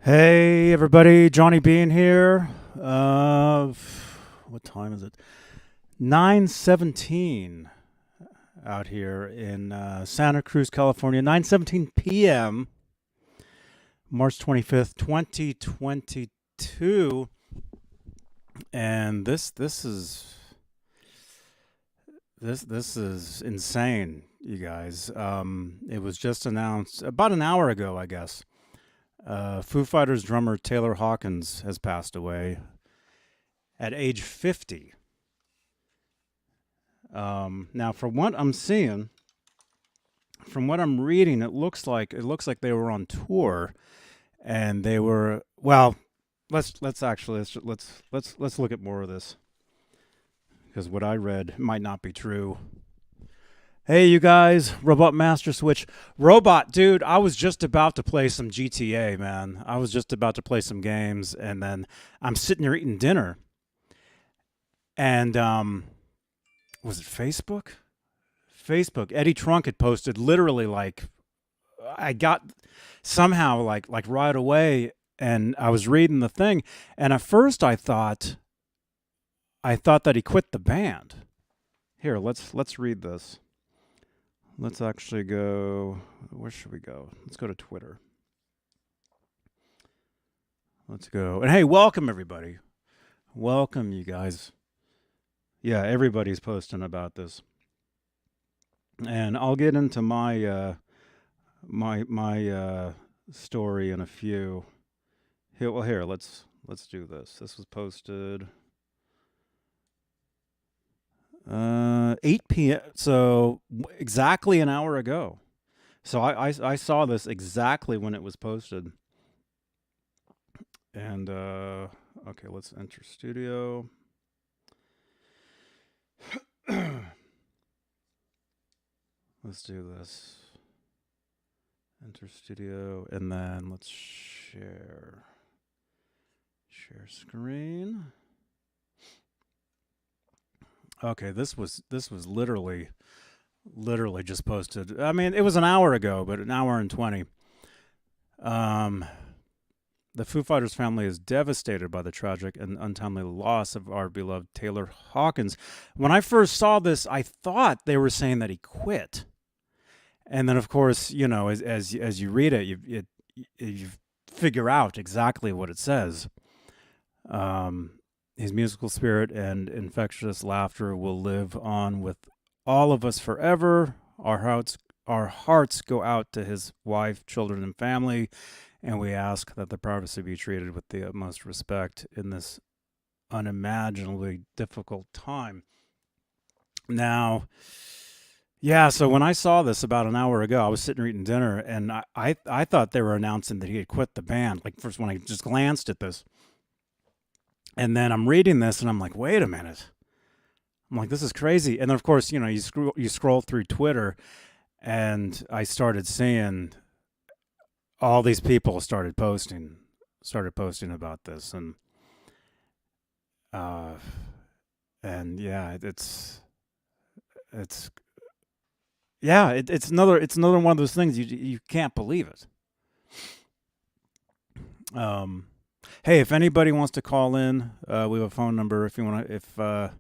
Hey everybody, Johnny Beane here. What time is it? 9:17 out here in Santa Cruz, California. 9:17 p.m. March 25th, 2022. And this is insane, you guys. It was just announced about an hour ago, I guess. Foo Fighters drummer Taylor Hawkins has passed away at age 50. Now, from what I'm seeing, from what I'm reading, it looks like they were on tour, and they were well. Let's look at more of this because what I read might not be true. Hey, you guys, Robot Master Switch. Robot, dude, I was just about to play some GTA, man. I was just about to play some games, and then I'm sitting here eating dinner. And, was it Facebook? Facebook. Eddie Trunk had posted literally like, I got somehow like right away, and I was reading the thing, and at first I thought that he quit the band. Here, let's read this. Let's actually go. Where should we go? Let's go to Twitter. Let's go. And hey, welcome everybody. Welcome, you guys. Yeah, everybody's posting about this, and I'll get into my story in a few. Here, well, here let's do this. This was posted 8 p.m. So exactly an hour ago. So I saw this exactly when it was posted. And okay, let's enter studio. Let's do this. Enter studio, and then let's share screen. Okay, this was literally just posted. I mean, it was an hour ago, but an hour and 20. The Foo Fighters family is devastated by the tragic and untimely loss of our beloved Taylor Hawkins. When I first saw this, I thought they were saying that he quit. And then, of course, you know, as you read it, you figure out exactly what it says. His musical spirit and infectious laughter will live on with all of us forever. Our hearts go out to his wife, children, and family, and we ask that the privacy be treated with the utmost respect in this unimaginably difficult time. Now, yeah, so when I saw this about an hour ago, I was sitting eating dinner, and I thought they were announcing that he had quit the band. Like, first when I just glanced at this. And then I'm reading this, and I'm like, wait a minute. I'm like, this is crazy. And then, of course, you know, you scroll through Twitter, and I started seeing all these people started posting about this, and yeah, it's yeah, it's another one of those things you can't believe it. Hey, if anybody wants to call in, we have a phone number if you want to,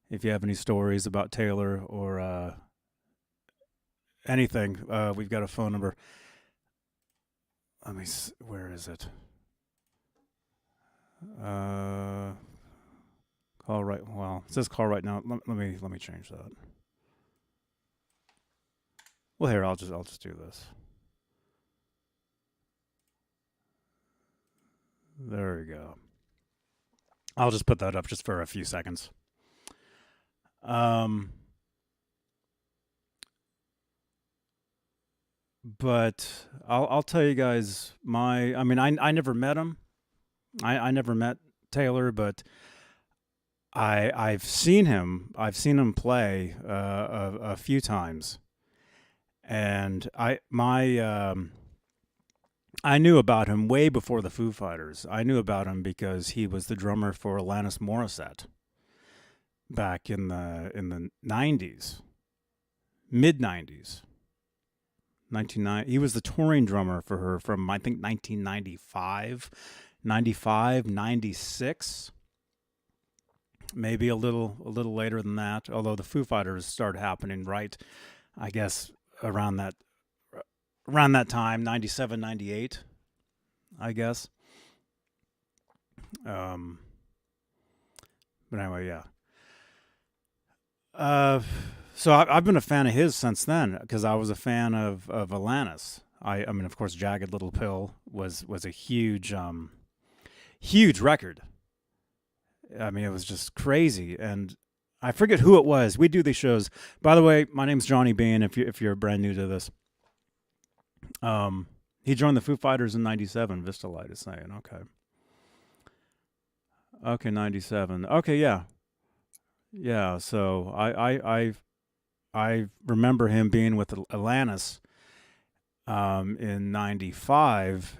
if you have any stories about Taylor or anything. We've got a phone number. Let me see, where is it? Call right. Well, it says call right now. Let me change that. Well, here I'll just do this. There we go. I'll just put that up just for a few seconds. But I'll tell you guys I mean, I never met him. I never met Taylor, but I've seen him. I've seen him play a few times, and I knew about him way before the Foo Fighters. I knew about him because he was the drummer for Alanis Morissette back in the 90s, mid 90s. 1990. He was the touring drummer for her from I think 1995, 95, 96. Maybe a little later than that. Although the Foo Fighters started happening right, I guess around that time, 97, 98. I guess. Um, but anyway, yeah. Uh, so I've been a fan of his since then because I was a fan of Alanis. I mean, of course, Jagged Little Pill was a huge record. I mean, it was just crazy, and I forget who it was. We do these shows. By the way, my name's Johnny Beane. If you're brand new to this, he joined the Foo Fighters in '97. Vista Light is saying, okay, '97. Okay, yeah, yeah. So I remember him being with Alanis in '95,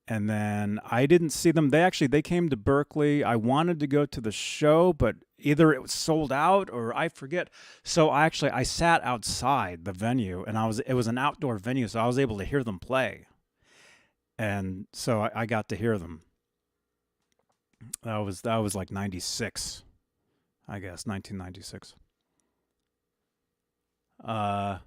and then I didn't see them. They came to Berkeley. I wanted to go to the show, but either it was sold out or I forget. So I sat outside the venue, and it was an outdoor venue, so I was able to hear them play, and so I got to hear them. That was like '96, I guess, 1996. Uh,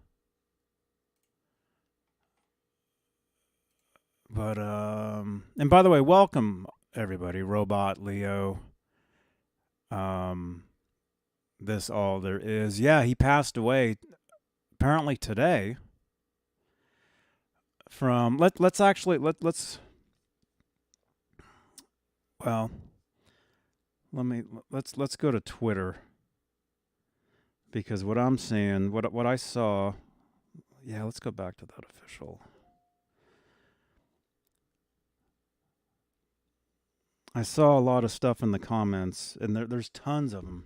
but and by the way, welcome everybody, Robot Leo. Um, this all there is. Yeah, he passed away apparently today. From let's actually let's well let me let's go to Twitter because what I'm seeing what I saw. Yeah, let's go back to that official. I saw a lot of stuff in the comments, and there's tons of them.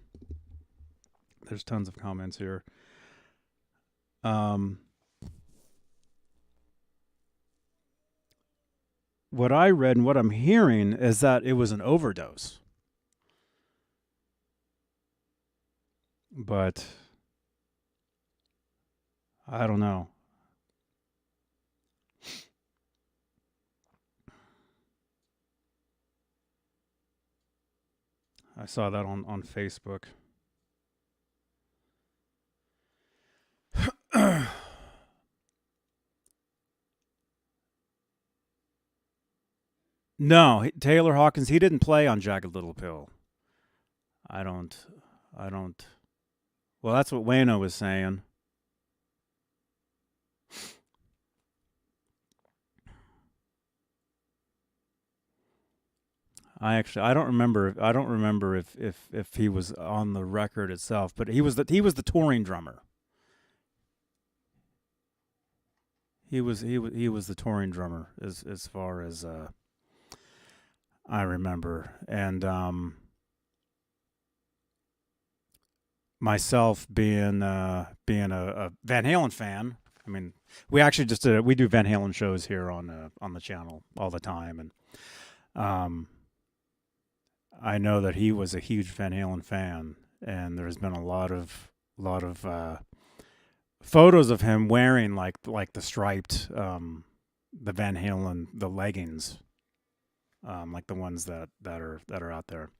There's tons of comments here. What I read and what I'm hearing is that it was an overdose. But I don't know. I saw that on Facebook. No, Taylor Hawkins, he didn't play on Jagged Little Pill. I don't. I don't. Well, that's what Wayno was saying. I don't remember. I don't remember if he was on the record itself, but he was the touring drummer. He was the touring drummer as far as I remember, and myself being a Van Halen fan. I mean, we actually we do Van Halen shows here on the channel all the time, and um, I know that he was a huge Van Halen fan, and there's been a lot of photos of him wearing like the striped the Van Halen the leggings, like the ones that are out there.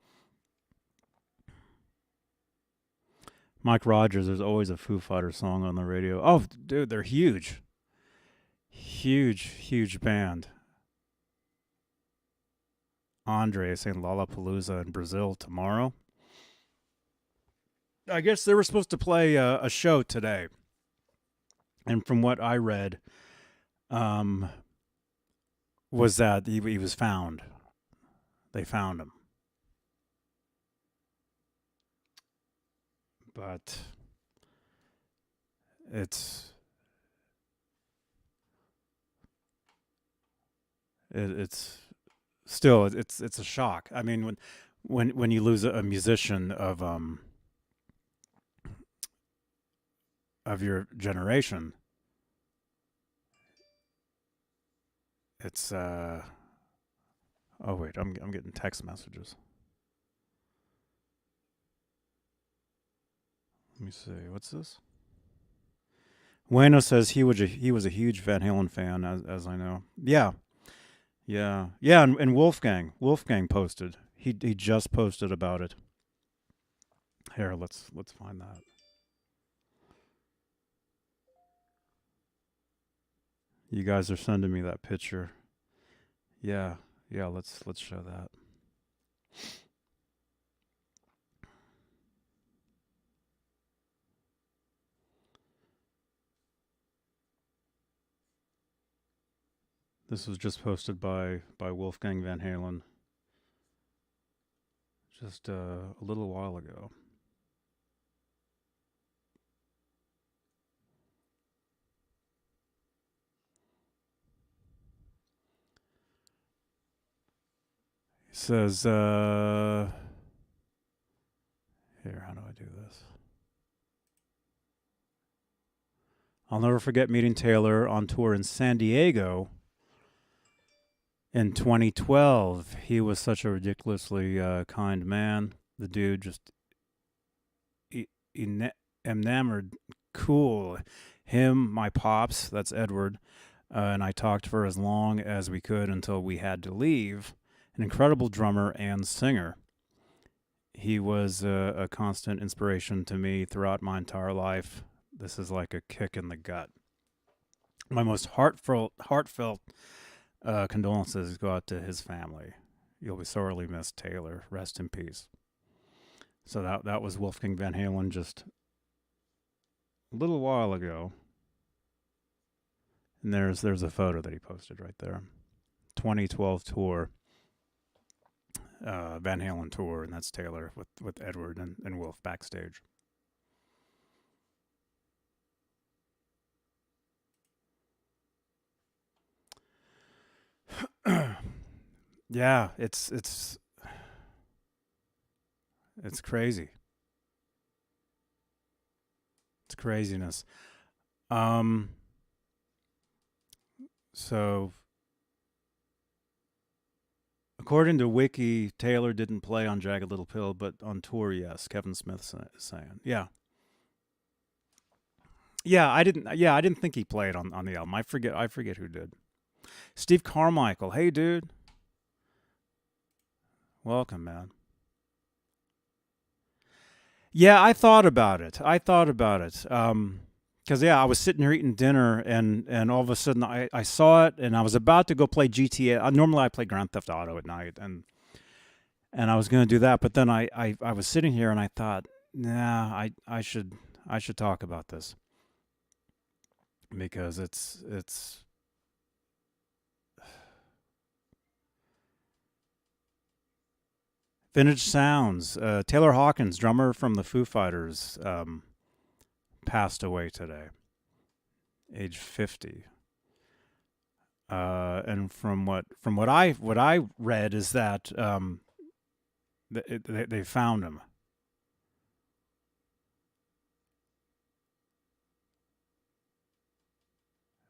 Mike Rogers, there's always a Foo Fighter song on the radio. Oh, dude, they're huge. Huge band. Andre is saying Lollapalooza in Brazil tomorrow. I guess they were supposed to play a show today. And from what I read, um, was that he was found. They found him. But it's it's still it's a shock. I mean, when you lose a musician of your generation, it's oh wait, I'm getting text messages. Let me see. What's this? Bueno says he was a huge Van Halen fan, as I know. Yeah, yeah, and Wolfgang posted. He just posted about it. Here, let's find that. You guys are sending me that picture. Yeah, yeah. Let's show that. This was just posted by Wolfgang Van Halen just a little while ago. He says, here, how do I do this? I'll never forget meeting Taylor on tour in San Diego in 2012. He was such a ridiculously kind man. The dude just enamored, cool. Him, my pops, that's Edward, and I talked for as long as we could until we had to leave. An incredible drummer and singer. He was a constant inspiration to me throughout my entire life. This is like a kick in the gut. My most heartfelt condolences go out to his family. You'll be sorely missed, Taylor. Rest in peace. So that was Wolfgang Van Halen just a little while ago. And there's a photo that he posted right there. 2012 tour, Van Halen tour, and that's Taylor with Edward and Wolf backstage. Yeah, it's crazy. It's craziness. Um, so according to Wiki, Taylor didn't play on Jagged Little Pill, but on tour, yes. Kevin Smith is saying, yeah, yeah. I didn't think he played on the album. I forget who did. Steve Carmichael, hey dude, welcome, man. Yeah, I thought about it. Because yeah, I was sitting here eating dinner, and all of a sudden I saw it, and I was about to go play GTA. Normally I play Grand Theft Auto at night, and I was going to do that, but then I was sitting here and I thought, nah, I should talk about this because it's vintage sounds. Taylor Hawkins, drummer from the Foo Fighters, passed away today, age 50. And from what I read is that they found him.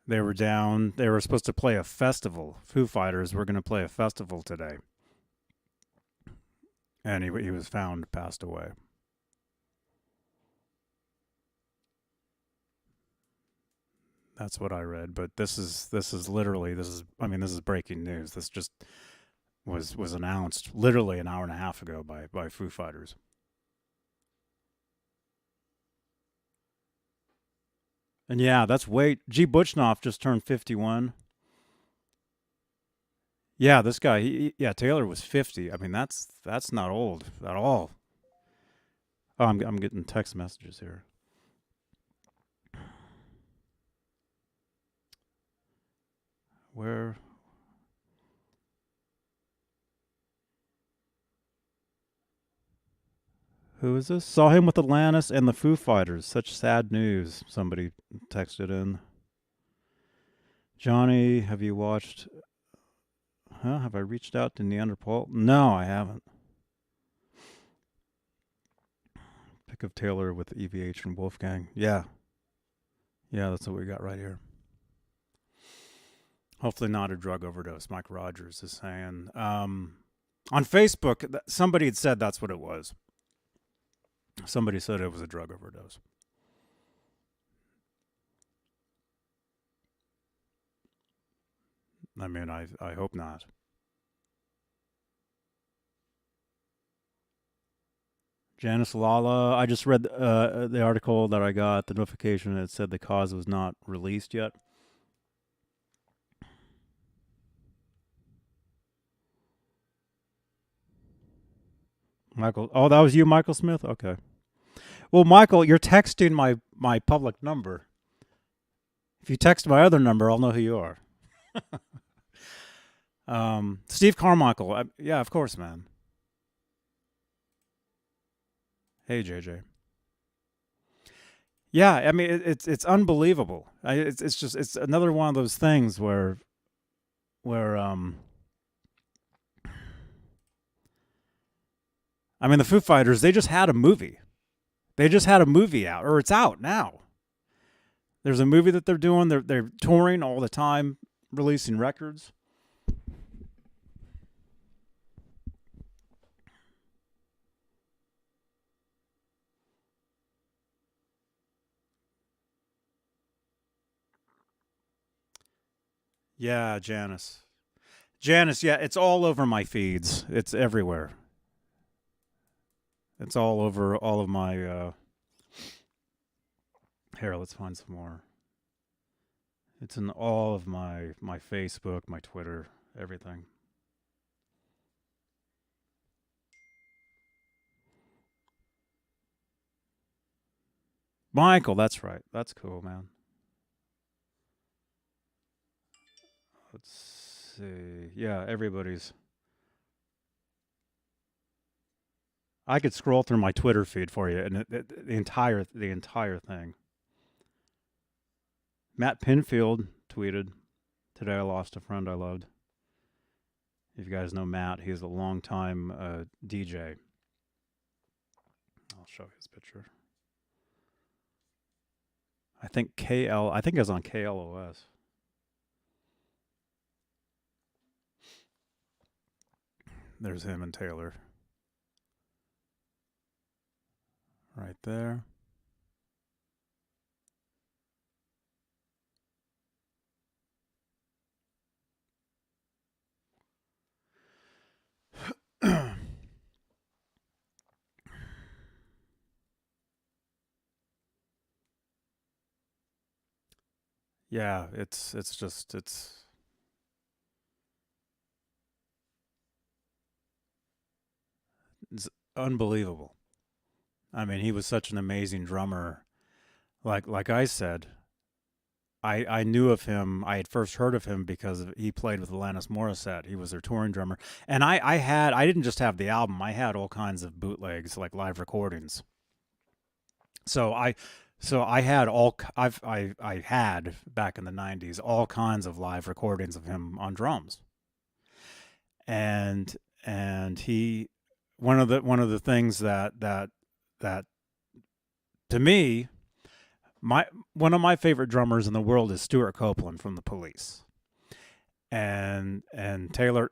They were down. They were supposed to play a festival. Foo Fighters were going to play a festival today, and he was found passed away. That's what I read. But this is literally this is I mean this is breaking news. This just was announced literally an hour and a half ago by Foo Fighters. And yeah, that's way G Butchnoff just turned 51. Yeah, this guy, yeah, Taylor was 50. I mean, that's not old at all. Oh, I'm getting text messages here. Where who is this? Saw him with Atlantis and the Foo Fighters. Such sad news. Somebody texted in. Johnny, have you watched? Huh? Have I reached out to Neanderthal? No, I haven't. Pick of Taylor with EVH and Wolfgang. Yeah, yeah, that's what we got right here. Hopefully not a drug overdose. Mike Rogers is saying on Facebook. Somebody had said that's what it was. Somebody said it was a drug overdose. I mean, I hope not. Janice Lala. I just read the article that I got, the notification that said the cause was not released yet. Michael. Oh, that was you, Michael Smith? Okay. Well, Michael, you're texting my public number. If you text my other number, I'll know who you are. Steve Carmichael. Yeah, of course, man. Hey, JJ. Yeah, I mean it's unbelievable. It's just it's another one of those things where I mean the Foo Fighters, they just had a movie. They just had a movie out, or it's out now. There's a movie that they're doing. They're touring all the time, releasing records. Yeah, Janice. Janice, yeah, it's all over my feeds. It's everywhere. It's all over all of my here, let's find some more. It's in all of my Facebook, my Twitter, everything. Michael, that's right. That's cool, man. Let's see. Yeah, everybody's. I could scroll through my Twitter feed for you, and the entire thing. Matt Pinfield tweeted today. I lost a friend I loved. If you guys know Matt, he's a longtime DJ. I'll show his picture. I think KL. I think it was on KLOS. There's him and Taylor. Right there. Yeah, it's just it's unbelievable. I mean, he was such an amazing drummer. Like I said, I knew of him. I had first heard of him because he played with Alanis Morissette. He was their touring drummer, and I didn't just have the album. I had all kinds of bootlegs, like live recordings. So I had I had back in the '90s all kinds of live recordings of him on drums, and he one of the things that to me my one of my favorite drummers in the world is Stuart Copeland from the Police, and Taylor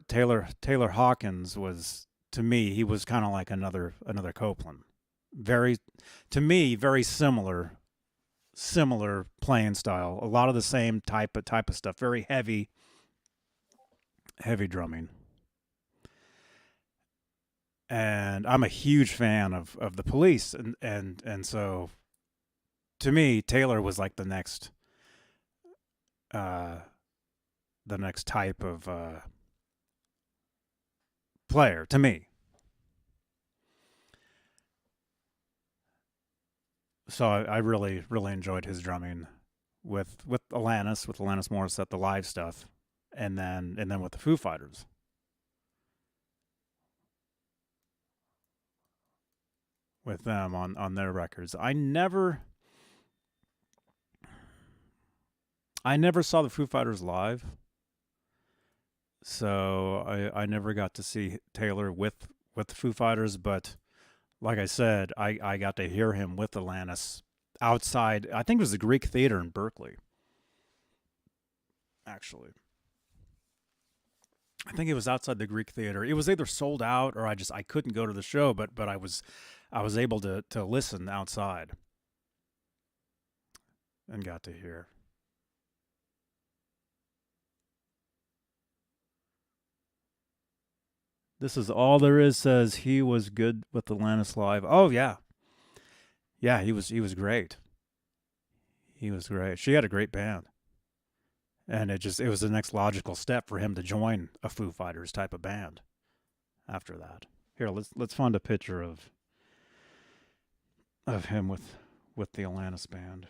Hawkins was, to me, he was kind of like another Copeland, very, to me, very similar playing style, a lot of the same type of stuff, very heavy drumming. And I'm a huge fan of the Police, and so to me Taylor was like uh the next type of player to me. So I really enjoyed his drumming with Alanis Morissette, the live stuff, and then with the Foo Fighters. With them on their records. I never saw the Foo Fighters live, so I never got to see Taylor with the Foo Fighters. But like I said, I got to hear him with Alanis outside. I think it was the Greek Theater in Berkeley. Actually, I think it was outside the Greek Theater. It was either sold out or I couldn't go to the show, but I was able to listen outside and got to hear. This is all there is. Says he was good with Atlantis live. Oh yeah, yeah. He was great. He was great. She had a great band, and it was the next logical step for him to join a Foo Fighters type of band. After that, here let's find a picture of him with the Atlantis band.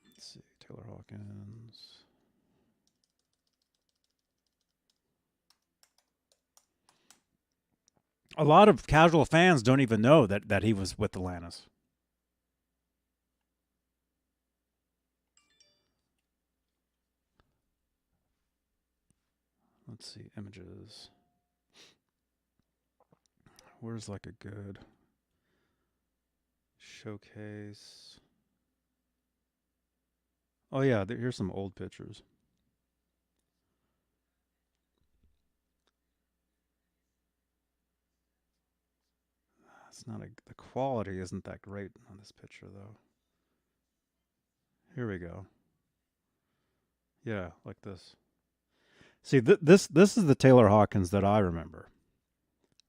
Let's see, Taylor Hawkins. A lot of casual fans don't even know that he was with Atlantis. Let's see, images. Where's like a good showcase? Oh yeah, here's some old pictures. It's not the quality isn't that great on this picture though. Here we go. Yeah, like this. See, this is the Taylor Hawkins that I remember,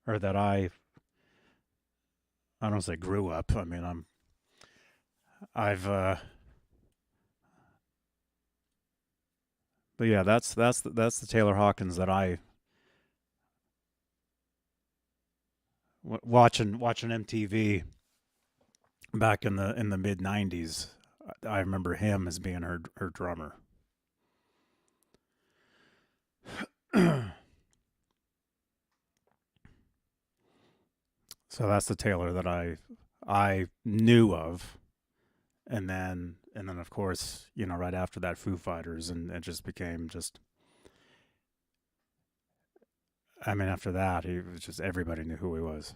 or that I don't say grew up. I mean, I've but yeah, that's the Taylor Hawkins that I watching MTV back in the mid '90s. I remember him as being her drummer. So that's the Taylor that I knew of, and then of course right after that Foo Fighters, and it just became just. I mean, after that, he was just everybody knew who he was.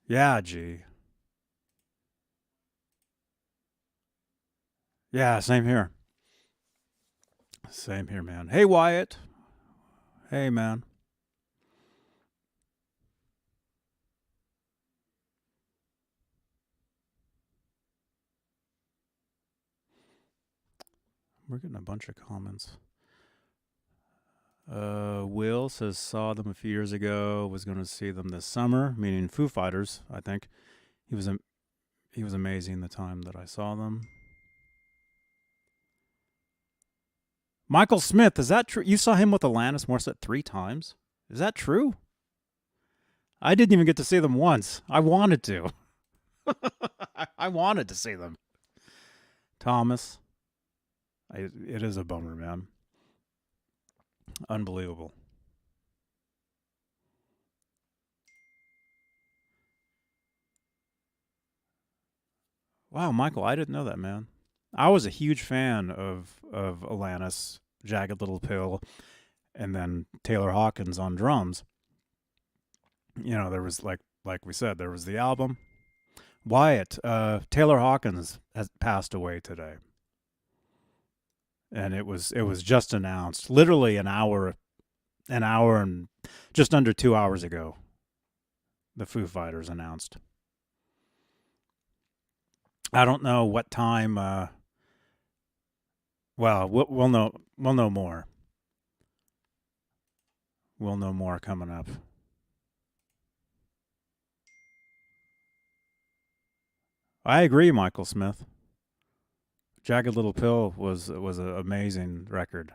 Yeah, gee. Yeah, same here. Same here, man. Hey, Wyatt. Hey, man. We're getting a bunch of comments. Will says saw them a few years ago. Was going to see them this summer, meaning Foo Fighters. I think he was he was amazing the time that I saw them. Michael Smith, is that true? You saw him with Alanis Morissette 3 times? Is that true? I didn't even get to see them once. I wanted to. I wanted to see them. Thomas, it is a bummer, man. Unbelievable. Wow, Michael, I didn't know that, man. I was a huge fan of Alanis, Jagged Little Pill, and then Taylor Hawkins on drums. There was like we said, there was the album. Wyatt, Taylor Hawkins has passed away today, and it was just announced, literally an hour and just under 2 hours ago. The Foo Fighters announced. I don't know what time. Well, we'll know. We'll know more. We'll know more coming up. I agree, Michael Smith. Jagged Little Pill was an amazing record.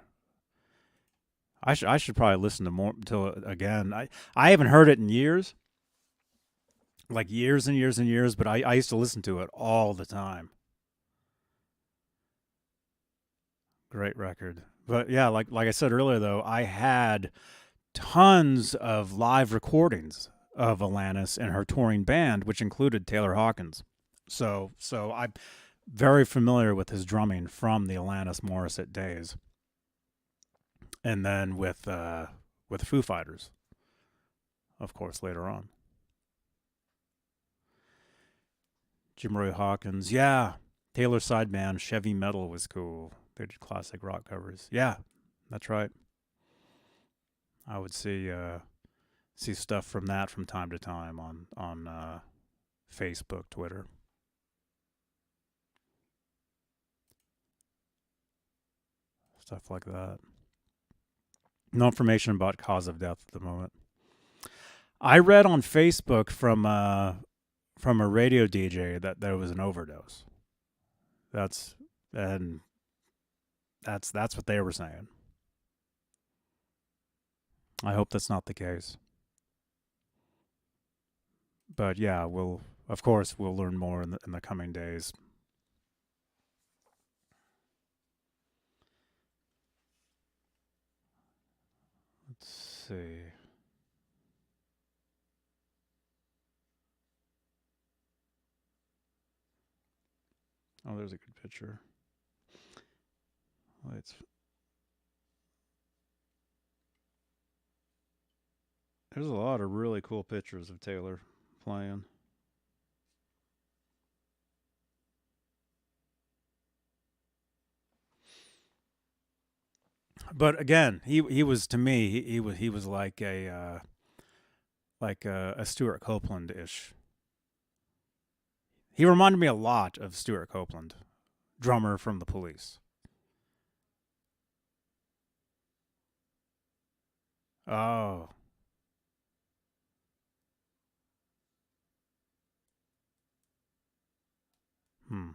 I should probably listen to more until again. I haven't heard it in years, like years and years and years. But I used to listen to it all the time. Great record. But yeah, like I said earlier, though, I had tons of live recordings of Alanis and her touring band, which included Taylor Hawkins. So I'm very familiar with his drumming from the Alanis Morissette days, and then with Foo Fighters, of course, later on. Jim Roy Hawkins, yeah. Taylor side band Chevy Metal was cool. They did classic rock covers. Yeah, that's right. I would see stuff from that from time to time on Facebook, Twitter. stuff like that. No information about cause of death at the moment. I read on Facebook from a radio DJ that there was an overdose. That's and that's what they were saying. I hope that's not the case. But yeah, of course we'll learn more in the coming days. Let's see. Oh, there's a good picture. Let's. There's a lot of really cool pictures of Taylor playing. But again, he was to me he was like a Stuart Copeland ish. He reminded me a lot of Stuart Copeland, drummer from the Police. Oh, hmm.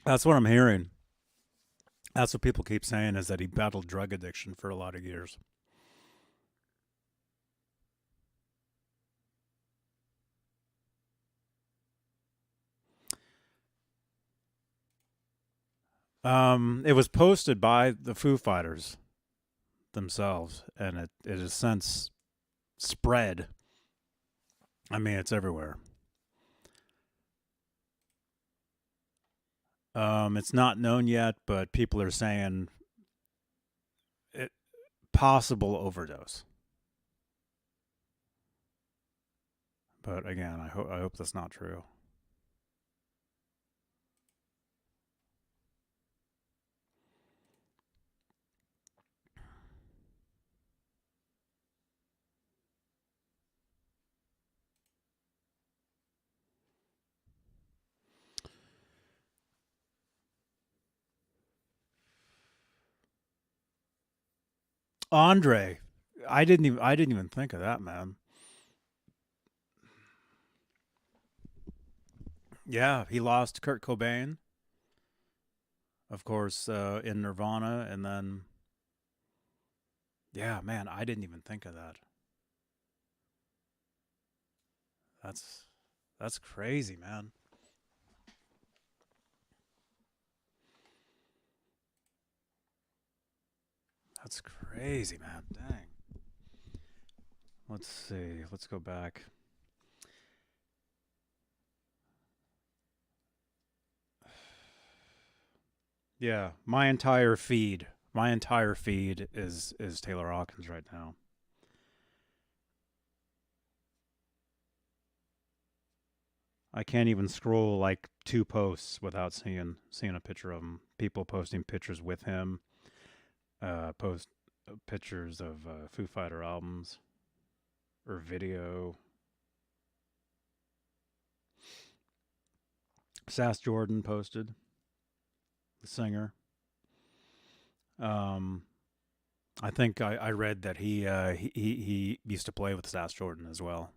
That's what I'm hearing. That's what people keep saying is that he battled drug addiction for a lot of years. It was posted by the Foo Fighters themselves, and it has since spread. I mean, it's everywhere. It's not known yet, but people are saying it possible overdose. But again, I hope that's not true. Andre, I didn't even think of that, man. Yeah, he lost Kurt Cobain, of course, in Nirvana, and then yeah, man, I didn't even think of that. That's that's crazy, man. That's crazy, man. Dang. Let's see. Let's go back. Yeah, my entire feed is Taylor Hawkins right now. I can't even scroll like two posts without seeing a picture of him. People posting pictures with him. Post pictures of Foo Fighter albums or video. Sass Jordan posted, the singer. Um, I think I read that he used to play with Sass Jordan as well.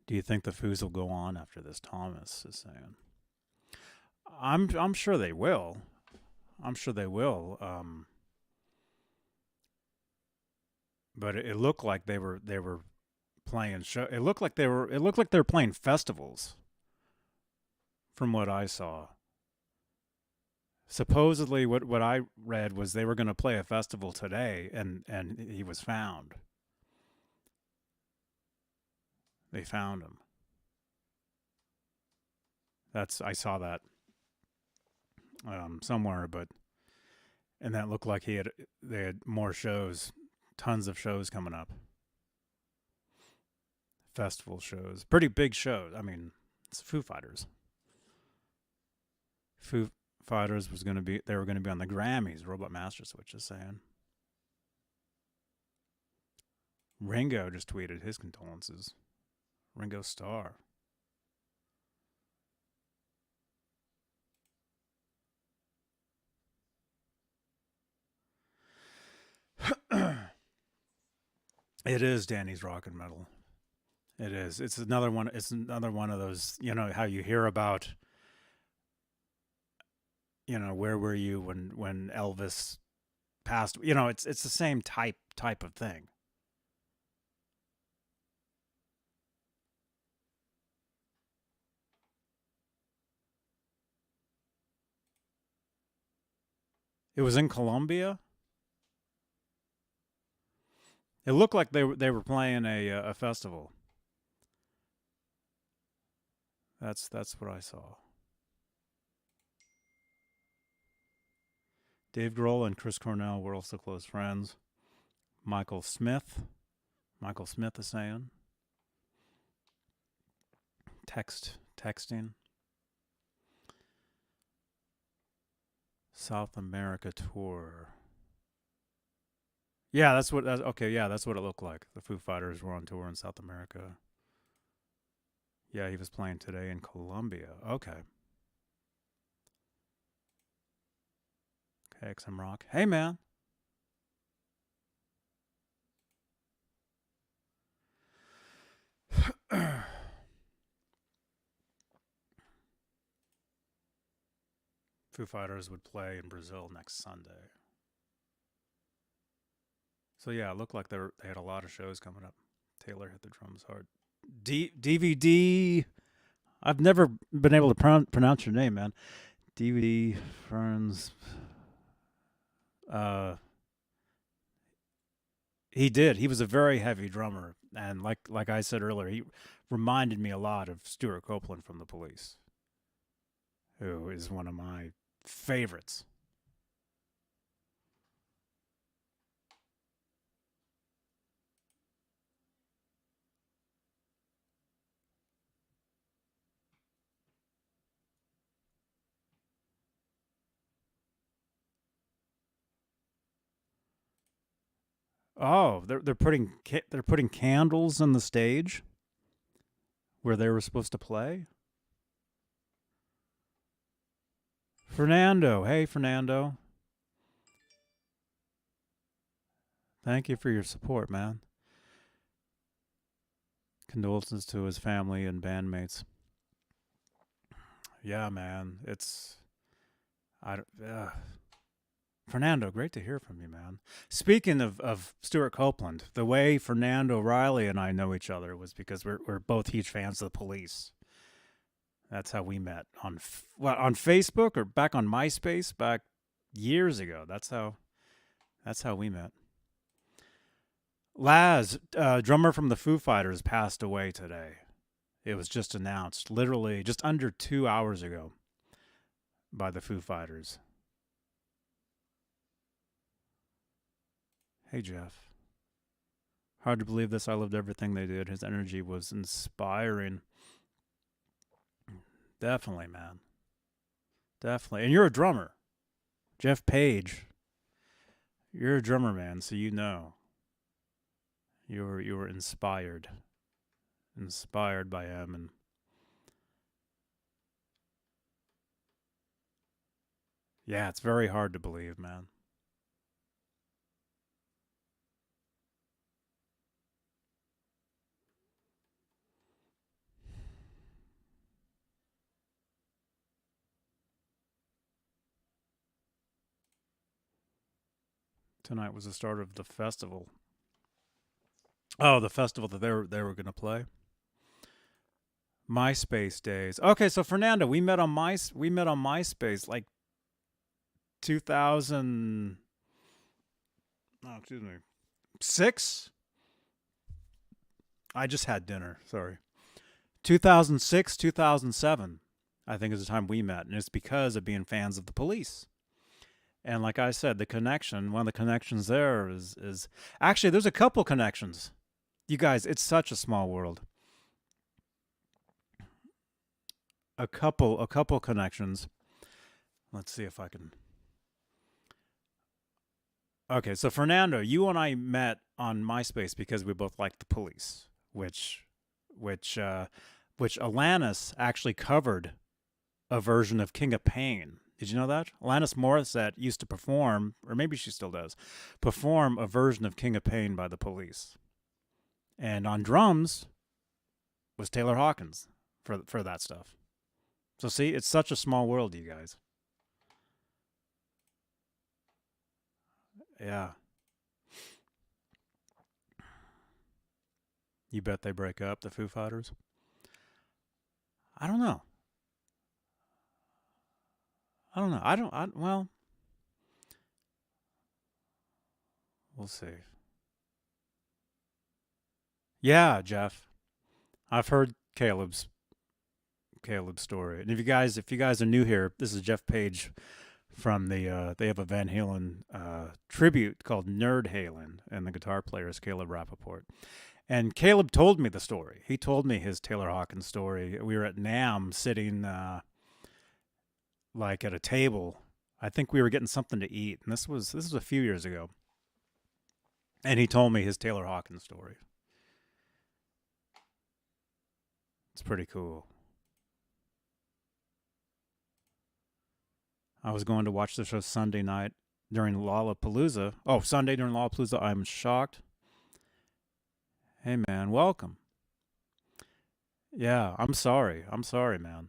Do you think the Foos will go on after this? Thomas is saying. I'm sure they will. I'm sure they will. But it looked like they were playing show. It looked like they were playing festivals from what I saw. Supposedly, what I read was they were going to play a festival today, and he was found. They found him. That's I saw that somewhere, but and that looked like they had more shows, tons of shows coming up, festival shows, pretty big shows. I mean, it's Foo Fighters. Foo Fighters was going to be, they were going to be on the Grammys. Robot Master Switch is saying. Ringo just tweeted his condolences. Ringo Starr. It is Danny's Rock and Metal. It is. It's another one. It's another one of those. You know how you hear about. You know, where were you when Elvis passed? You know, it's the same type of thing. It was in Colombia. It looked like they were playing a festival. That's what I saw. Dave Grohl and Chris Cornell were also close friends. Michael Smith. Michael Smith is saying. Texting. South America tour. Yeah, that's what. Okay, yeah, that's what it looked like. The Foo Fighters were on tour in South America. Yeah, he was playing today in Colombia. Okay. Okay, XM Rock. Hey, man. Foo Fighters would play in Brazil next Sunday. So yeah, it looked like they had a lot of shows coming up. Taylor hit the drums hard. DVD. I've never been able to pronounce your name, man. DVD Ferns. Uh, he did. He was a very heavy drummer, and like I said earlier, he reminded me a lot of Stuart Copeland from The Police, who is one of my favorites. Oh, they're putting candles on the stage where they were supposed to play. Fernando, hey Fernando, thank you for your support, man. Condolences to his family and bandmates. Yeah, man, it's I don't. Fernando, great to hear from you, man. Speaking of Stuart Copeland, the way Fernando Riley and I know each other was because we're both huge fans of The Police. That's how we met on Facebook or back on MySpace back years ago. That's how we met. Laz, drummer from the Foo Fighters, passed away today. It was just announced, literally just under 2 hours ago, by the Foo Fighters. Hey, Jeff. Hard to believe this. I loved everything they did. His energy was inspiring. Definitely, man. Definitely. And you're a drummer. Jeff Page. You're a drummer, man, so you know. You were inspired. Inspired by him, and yeah, it's very hard to believe, man. Tonight was the start of the festival. Oh, the festival that they were going to play. MySpace days. Okay, so Fernando, we met on MySpace like 2000. Oh, excuse me. 6. I just had dinner. Sorry. 2006, 2007. I think is the time we met, and it's because of being fans of The Police. And like I said, one of the connections there is actually there's a couple connections. You guys, it's such a small world. A couple connections. Let's see if I can. Okay, so Fernando, you and I met on MySpace because we both liked the Police, which, uh, which Alanis actually covered a version of King of Pain. Did you know that? Alanis Morissette used to perform, or maybe she still does, perform a version of King of Pain by the Police. And on drums was Taylor Hawkins for that stuff. So see, it's such a small world, you guys. Yeah. You bet they break up, the Foo Fighters? I don't know. I don't know. Well, we'll see. Yeah, Jeff. I've heard Caleb's story. And if you guys are new here, this is Jeff Page from they have a Van Halen tribute called Nerd Halen, and the guitar player is Caleb Rappaport. And Caleb told me the story. He told me his Taylor Hawkins story. We were at NAMM sitting like at a table. I think we were getting something to eat, and this was a few years ago. And he told me his Taylor Hawkins story. It's pretty cool. I was going to watch the show Sunday night during Lollapalooza. Oh, Sunday during Lollapalooza. I'm shocked. Hey, man, welcome. Yeah, I'm sorry. I'm sorry, man.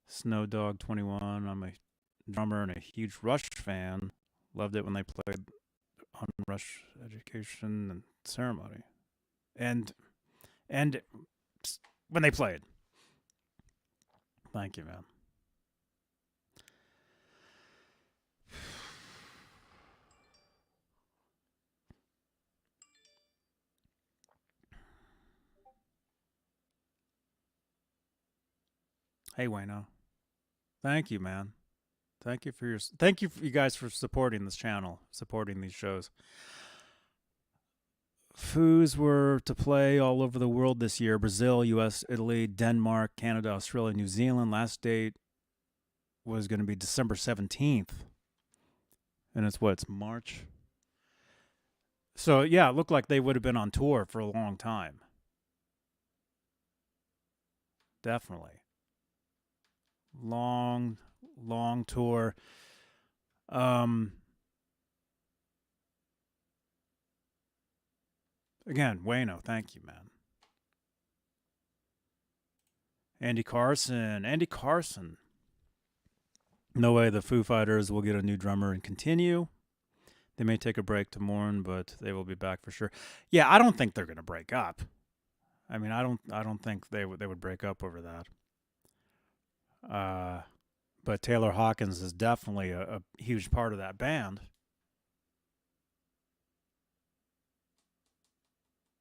Snow Dog 21. I'm a drummer and a huge Rush fan. Loved it when they played on Rush Education and Ceremony. And and when they played. Thank you, man. Hey, Wayno. Thank you, man. Thank you for you guys for supporting this channel, supporting these shows. Foos were to play all over the world this year: Brazil, U.S., Italy, Denmark, Canada, Australia, New Zealand. Last date was going to be December 17th, and it's March. So yeah, it looked like they would have been on tour for a long time. Definitely long, long tour. Um, Again, Wayno, thank you, man. Andy Carson. No way the Foo Fighters will get a new drummer and continue. They may take a break to mourn, but they will be back for sure. Yeah, I don't think they're going to break up. I mean, I don't think they would break up over that. Uh, but Taylor Hawkins is definitely a huge part of that band.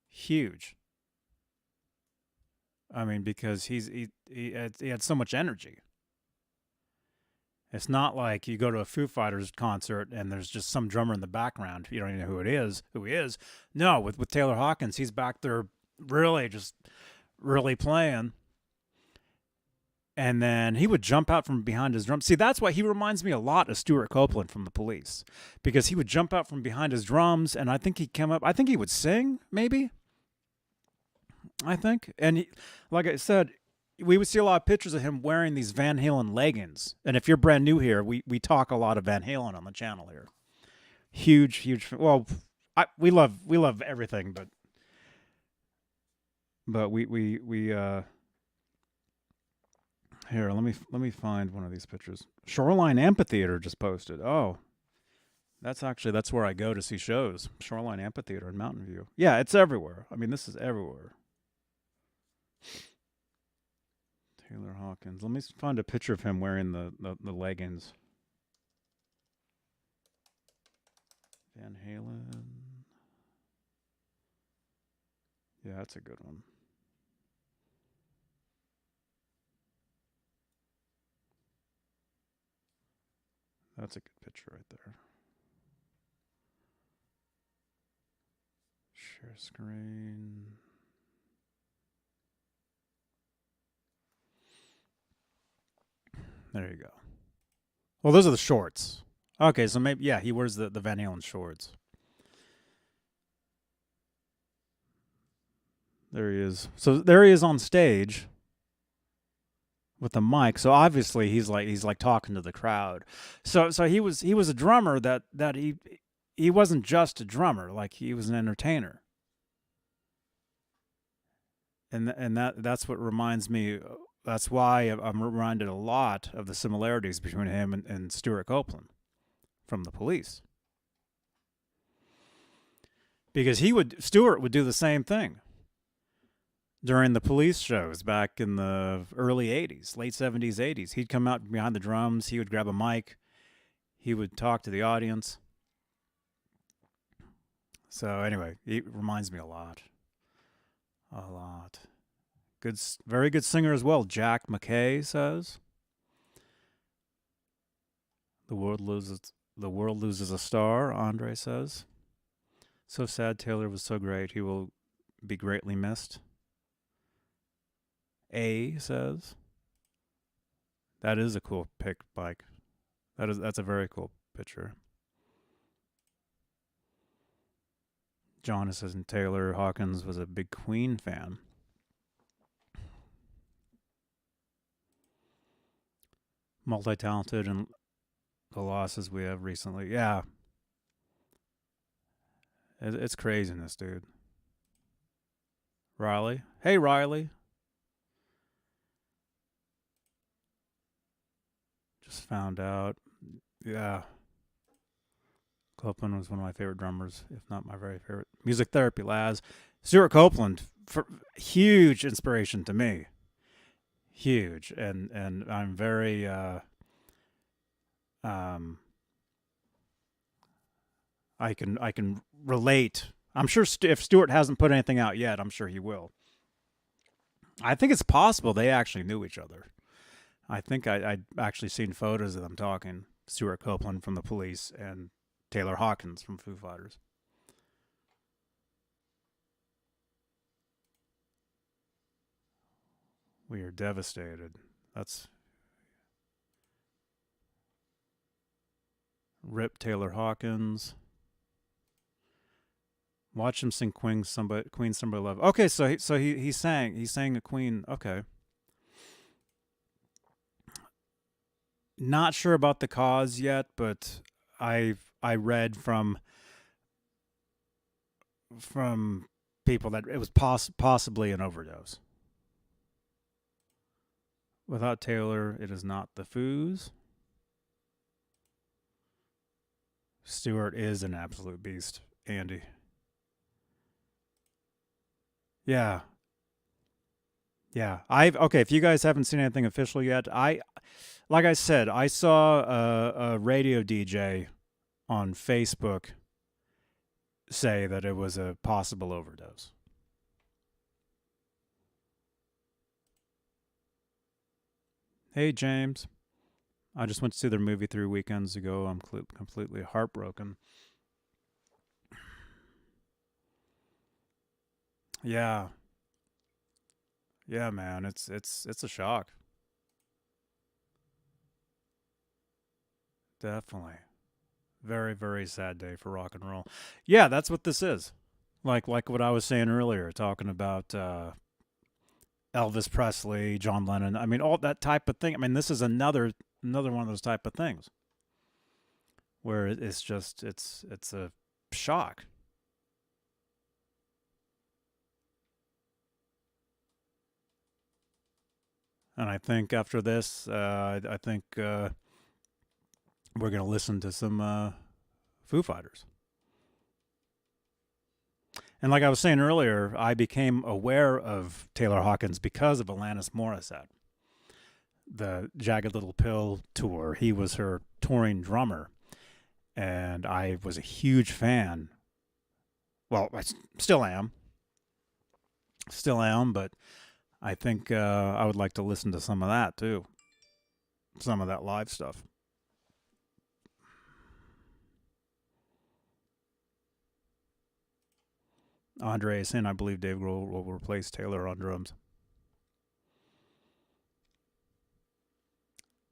Huge. I mean, because he had so much energy. It's not like you go to a Foo Fighters concert and there's just some drummer in the background. You don't even know who it is, who he is. No, with Taylor Hawkins, he's back there really just really playing. And then he would jump out from behind his drums. See, that's why he reminds me a lot of Stuart Copeland from the Police, because he would jump out from behind his drums, and I think he'd come up. I think he would sing, maybe. I think, and like I said, we would see a lot of pictures of him wearing these Van Halen leggings. And if you're brand new here, we talk a lot of Van Halen on the channel here. Huge, huge. Well, we love everything, but we here. Let me find one of these pictures. Shoreline Amphitheater just posted. Oh, that's where I go to see shows. Shoreline Amphitheater in Mountain View. Yeah, it's everywhere. I mean, this is everywhere. Taylor Hawkins. Let me find a picture of him wearing the leggings. Van Halen. Yeah, that's a good one. That's a good picture right there. Share screen. There you go. Well, those are the shorts. Okay, so maybe yeah, he wears the Van Halen shorts. There he is. So there he is on stage with the mic. So obviously he's like talking to the crowd. So he was a drummer that he wasn't just a drummer, like he was an entertainer. And that's what reminds me. That's why I'm reminded a lot of the similarities between him and Stuart Copeland from the Police, because Stuart would do the same thing during the Police shows back in the early 80s, late 70s, 80s. He'd come out behind the drums, he would grab a mic, he would talk to the audience. So anyway, he reminds me a lot. A lot. Good, very good singer as well. Jack McKay says, the world loses a star." Andre says, "So sad. Taylor was so great. He will be greatly missed." A says, "That is a cool pic, Mike. That's a very cool picture." John says, "And Taylor Hawkins was a big Queen fan." Multi-talented and the losses we have recently. Yeah. It's craziness, dude. Riley. Hey, Riley. Just found out. Yeah. Copeland was one of my favorite drummers, if not my very favorite. Music Therapy, Laz. Stuart Copeland, huge inspiration to me. Huge. And I'm very I can relate. I'm sure if Stuart hasn't put anything out yet, I'm sure he will. I think it's possible they actually knew each other. I think I'd actually seen photos of them talking. Stuart Copeland from the Police and Taylor Hawkins from Foo Fighters. We are devastated. That's Rip Taylor Hawkins. Watch him sing Queen Somebody Love. Okay, so he sang a Queen. Okay. Not sure about the cause yet, but I read from people that it was possibly an overdose. Without Taylor, it is not the Foos. Stewart is an absolute beast, Andy. Yeah. Yeah. Okay, if you guys haven't seen anything official yet, like I said, I saw a radio DJ on Facebook say that it was a possible overdose. Hey, James. I just went to see their movie 3 weekends ago. I'm completely heartbroken. Yeah. Yeah, man. It's a shock. Definitely. Very, very sad day for rock and roll. Yeah, that's what this is. Like what I was saying earlier, talking about Elvis Presley, John Lennon. I mean, all that type of thing. I mean, this is another one of those type of things where it's just it's a shock. And I think after this, I think we're gonna listen to some Foo Fighters. And like I was saying earlier, I became aware of Taylor Hawkins because of Alanis Morissette. The Jagged Little Pill tour, he was her touring drummer. And I was a huge fan. Well, I still am. Still am, but I think I would like to listen to some of that too. Some of that live stuff. Andre is in. I believe Dave Grohl will replace Taylor on drums.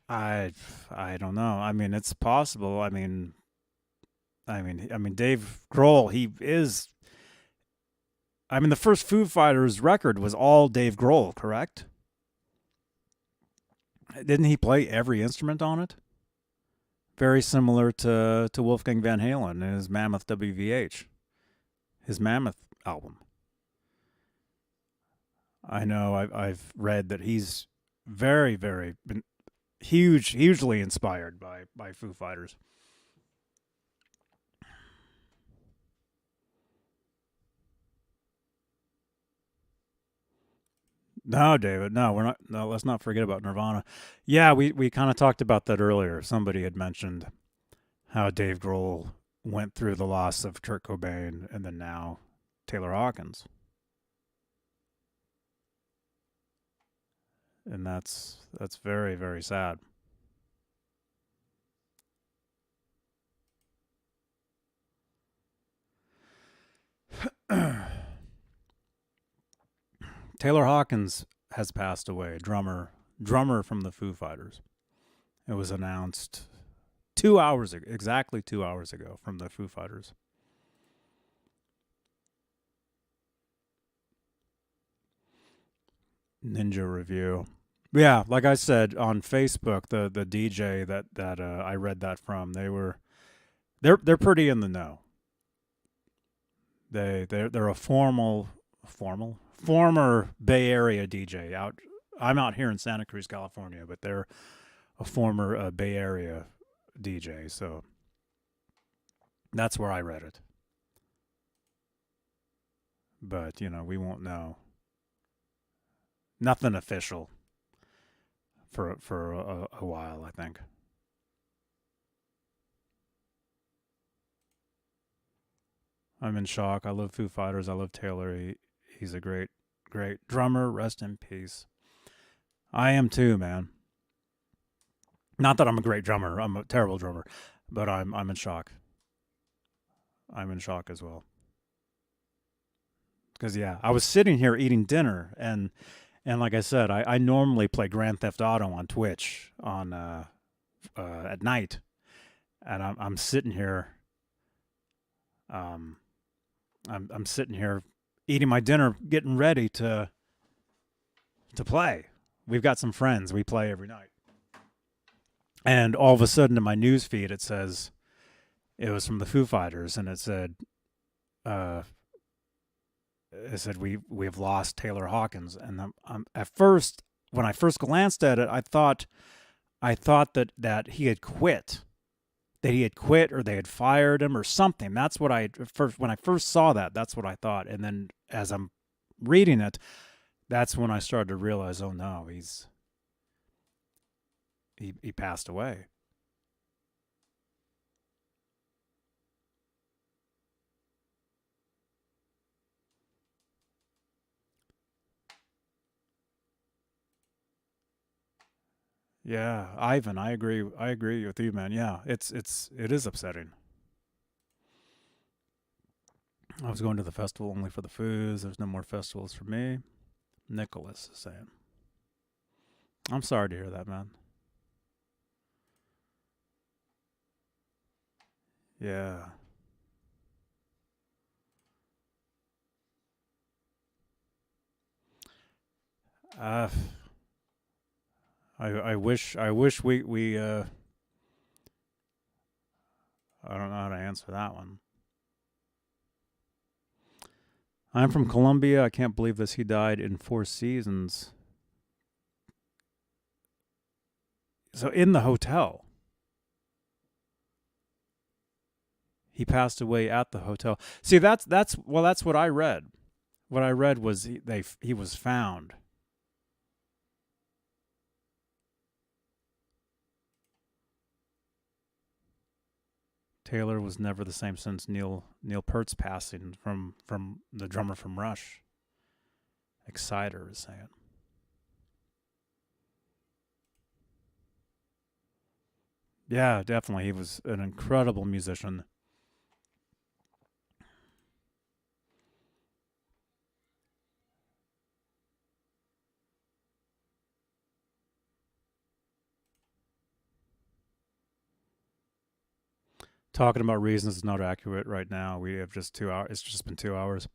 I I don't know. I mean, it's possible. I mean, Dave Grohl. He is. I mean, the first Foo Fighters record was all Dave Grohl, correct? Didn't he play every instrument on it? Very similar to Wolfgang Van Halen and his Mammoth WVH, his Mammoth album. I know I've read that he's very been hugely inspired by Foo Fighters. No, David, no, we're not. No, let's not forget about Nirvana. Yeah, we kind of talked about that earlier. Somebody had mentioned how Dave Grohl went through the loss of Kurt Cobain and then now Taylor Hawkins, and that's very sad. Taylor Hawkins has passed away. Drummer from the Foo Fighters. It was announced 2 hours ago, exactly 2 hours ago, from the Foo Fighters. Ninja review. Yeah, like I said on Facebook, the DJ that I read that from, they're pretty in the know. They're a former Bay Area DJ out. I'm out here in Santa Cruz, California, but they're a former Bay Area DJ. So that's where I read it. But we won't know. Nothing official for a while, I think. I'm in shock. I love Foo Fighters. I love Taylor. He's a great drummer. Rest in peace. I am too, man. Not that I'm a great drummer. I'm a terrible drummer, but I'm in shock. I'm in shock as well. Because yeah, I was sitting here eating dinner, and like I said, I normally play Grand Theft Auto on Twitch on at night, and I'm sitting here, um, I'm sitting here eating my dinner, getting ready to play. We've got some friends we play every night, and all of a sudden in my news feed it says it was from the Foo Fighters, and uh, it said we have lost Taylor Hawkins, and at first when I first glanced at it, I thought that he had quit, that he had quit or they had fired him or something. That's what I first when I first saw that. That's what I thought, and then as I'm reading it, that's when I started to realize, oh no, he passed away. Yeah, Ivan, I agree. I agree with you, man. Yeah, it is upsetting. I was going to the festival only for the foods. There's no more festivals for me. Nicholas is saying. I'm sorry to hear that, man. Yeah. Uh, I wish we I don't know how to answer that one. I'm from Colombia. I can't believe this. He died in Four Seasons. So in the hotel, he passed away at the hotel. See, that's what I read. What I read was he was found. Taylor was never the same since Neil Peart's passing from the drummer from Rush. Exciter is saying. Yeah, definitely. He was an incredible musician. Talking about reasons is not accurate right now. We have just 2 hours. It's just been 2 hours.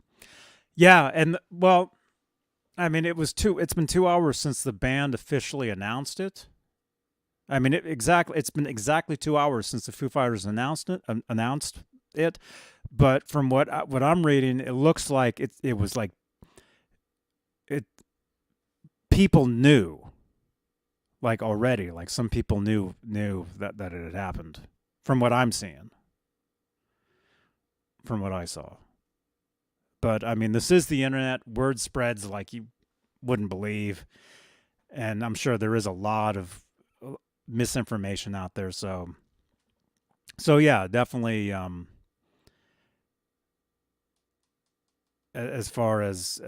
Yeah, and well, I mean, It's been 2 hours since the band officially announced it. I mean, exactly. It's been exactly 2 hours since the Foo Fighters announced it. But from what I'm reading, it looks like it was like it. People knew, like already, like some people knew that it had happened. From what I'm seeing, from what I saw. But I mean, this is the internet. Word spreads like you wouldn't believe, and I'm sure there is a lot of misinformation out there. So yeah, definitely. As far as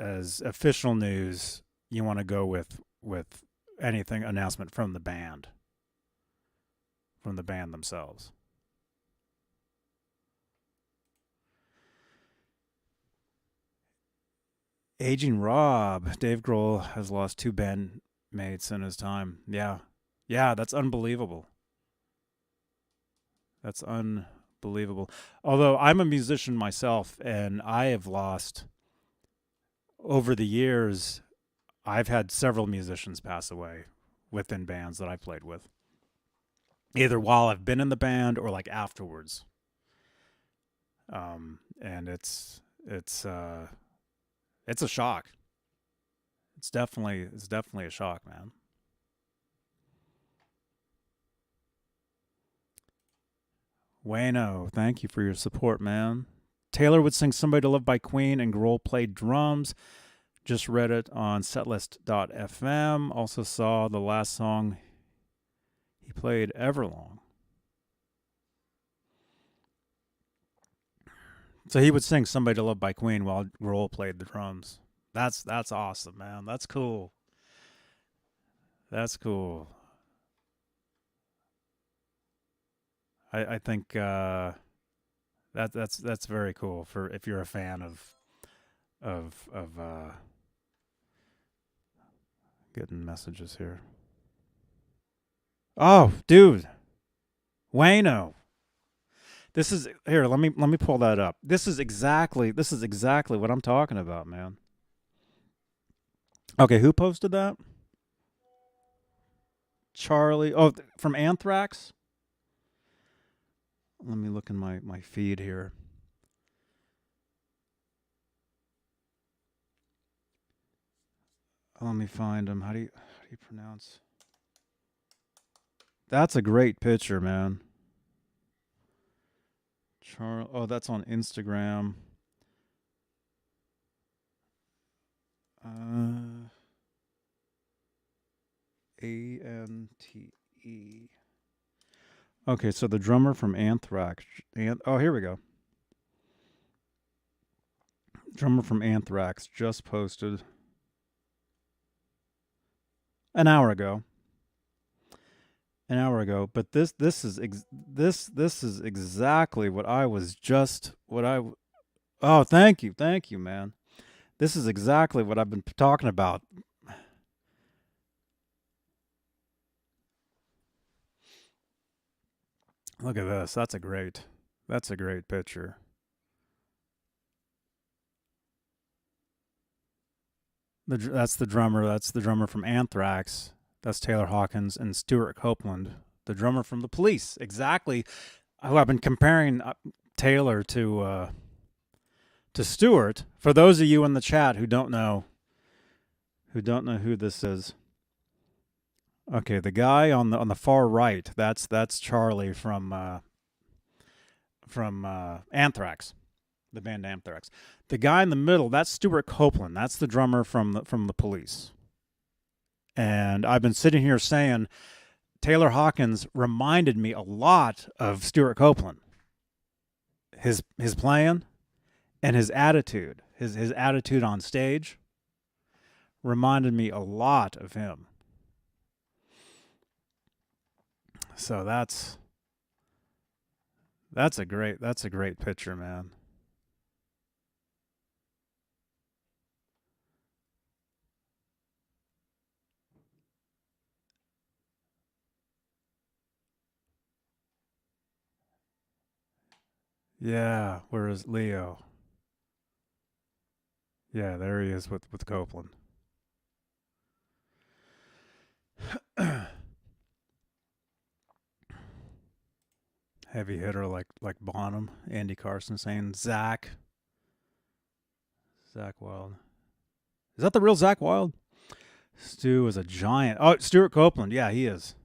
official news, you want to go with anything announcement from the band themselves. Aging Rob, Dave Grohl has lost two bandmates in his time. Yeah, yeah, that's unbelievable. That's unbelievable. Although I'm a musician myself, and I have lost over the years. I've had several musicians pass away within bands that I played with, either while I've been in the band or like afterwards. And it's a shock. It's definitely a shock, man. Wayno, thank you for your support, man. Taylor would sing "Somebody to Love" by Queen, and Grohl played drums. Just read it on setlist.fm. Also saw the last song he played, Everlong. So he would sing "Somebody to Love" by Queen while Grohl played the drums. That's awesome, man. That's cool. That's cool. I think that's very cool for if you're a fan of getting messages here. Oh, dude, Wayno. This is here. Let me pull that up. This is exactly what I'm talking about, man. Okay, who posted that? Charlie. Oh, from Anthrax. Let me look in my feed here. Let me find him. How do you pronounce? That's a great picture, man. Oh, that's on Instagram. Uh, Ante. Okay, so the drummer from Anthrax. Oh, here we go. Drummer from Anthrax just posted an hour ago. An hour ago, but this is exactly what I was just what I. Oh, thank you, man. This is exactly what I've been talking about. Look at this. That's a great picture. That's the drummer. That's the drummer from Anthrax. That's Taylor Hawkins and Stuart Copeland, the drummer from the Police. Exactly. Who I've been comparing Taylor to Stuart. For those of you in the chat who this is. Okay, the guy on the far right, that's Charlie from Anthrax, the band Anthrax. The guy in the middle, that's Stuart Copeland. That's the drummer from the Police. And I've been sitting here saying Taylor Hawkins reminded me a lot of Stuart Copeland. His playing and his attitude, his attitude on stage reminded me a lot of him. So that's a great picture, man. Yeah, where is Leo? Yeah, there he is with Copeland. Heavy hitter like Bonham, Andy Carson saying Zach Wild. Is that the real Zach Wild? Stu is a giant. Oh, Stuart Copeland. Yeah, he is.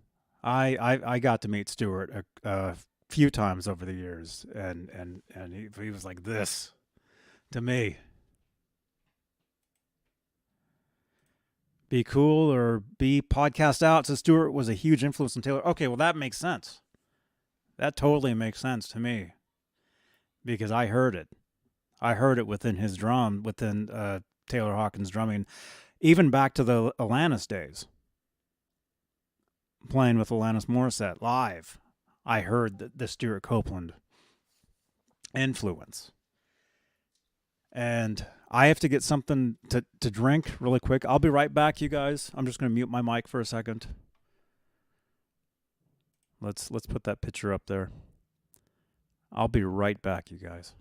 I got to meet Stuart a few times over the years, and he was like this to me. Be cool or be podcast out. So Stuart was a huge influence on Taylor. Okay, well that makes sense. That totally makes sense to me because I heard it. I heard it within his drum, within Taylor Hawkins' drumming, even back to the Alanis days, playing with Alanis Morissette live. I heard the Stuart Copeland influence. And I have to get something to drink really quick. I'll be right back, you guys. I'm just going to mute my mic for a second. Let's put that picture up there. I'll be right back, you guys.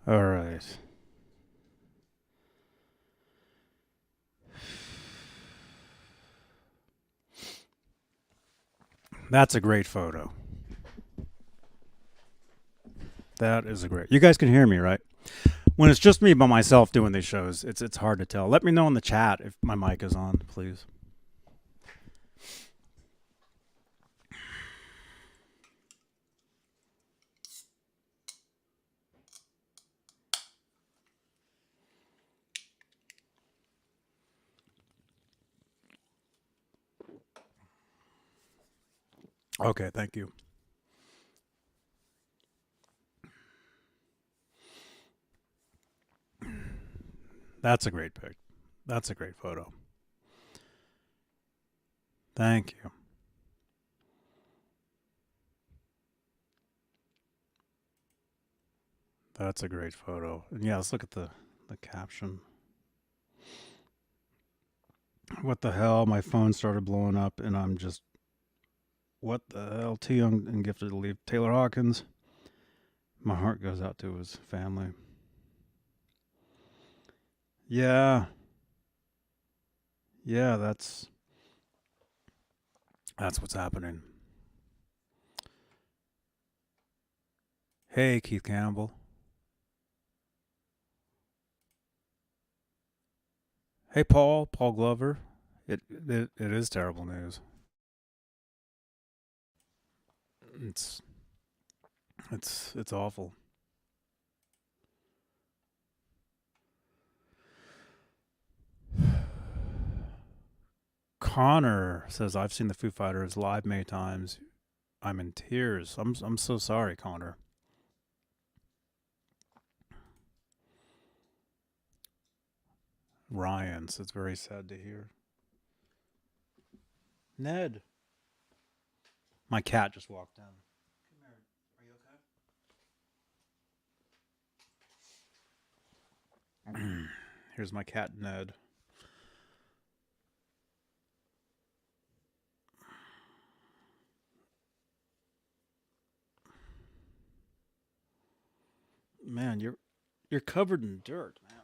All right. That's a great photo. That is a great. You guys can hear me, right? When it's just me by myself doing these shows, it's hard to tell. Let me know in the chat if my mic is on, please. Okay, thank you. That's a great pic. That's a great photo. Thank you. That's a great photo. And yeah, let's look at the caption. What the hell? My phone started blowing up, and I'm just, what the hell? Too young and gifted to leave Taylor Hawkins. My heart goes out to his family. Yeah. Yeah, that's what's happening. Hey, Keith Campbell. Hey, Paul Glover. It is terrible news. It's awful. Connor says I've seen the Foo Fighters live many times. I'm in tears. I'm so sorry, Connor. Ryan says it's very sad to hear. Ned. My cat just walked in. Come here. Are you okay? Here's my cat, Ned. Man, you're covered in dirt, man.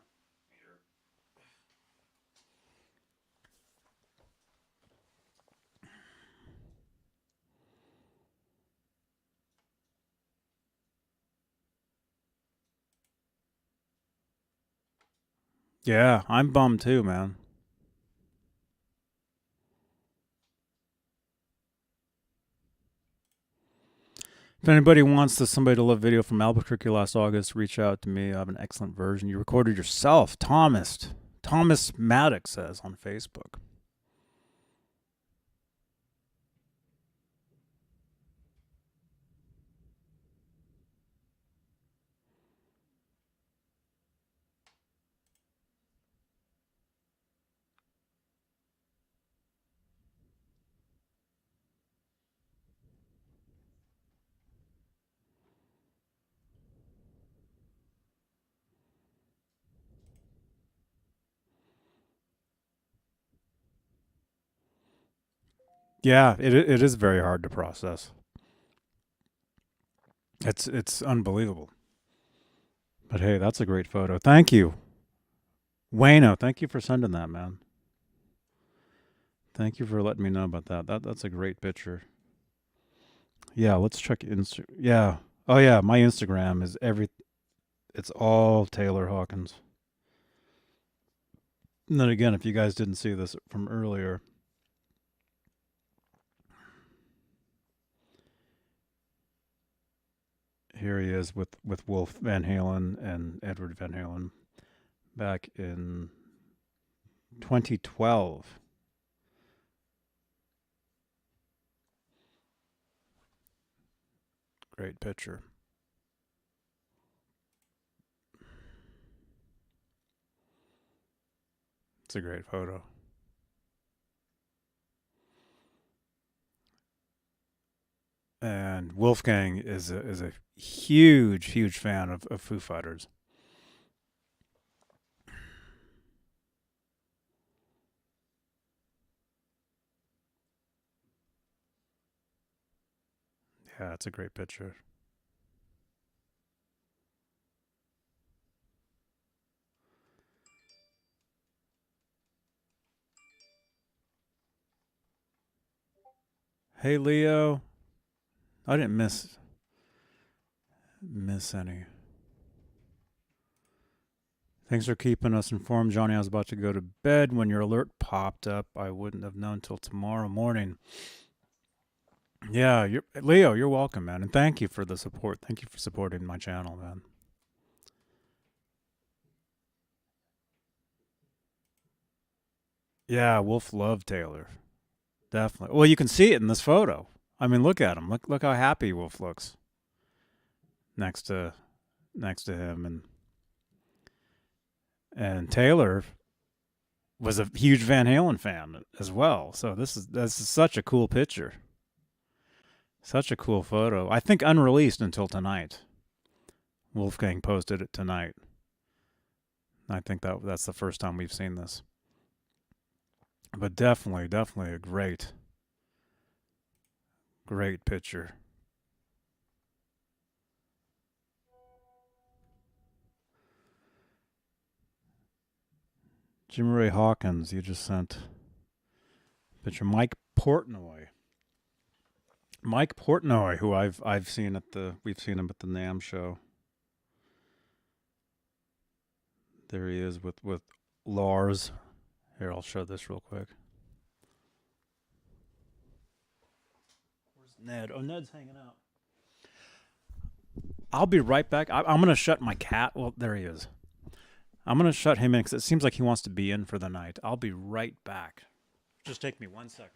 Yeah, I'm bummed too, man. If anybody wants somebody to love video from Albuquerque last August, reach out to me. I have an excellent version. You recorded yourself, Thomas. Thomas Maddox says on Facebook. Yeah, it is very hard to process. It's unbelievable. But hey, that's a great photo. Thank you, Wayno. Thank you for sending that, man. Thank you for letting me know about that. That's a great picture. Yeah, let's check Insta. Yeah. Oh yeah, my Instagram is It's all Taylor Hawkins. And then again, if you guys didn't see this from earlier, here he is with Wolf Van Halen and Edward Van Halen back in 2012. Great picture. It's a great photo. And Wolfgang is a huge fan of Foo Fighters. Yeah, it's a great picture. Hey Leo, I didn't miss any. Thanks for keeping us informed, Johnny. I was about to go to bed when your alert popped up. I wouldn't have known till tomorrow morning. Yeah, Leo. You're welcome, man, and thank you for the support. Thank you for supporting my channel, man. Yeah, Wolf loved Taylor. Definitely. Well, you can see it in this photo. I mean, look at him. Look how happy Wolf looks next to him, and Taylor was a huge Van Halen fan as well. So this is such a cool picture. Such a cool photo. I think unreleased until tonight. Wolfgang posted it tonight. I think that's the first time we've seen this. But definitely a great picture. Jim Ray Hawkins, you just sent a picture. Mike Portnoy. Mike Portnoy, who we've seen him at the NAMM show. There he is with Lars. Here, I'll show this real quick. Where's Ned? Oh, Ned's hanging out. I'll be right back. I'm going to shut my cat. Well, there he is. I'm going to shut him in because it seems like he wants to be in for the night. I'll be right back. Just take me 1 second.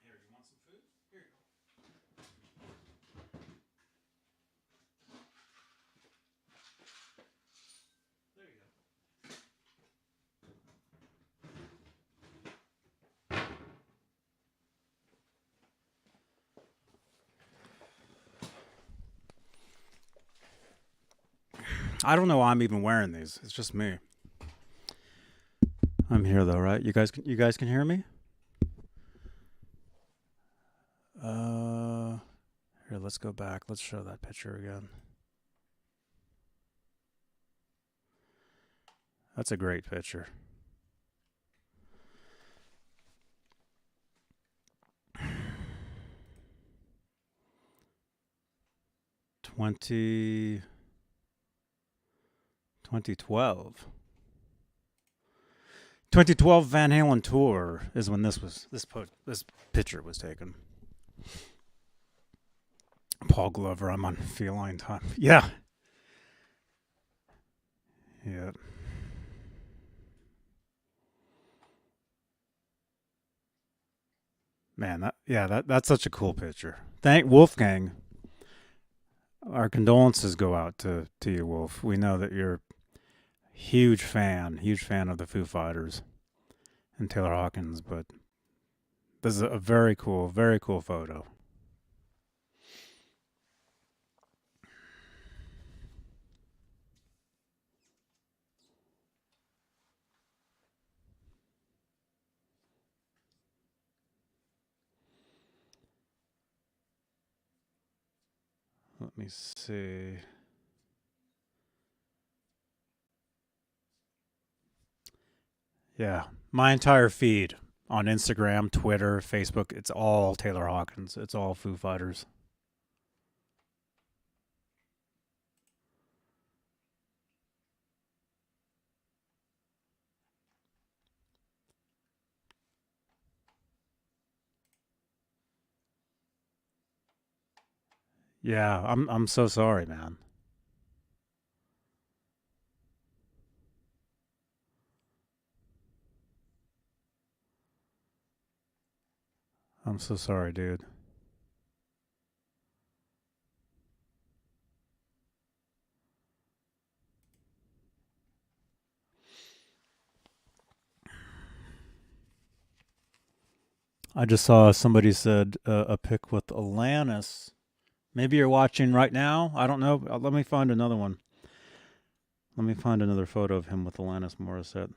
Here, you want some food? Here you go. There you go. I don't know why I'm even wearing these. It's just me. I'm here though, right? You guys can hear me? Uh Here, let's go back. Let's show that picture again. That's a great picture. 2012. 2012 Van Halen tour is when this picture was taken. Paul Glover, I'm on feline time. Yeah. Yeah. Man, that's such a cool picture. Thank Wolfgang. Our condolences go out to you, Wolf. We know that you're huge fan of the Foo Fighters and Taylor Hawkins, but this is a very cool photo. Let me see. Yeah, my entire feed on Instagram, Twitter, Facebook, it's all Taylor Hawkins. It's all Foo Fighters. Yeah, I'm so sorry, man. I'm so sorry, dude. I just saw somebody said a pic with Alanis. Maybe you're watching right now. I don't know. Let me find another one. Let me find another photo of him with Alanis Morissette.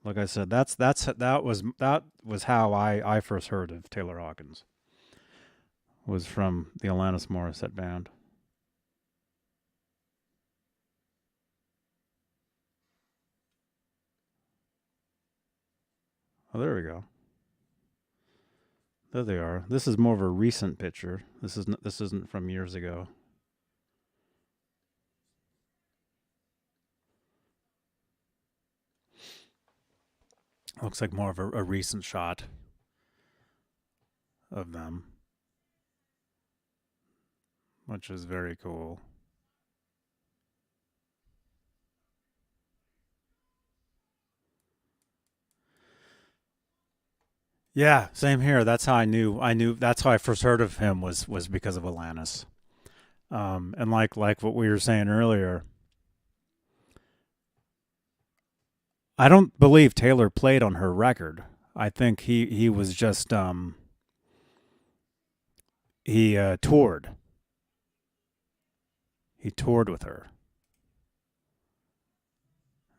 Like I said, that was how I first heard of Taylor Hawkins. Was from the Alanis Morissette band. Oh, there we go. There they are. This is more of a recent picture. This isn't from years ago. Looks like more of a recent shot of them, which is very cool. Yeah, same here. That's how I knew. That's how I first heard of him was because of Alanis. And like what we were saying earlier, I don't believe Taylor played on her record. I think he was just he toured. He toured with her.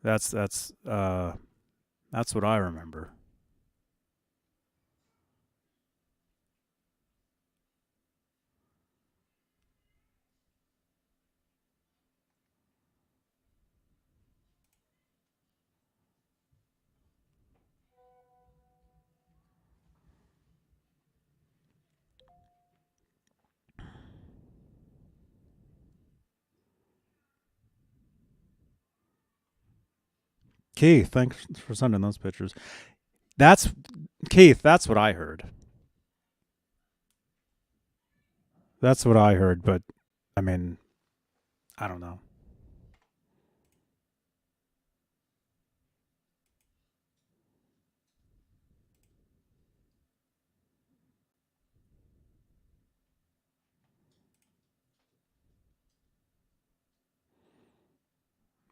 That's that's uh that's what I remember. Keith, thanks for sending those pictures. That's Keith. That's what I heard. That's what I heard. But I mean, I don't know.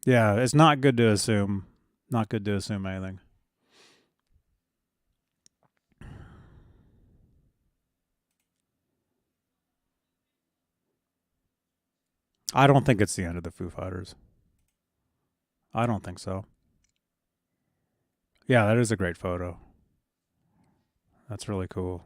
Yeah, it's not good to assume. Not good to assume anything. I don't think it's the end of the Foo Fighters. I don't think so. Yeah, that is a great photo. That's really cool.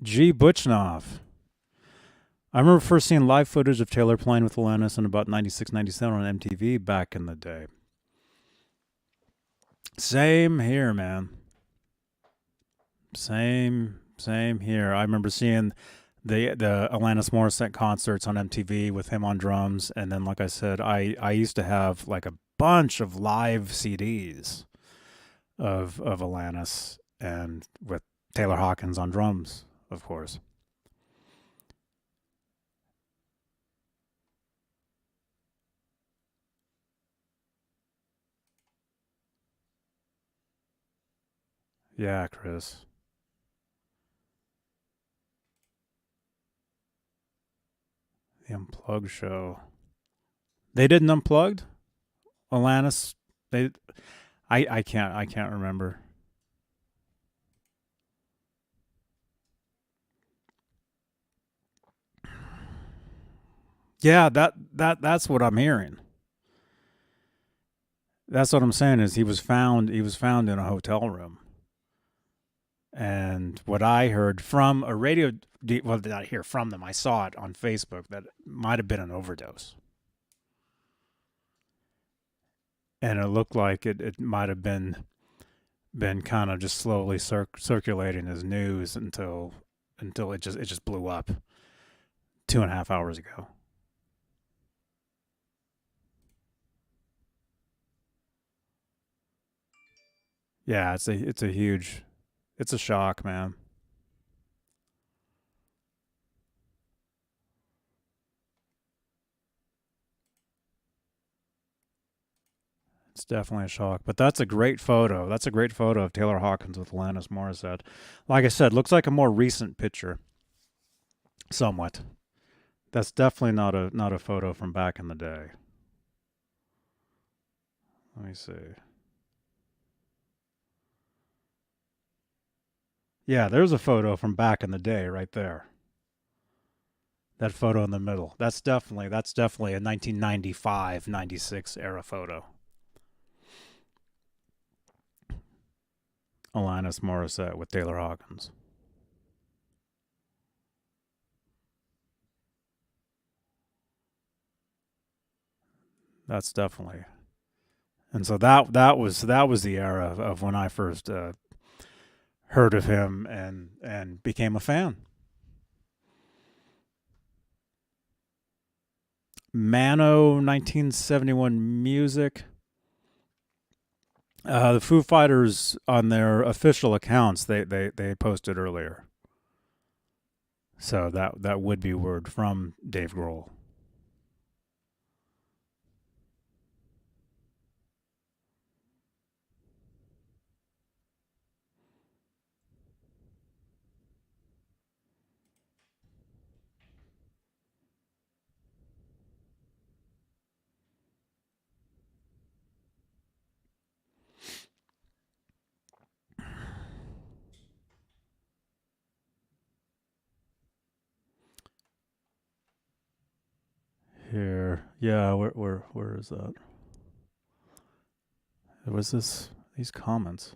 G. Butchnoff. I remember first seeing live footage of Taylor playing with Alanis in about 96, 97 on MTV back in the day. Same here, man. Same here. I remember seeing the Alanis Morissette concerts on MTV with him on drums, and then, like I said, I used to have like a bunch of live CDs of Alanis and with Taylor Hawkins on drums, of course. Yeah, Chris. The Unplugged show. They did an Unplugged? Alanis. They. I can't remember. Yeah, that's what I'm hearing. That's what I'm saying is he was found in a hotel room. And what I heard from a radio, well, did not hear from them. I saw it on Facebook that it might have been an overdose, and it looked like it might have been kind of just slowly circulating as news until it just blew up 2.5 hours ago. Yeah, it's a huge, it's a shock, man. It's definitely a shock, but that's a great photo. That's a great photo of Taylor Hawkins with Alanis Morissette. Like I said, looks like a more recent picture, somewhat. That's definitely not a photo from back in the day. Let me see. Yeah, there's a photo from back in the day right there. That photo in the middle. That's definitely a 1995, 96 era photo. Alanis Morissette with Taylor Hawkins. That's definitely. And so that was the era of when I first heard of him and became a fan. Mano 1971 music. The Foo Fighters on their official accounts they posted earlier. So that would be word from Dave Grohl. Here, yeah, where is that? It was these comments.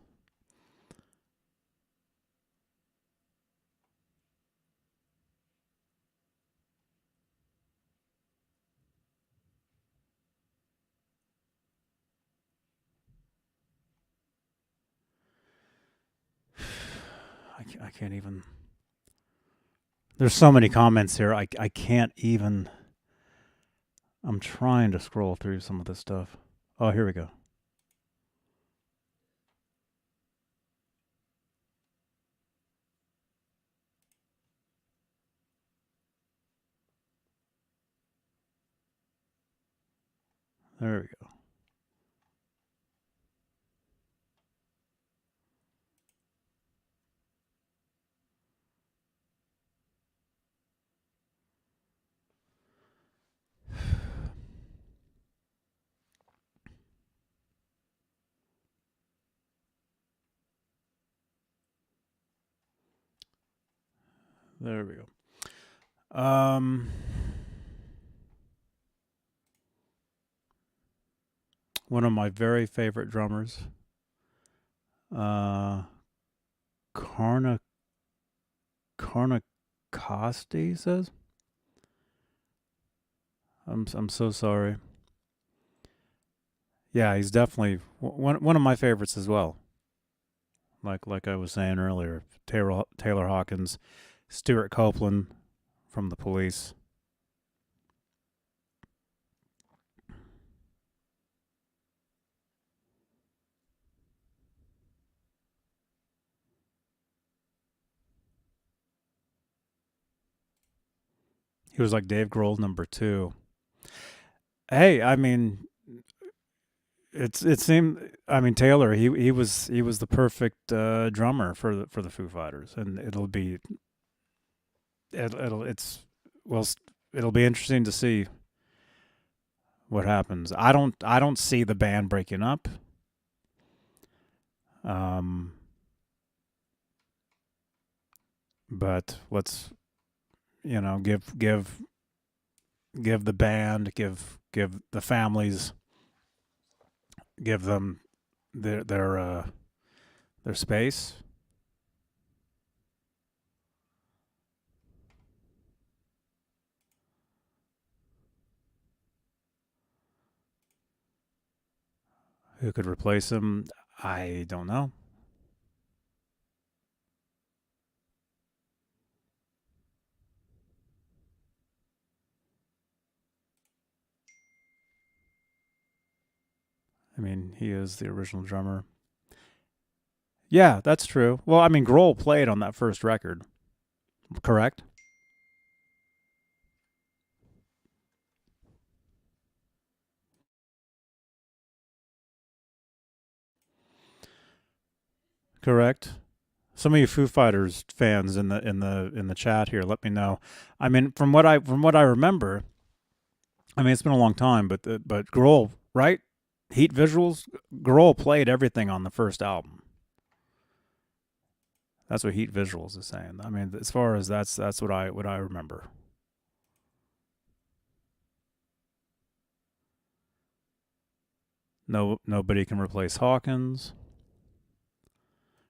I can't even. There's so many comments here. I can't even. I'm trying to scroll through some of this stuff. Oh, here we go. There we go. There we go. One of my very favorite drummers, uh, Karna Karnakosti says. I'm so sorry. Yeah, he's definitely one of my favorites as well. Like I was saying earlier, Taylor Hawkins, Stuart Copeland from the Police. He was like Dave Grohl #2. Hey, I mean, it seemed. I mean, Taylor. He was the perfect drummer for the Foo Fighters, and it's well, it'll be interesting to see what happens. I don't see the band breaking up. Um, but let's give the band, give the families, give them their space. Who could replace him? I don't know. I mean, he is the original drummer. Yeah, that's true. Well, I mean, Grohl played on that first record, correct? Correct. Some of you Foo Fighters fans in the chat here, let me know. I mean, from what I remember, I mean, it's been a long time, but Grohl, right? Heat Visuals. Grohl played everything on the first album. That's what Heat Visuals is saying. I mean, as far as that's what I remember. No, nobody can replace Hawkins.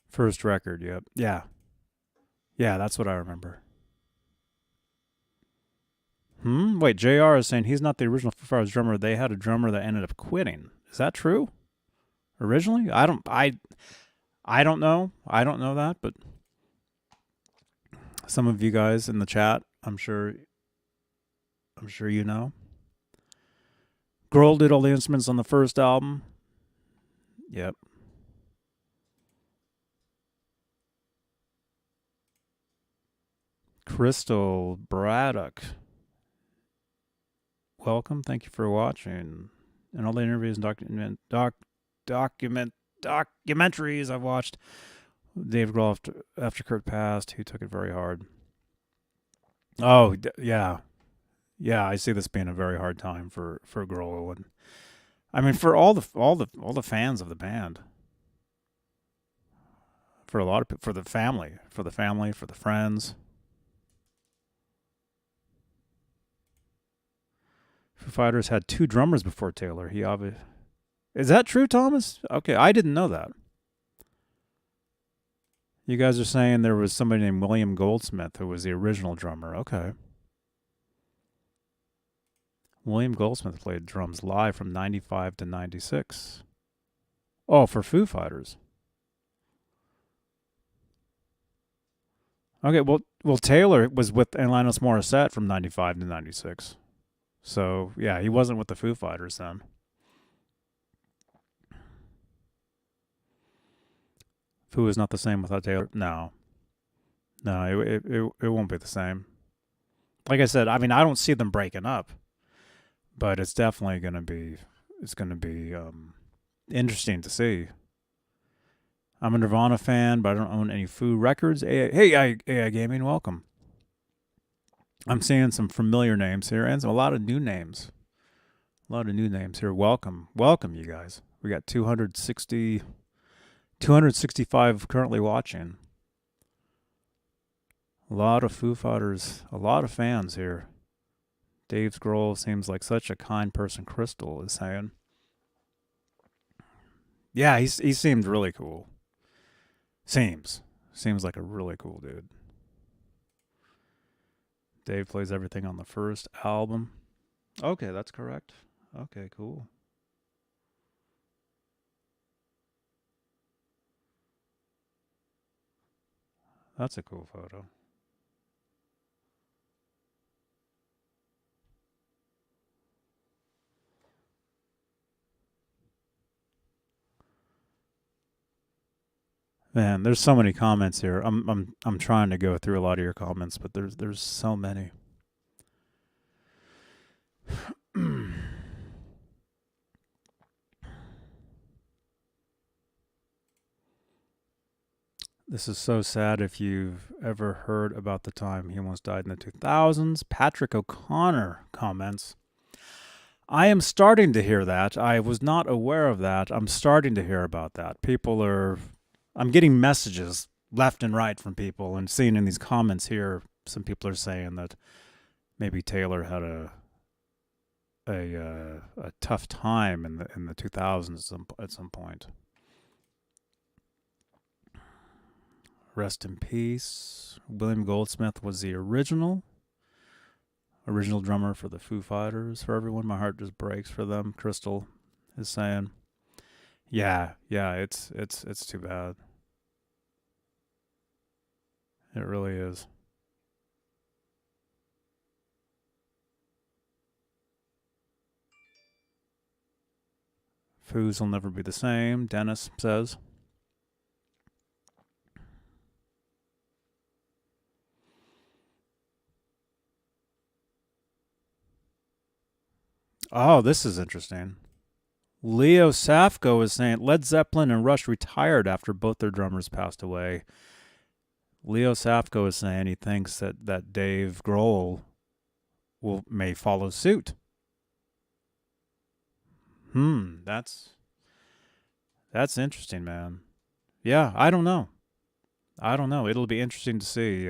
First record. Yep. Yeah. Yeah, that's what I remember. Wait, JR is saying he's not the original Foo Fighters drummer. They had a drummer that ended up quitting. Is that true? Originally? I don't know. I don't know that, but some of you guys in the chat, I'm sure you know. Grohl did all the instruments on the first album. Yep. Crystal Braddock. Welcome. Thank you for watching. And all the interviews and documentaries I've watched. Dave Grohl after Kurt passed, he took it very hard. Oh, yeah. Yeah, I see this being a very hard time for Grohl, and I mean for all the fans of the band, for a lot of for the family, for the friends. Foo Fighters had two drummers before Taylor. He obviously is that true, Thomas? Okay, I didn't know that. You guys are saying there was somebody named William Goldsmith who was the original drummer. Okay. William Goldsmith played drums live from 95 to 96. Oh, for Foo Fighters. Okay, well Taylor was with Alanis Morissette from 95 to 96. So, yeah, he wasn't with the Foo Fighters then. Foo is not the same without Taylor. No. No, it won't be the same. Like I said, I mean, I don't see them breaking up, but it's definitely going to be interesting to see. I'm a Nirvana fan, but I don't own any Foo records. Hey, AI Gaming, welcome. I'm seeing some familiar names here and a lot of new names. A lot of new names here. Welcome, you guys. We got 265 currently watching. A lot of Foo Fighters, a lot of fans here. Dave Grohl seems like such a kind person, Crystal is saying. Yeah, he seemed really cool. Seems like a really cool dude. Dave plays everything on the first album. Okay, that's correct. Okay, cool. That's a cool photo. Man, there's so many comments here. I'm trying to go through a lot of your comments, but there's so many. This is so sad if you've ever heard about the time he almost died in the 2000s. Patrick O'Connor comments, I am starting to hear that. I was not aware of that. I'm starting to hear about that. I'm getting messages left and right from people, and seeing in these comments here, some people are saying that maybe Taylor had a tough time in the 2000s at some point. Rest in peace. William Goldsmith was the original drummer for the Foo Fighters. For everyone, my heart just breaks for them. Crystal is saying, yeah, it's too bad. It really is. Foos will never be the same, Dennis says. Oh, this is interesting. Leo Safko is saying Led Zeppelin and Rush retired after both their drummers passed away. Leo Safko is saying he thinks that Dave Grohl may follow suit. That's interesting, man. Yeah, I don't know. It'll be interesting to see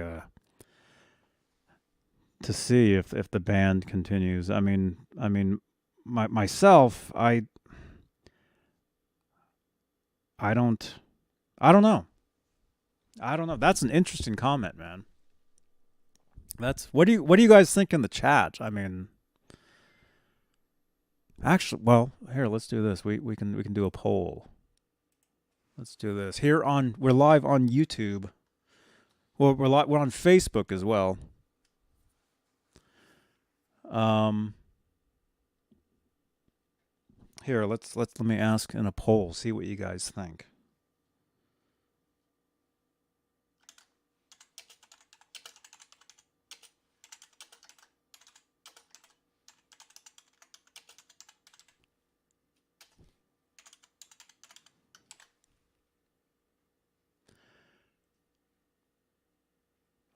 if the band continues. Myself, I don't know. I don't know. That's an interesting comment, man. What do you guys think in the chat? Actually, well, here, let's do this. We can do a poll. Let's do this. We're live on YouTube. Well, we're on Facebook as well. Here, let me ask in a poll, see what you guys think.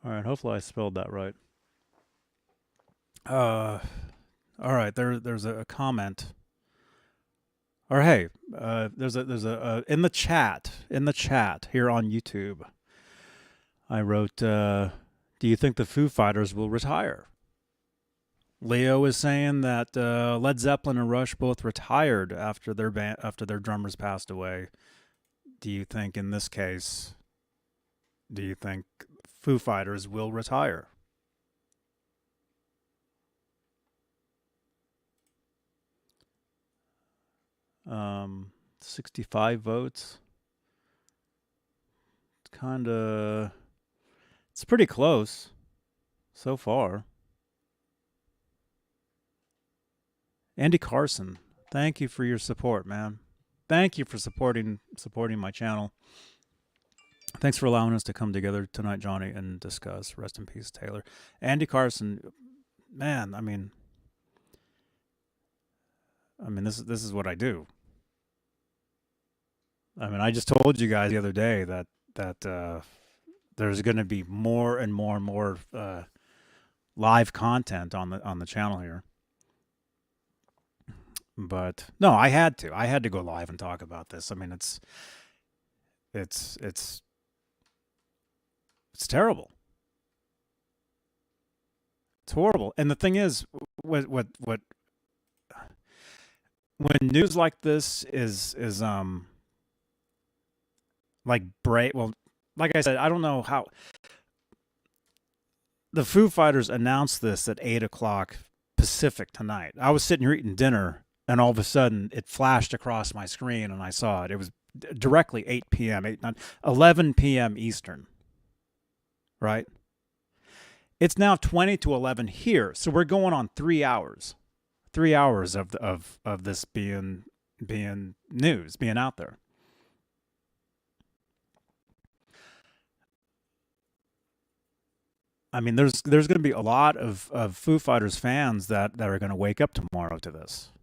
All right, hopefully I spelled that right. All right, there's a comment. Or hey, there's a in the chat here on YouTube. I wrote, "Do you think the Foo Fighters will retire?" Leo is saying that Led Zeppelin and Rush both retired after their drummers passed away. Do you think in this case, Foo Fighters will retire? 65 votes. It's pretty close so far. Andy Carson, thank you for your support, man. Thank you for supporting my channel. Thanks for allowing us to come together tonight, Johnny, and discuss. Rest in peace, Taylor. Andy Carson, man, this is what I do. I just told you guys the other day that there's going to be more and more and more live content on the channel here. But no, I had to go live and talk about this. It's terrible. It's horrible. And the thing is, what when news like this is like break. Well, like I said, I don't know how the Foo Fighters announced this at 8 o'clock Pacific tonight. I was sitting here eating dinner, and all of a sudden it flashed across my screen, and I saw it. It was directly 8 p.m., 8, 9, 11 p.m. Eastern, right? It's now 20 to 11 here, so we're going on 3 hours. 3 hours of this being news, being out there. I mean, there's going to be a lot of Foo Fighters fans that are going to wake up tomorrow to this,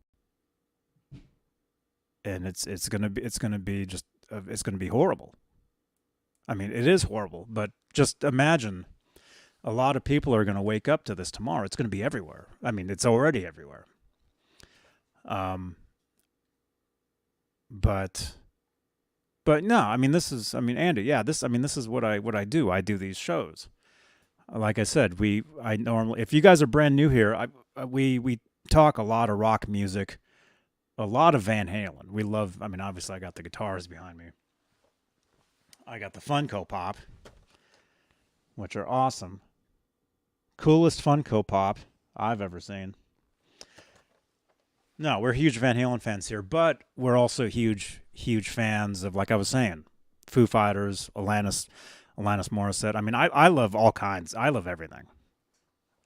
and it's going to be just it's going to be horrible. I mean, it is horrible, but just imagine a lot of people are going to wake up to this tomorrow. It's going to be everywhere. I mean, it's already everywhere. Um, but no, I mean, this is, I mean, Andy, yeah, this is what I do. I do these shows. Like I said, I normally, if you guys are brand new here, we talk a lot of rock music, a lot of Van Halen. We love. I mean, obviously, I got the guitars behind me. I got the Funko Pop, which are awesome. Coolest Funko Pop I've ever seen. No, we're huge Van Halen fans here, but we're also huge fans of, like I was saying, Foo Fighters, Alanis Morissette. I mean, I love all kinds. I love everything.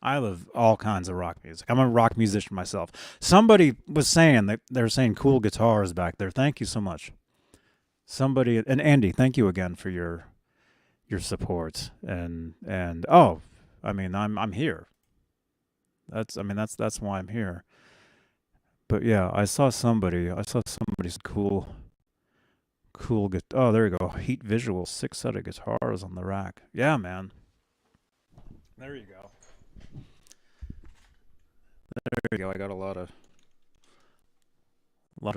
I love all kinds of rock music. I'm a rock musician myself. Somebody was saying that they're saying cool guitars back there. Thank you so much. Somebody, and Andy, thank you again for your support. And oh, I mean, I'm here. That's why I'm here. But yeah, I saw somebody's cool oh, there you go. Heat Visual, 6 set of guitars on the rack. Yeah, man. There you go. There you go. I got a lot of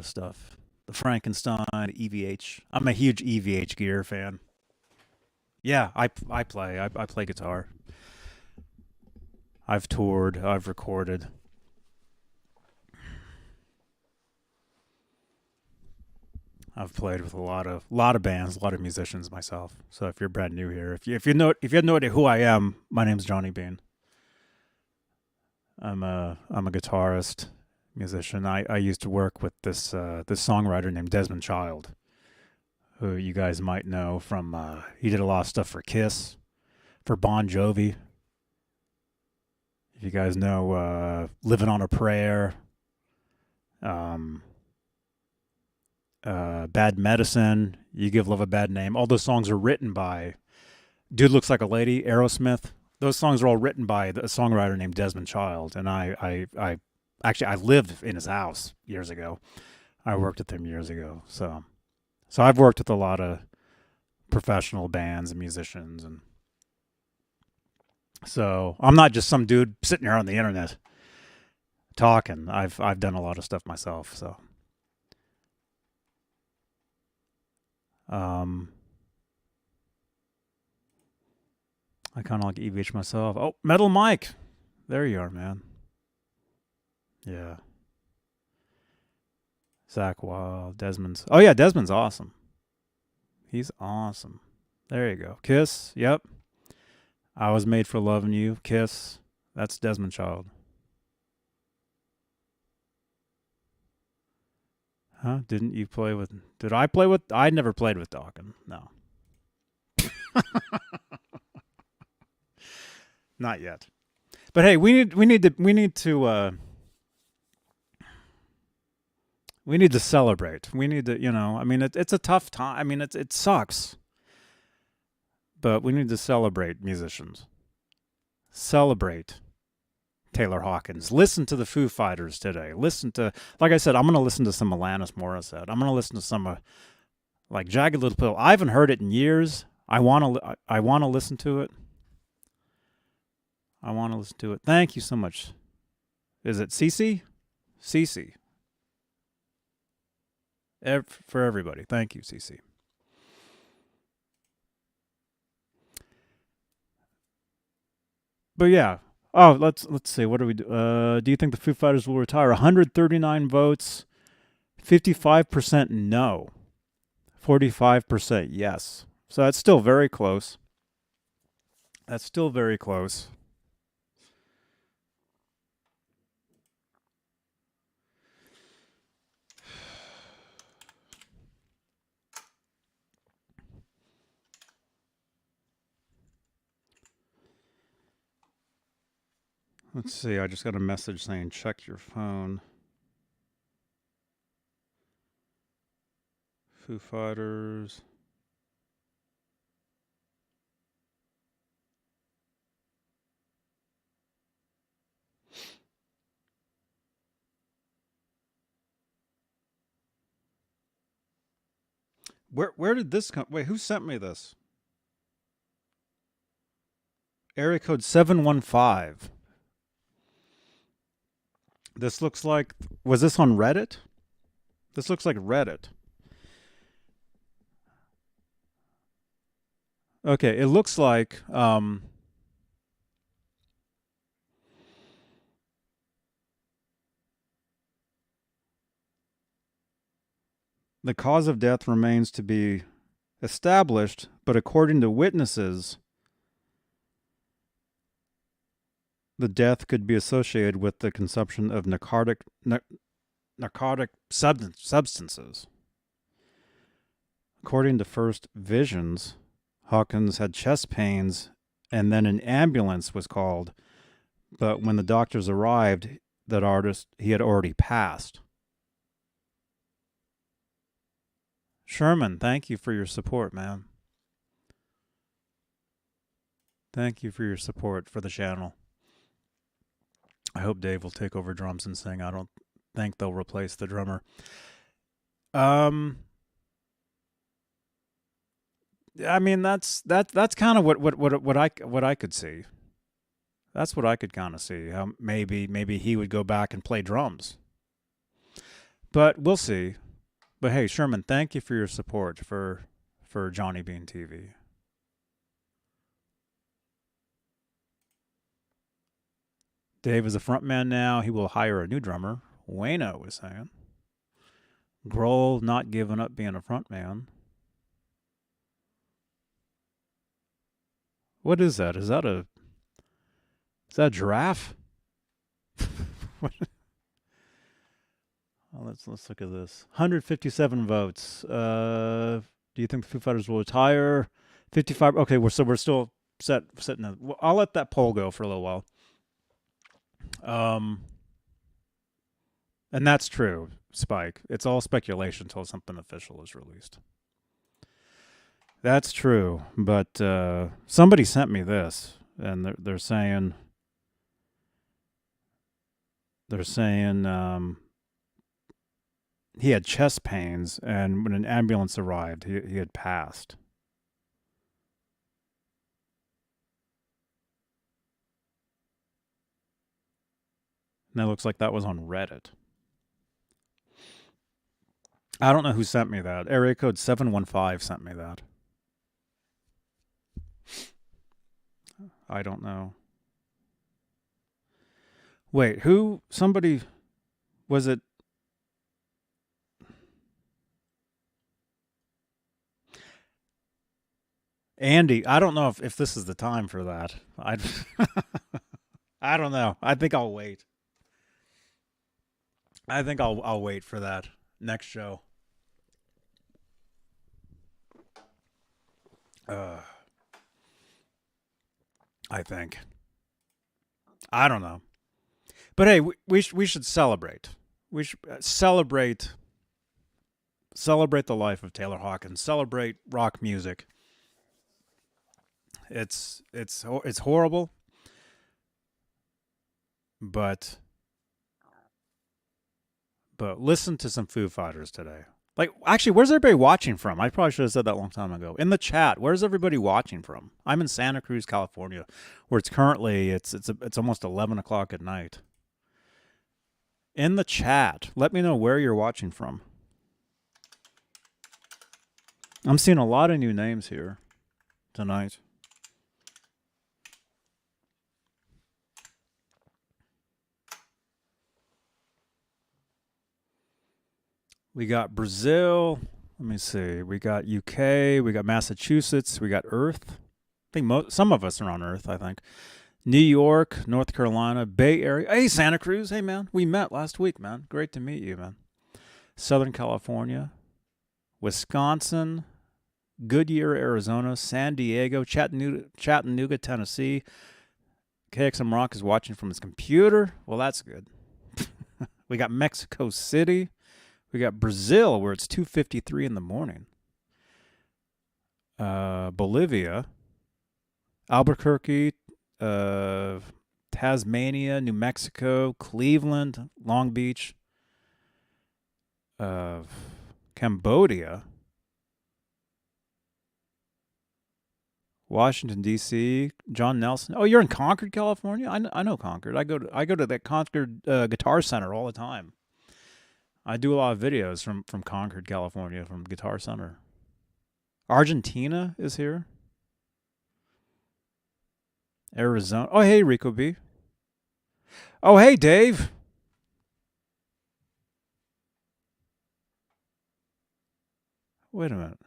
stuff. The Frankenstein, EVH. I'm a huge EVH gear fan. Yeah, I play. I play guitar. I've toured. I've recorded. I've played with a lot of bands, a lot of musicians myself. So if you're brand new here, if you have no idea who I am, my name's Johnny Beane. I'm a guitarist, musician. I used to work with this songwriter named Desmond Child, who you guys might know from he did a lot of stuff for Kiss, for Bon Jovi. If you guys know Living on a Prayer, um, Bad Medicine, You Give Love a Bad Name. All those songs are written by Dude Looks Like a Lady, Aerosmith. Those songs are all written by a songwriter named Desmond Child, and I actually I lived in his house years ago. I worked with him years ago, so I've worked with a lot of professional bands and musicians, and so I'm not just some dude sitting here on the internet talking. I've done a lot of stuff myself, so. Um, I kind of like EVH myself. Oh, Metal Mike. There you are, man. Yeah. Zach Wild, Desmond's. Oh, yeah, Desmond's awesome. He's awesome. There you go. Kiss. Yep. I Was Made for Loving You. Kiss. That's Desmond Child. Huh? Didn't you play with... Did I play with... I never played with Dawkins. No. Not yet. But hey, we need to celebrate. We need to, I mean, it's a tough time. I mean, it sucks. But we need to celebrate musicians. Celebrate Taylor Hawkins. Listen to the Foo Fighters today. Like I said, I'm going to listen to some Alanis Morissette. I'm going to listen to some, like Jagged Little Pill. I haven't heard it in years. I want to listen to it. I want to listen to it. Thank you so much. Is it Cece? Cece. For everybody. Thank you, Cece. But yeah, Oh, let's see. What do we do? Do you think the Foo Fighters will retire? 139 votes. 55% no. 45% yes. So that's still very close. That's still very close. Let's see. I just got a message saying check your phone. Foo Fighters. Where did this come? Wait, who sent me this? Area code 715. This looks like, was this on Reddit? This looks like Reddit. Okay, it looks like the cause of death remains to be established, but according to witnesses, the death could be associated with the consumption of narcotic substances. According to first visions, Hawkins had chest pains and then an ambulance was called, but when the doctors arrived, he had already passed. Sherman, thank you for your support, man. Thank you for your support for the channel. I hope Dave will take over drums and sing. I don't think they'll replace the drummer. I mean that's kind of what I could see. That's what I could kind of see. Maybe he would go back and play drums. But we'll see. But hey, Sherman, thank you for your support for Johnny Beane TV. Dave is a frontman now. He will hire a new drummer. Wayno was saying. Grohl not giving up being a frontman. What is that? Is that a giraffe? Well, let's look at this. 157 votes. Do you think the Foo Fighters will retire? 55. Okay, we're still sitting. I'll let that poll go for a little while. And that's true, Spike. It's all speculation until something official is released. That's true, but somebody sent me this, and they're saying he had chest pains, and when an ambulance arrived, he had passed. And that looks like that was on Reddit. I don't know who sent me that. Area code 715 sent me that. I don't know. Wait, who? Somebody. Was it? Andy, I don't know if this is the time for that. I don't know. I think I'll wait. I'll wait for that next show. I think. I don't know. But hey, we should celebrate. We should celebrate the life of Taylor Hawkins. Celebrate rock music. It's horrible, but listen to some Foo Fighters today. Like, actually, where's everybody watching from? I probably should have said that a long time ago. In the chat, where's everybody watching from? I'm in Santa Cruz, California, where it's currently it's almost 11 o'clock at night. In the chat, let me know where you're watching from. I'm seeing a lot of new names here tonight. We got Brazil. Let me see. We got UK. We got Massachusetts. We got Earth. I think some of us are on Earth, I think. New York, North Carolina, Bay Area. Hey, Santa Cruz. Hey, man. We met last week, man. Great to meet you, man. Southern California, Wisconsin, Goodyear, Arizona, San Diego, Chattanooga, Tennessee. KXM Rock is watching from his computer. Well, that's good. We got Mexico City. We got Brazil, where it's 2:53 in the morning. Bolivia, Albuquerque, Tasmania, New Mexico, Cleveland, Long Beach, Cambodia, Washington D.C., John Nelson. Oh, you're in Concord, California. I know Concord. I go to that Concord Guitar Center all the time. I do a lot of videos from Concord, California, from Guitar Center. Argentina is here. Arizona. Oh, hey, Rico B. Oh, hey, Dave. Wait a minute.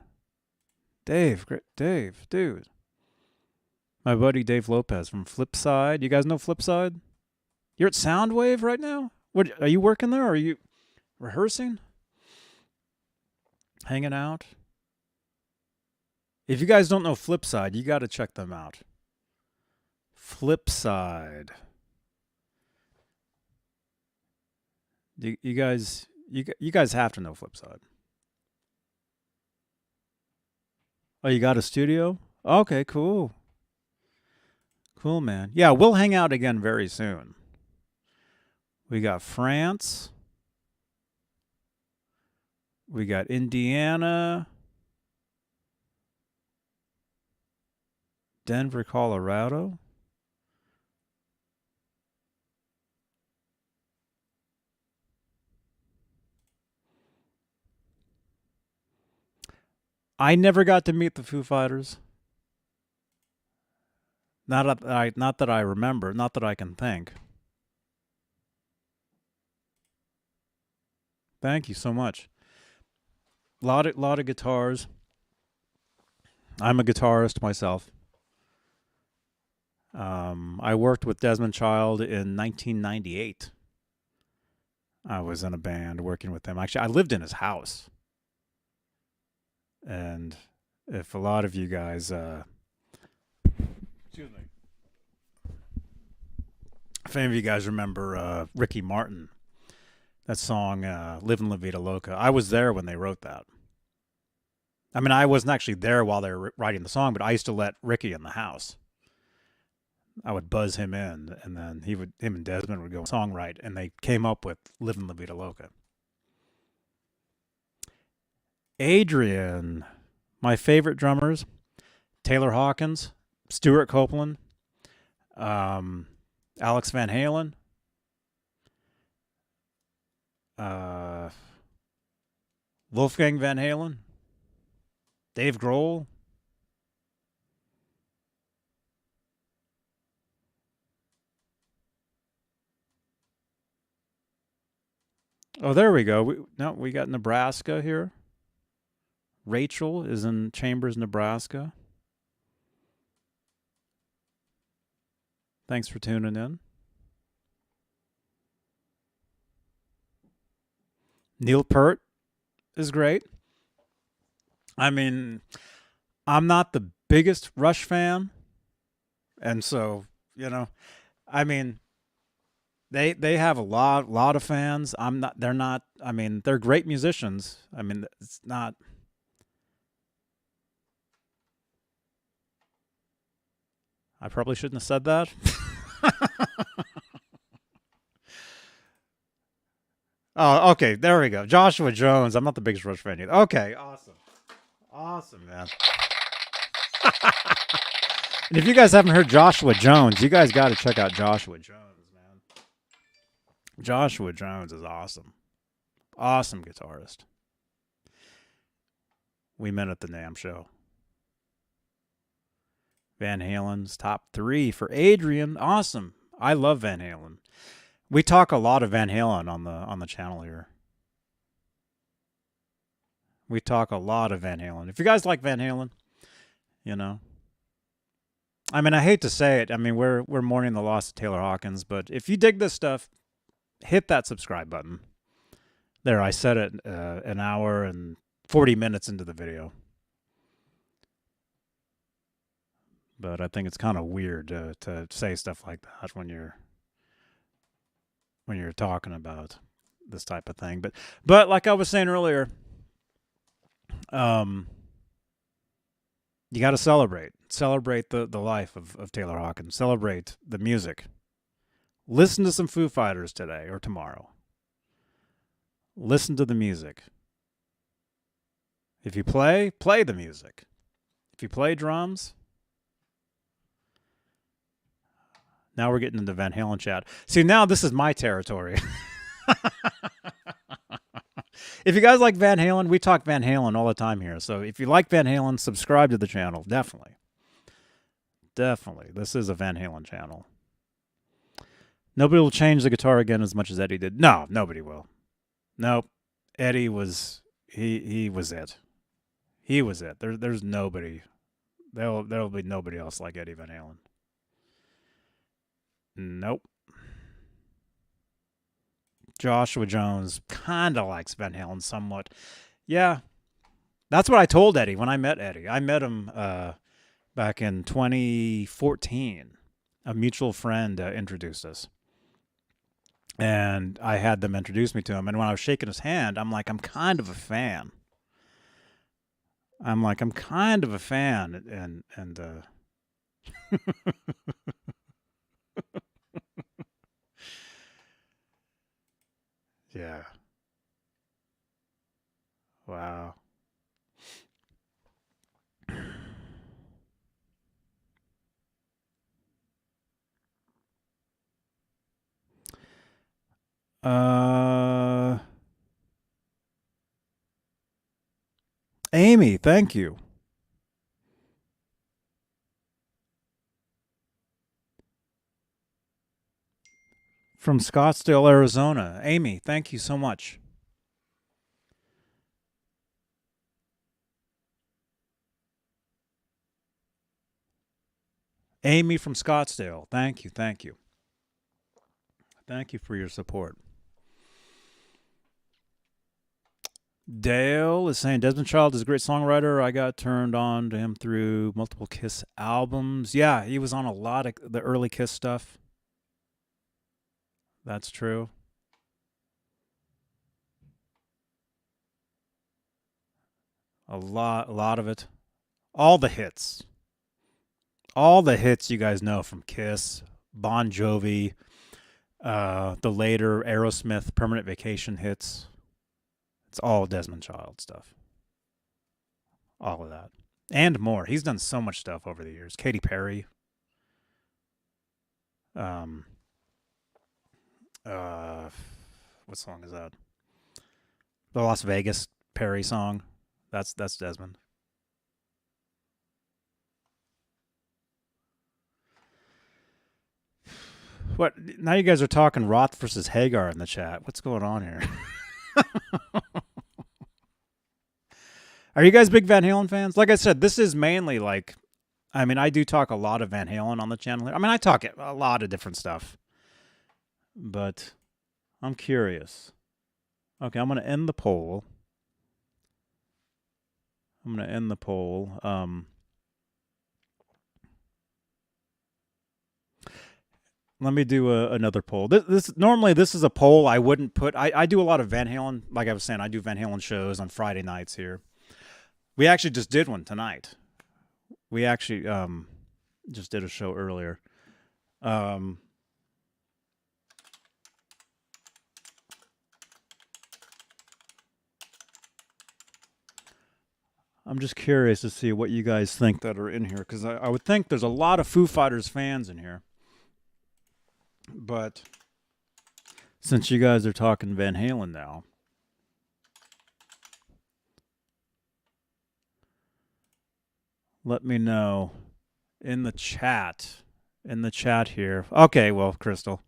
Dave, dude. My buddy Dave Lopez from Flipside. You guys know Flipside? You're at Soundwave right now? What, are you working there or are you rehearsing? Hanging out? If you guys don't know Flipside, you got to check them out. Flipside. You guys have to know Flipside. Oh, you got a studio? Okay, cool. Cool, man. Yeah, we'll hang out again very soon. We got France. We got Indiana. Denver, Colorado. I never got to meet the Foo Fighters. Not that I remember, not that I can think. Thank you so much. Lot of guitars. I'm a guitarist myself. I worked with Desmond Child in 1998. I was in a band working with him. Actually, I lived in his house. And if a lot of you guys, excuse me, if any of you guys remember Ricky Martin, that song "Livin' La Vida Loca," I was there when they wrote that. I mean, I wasn't actually there while they were writing the song, but I used to let Ricky in the house. I would buzz him in, and then him and Desmond would go songwrite, and they came up with "Livin' La Vida Loca." Adrian, my favorite drummers, Taylor Hawkins, Stuart Copeland, Alex Van Halen, Wolfgang Van Halen, Dave Grohl. Oh, there we go. We got Nebraska here. Rachel is in Chambers, Nebraska. Thanks for tuning in. Neil Peart is great. I mean, I'm not the biggest Rush fan, and so, I mean, they have a lot of fans. They're not. I mean, they're great musicians. I mean, it's not. I probably shouldn't have said that. Oh, okay. There we go. Joshua Jones. I'm not the biggest Rush fan either. Okay, awesome, man. And if you guys haven't heard Joshua Jones, you guys got to check out Joshua Jones, man. Joshua Jones is awesome. Awesome guitarist. We met at the NAMM show. Van Halen's top 3 for Adrian. Awesome. I love Van Halen. We talk a lot of Van Halen on the channel here. We talk a lot of Van Halen. If you guys like Van Halen, you know. I mean, I hate to say it. I mean, we're mourning the loss of Taylor Hawkins, but if you dig this stuff, hit that subscribe button. There, I said it an hour and 40 minutes into the video. But I think it's kind of weird to say stuff like that when you're talking about this type of thing. But like I was saying earlier, you got to celebrate the life of Taylor Hawkins. Celebrate the music. Listen to some Foo Fighters today or tomorrow. Listen to the music. If you play the music. If you play drums. Now we're getting into Van Halen chat. See, now this is my territory. If you guys like Van Halen, we talk Van Halen all the time here. So if you like Van Halen, subscribe to the channel. Definitely. Definitely. This is a Van Halen channel. Nobody will change the guitar again as much as Eddie did. No, nobody will. Nope. Eddie was he was it. He was it. There's nobody. There'll be nobody else like Eddie Van Halen. Nope. Joshua Jones kind of likes Van Halen somewhat. Yeah. That's what I told Eddie when I met Eddie. I met him back in 2014. A mutual friend introduced us. And I had them introduce me to him. And when I was shaking his hand, I'm like, I'm kind of a fan. And yeah. Wow. Amy, thank you. From Scottsdale, Arizona. Amy, thank you so much. Amy from Scottsdale. Thank you. Thank you. Thank you for your support. Dale is saying Desmond Child is a great songwriter. I got turned on to him through multiple Kiss albums. Yeah, he was on a lot of the early Kiss stuff. That's true. A lot of it. All the hits. All the hits you guys know from Kiss, Bon Jovi, the later Aerosmith Permanent Vacation hits. It's all Desmond Child stuff. All of that. And more. He's done so much stuff over the years. Katy Perry. What song is that? The Las Vegas Perry song. That's Desmond. What? Now you guys are talking Roth versus Hagar in the chat. What's going on here? Are you guys big Van Halen fans? Like I said, this is mainly like, I mean, I do talk a lot of Van Halen on the channel. I mean, I talk a lot of different stuff. But I'm curious. Okay, I'm going to end the poll. Let me do another poll. Normally this is a poll I wouldn't put. I do a lot of Van Halen. Like I was saying, I do Van Halen shows on Friday nights here. We actually just did one tonight. We actually just did a show earlier. I'm just curious to see what you guys think that are in here, because I would think there's a lot of Foo Fighters fans in here. But since you guys are talking Van Halen now, let me know in the chat. In the chat here. Okay, well, Crystal.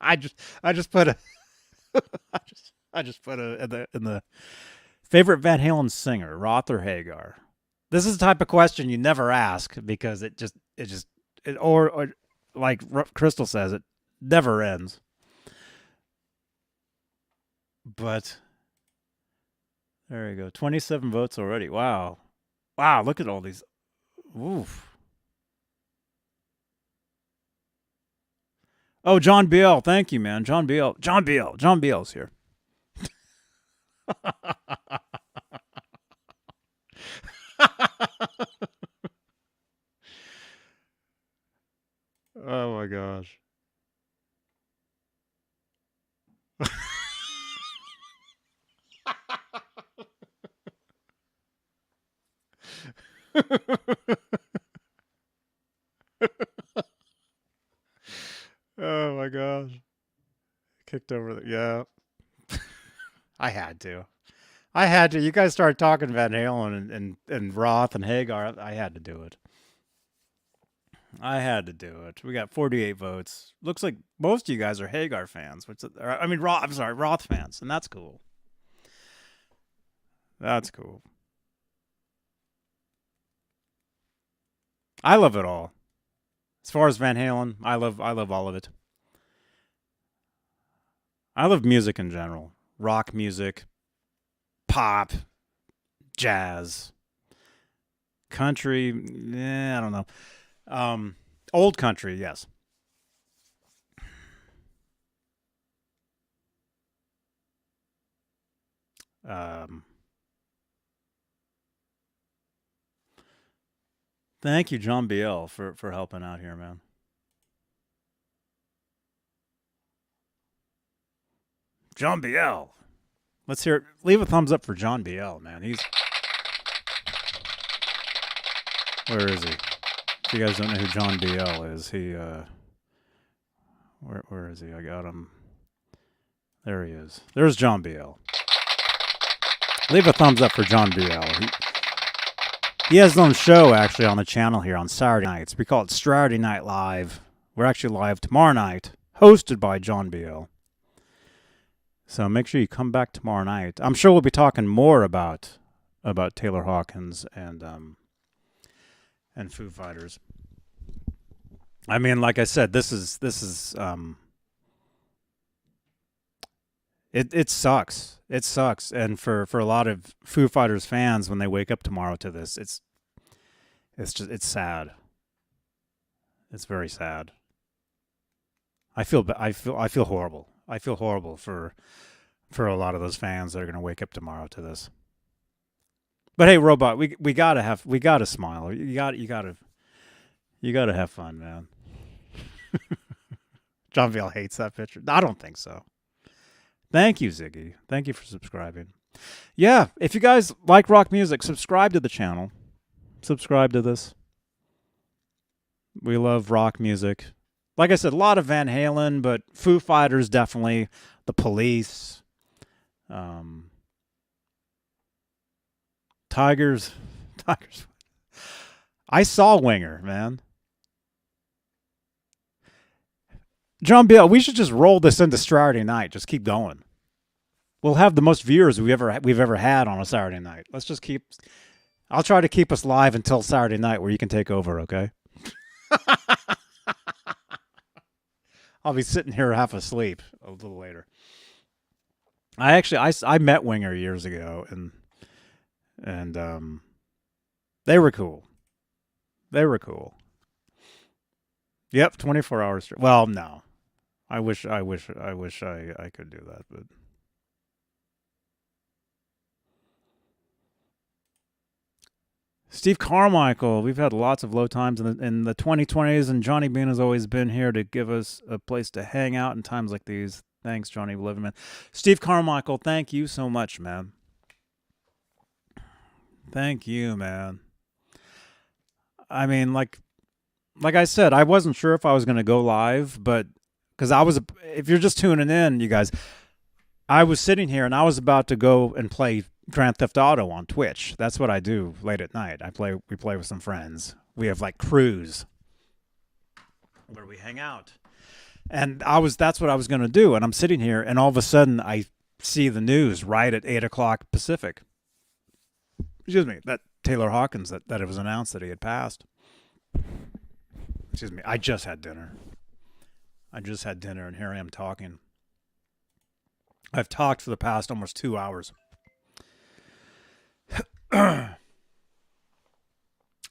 I just put a I just put in the favorite Van Halen singer, Roth or Hagar. This is the type of question you never ask because or like Crystal says, it never ends. But there you go. 27 votes already. Wow. Wow, look at all these. Oof. Oh, John Biel. Thank you, man. John Biel. John Biel's here. Oh my gosh. Oh my gosh. Kicked over the yeah. I had to. You guys started talking Van Halen and Roth and Hagar. I had to do it. I had to do it. We got 48 votes. Looks like most of you guys are Hagar fans. Roth. I'm sorry, Roth fans, and that's cool. That's cool. I love it all. As far as Van Halen, I love all of it. I love music in general. Rock music, pop, jazz, country, I don't know. Old country, yes. Thank you, John Biel, for helping out here, man. John Biel. Let's hear it. Leave a thumbs up for John Biel, man. Where is he? If you guys don't know who John Biel is, where is he? I got him. There he is. There's John Biel. Leave a thumbs up for John Biel. He has his own show, actually, on the channel here on Saturday nights. We call it Saturday Night Live. We're actually live tomorrow night, hosted by John Biel. So make sure you come back tomorrow night. I'm sure we'll be talking more about Taylor Hawkins and Foo Fighters. I mean, like I said, this is it sucks. It sucks, and for a lot of Foo Fighters fans, when they wake up tomorrow to this, it's sad. It's very sad. I feel horrible. I feel horrible for a lot of those fans that are going to wake up tomorrow to this. But hey, Robot, we gotta smile. You gotta have fun, man. John Biel hates that picture. I don't think so. Thank you, Ziggy. Thank you for subscribing. Yeah, if you guys like rock music, subscribe to the channel. Subscribe to this. We love rock music. Like I said, a lot of Van Halen, but Foo Fighters definitely. The Police. Tigers. I saw Winger, man. John Biel, we should just roll this into Saturday night. Just keep going. We'll have the most viewers we've ever had on a Saturday night. Let's just keep. I'll try to keep us live until Saturday night, where you can take over. Okay. I'll be sitting here half asleep a little later. I met Winger years ago, and they were cool. Yep, 24 hours. Well, no. I wish I could do that, but Steve Carmichael, we've had lots of low times in the 2020s, and Johnny Beane has always been here to give us a place to hang out in times like these. Thanks, Johnny Liverman. Steve Carmichael, thank you so much, man. Thank you, man. I mean, like I said, I wasn't sure if I was going to go live, but because if you're just tuning in, you guys, I was sitting here and I was about to go and play Grand Theft Auto on Twitch. That's what I do late at night. We play with some friends. We have like crews where we hang out. And that's what I was going to do. And I'm sitting here and all of a sudden I see the news right at 8 o'clock Pacific. Excuse me, that Taylor Hawkins, that it was announced that he had passed. Excuse me, I just had dinner. And here I am talking. I've talked for the past almost 2 hours.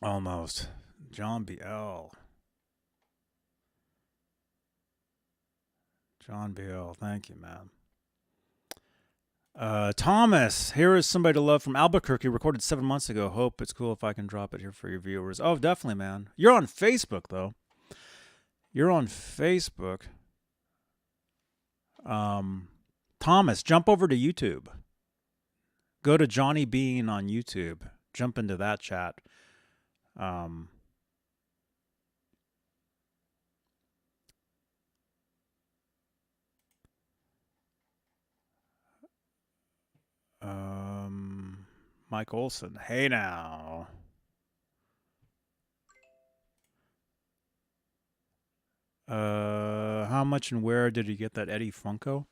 Almost. John B.L. John B.L., thank you, man. Thomas, here is Somebody to Love from Albuquerque, recorded 7 months ago. Hope it's cool if I can drop it here for your viewers. Oh, definitely, man. You're on Facebook, though. You're on Facebook. Thomas, jump over to YouTube. Go to Johnny Beane on YouTube. Jump into that chat. Mike Olson. Hey now. How much and where did you get that Eddie Funko?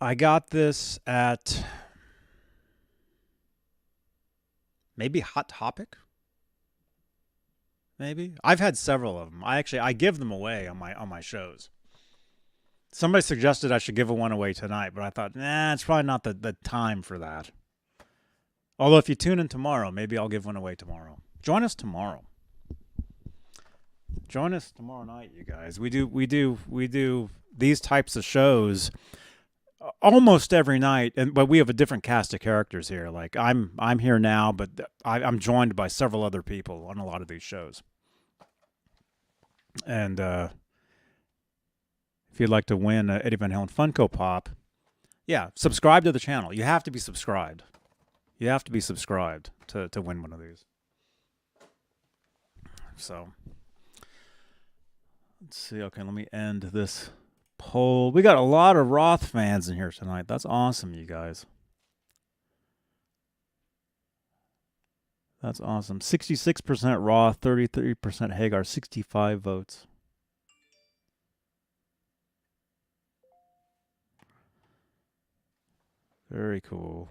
I got this at maybe Hot Topic. Maybe I've had several of them. I give them away on my shows. Somebody suggested I should give one away tonight, but I thought, nah, it's probably not the time for that. Although if you tune in tomorrow, maybe I'll give one away tomorrow. Join us tomorrow. Join us tomorrow night, you guys. We do these types of shows almost every night, but we have a different cast of characters here. Like I'm here now, but I'm joined by several other people on a lot of these shows. And if you'd like to win a Eddie Van Halen Funko Pop, yeah, subscribe to the channel. You have to be subscribed. You have to be subscribed to win one of these. So, let's see. Okay, let me end this poll. We got a lot of Roth fans in here tonight. That's awesome, you guys. That's awesome. 66% Roth, 33% Hagar, 65 votes. Very cool.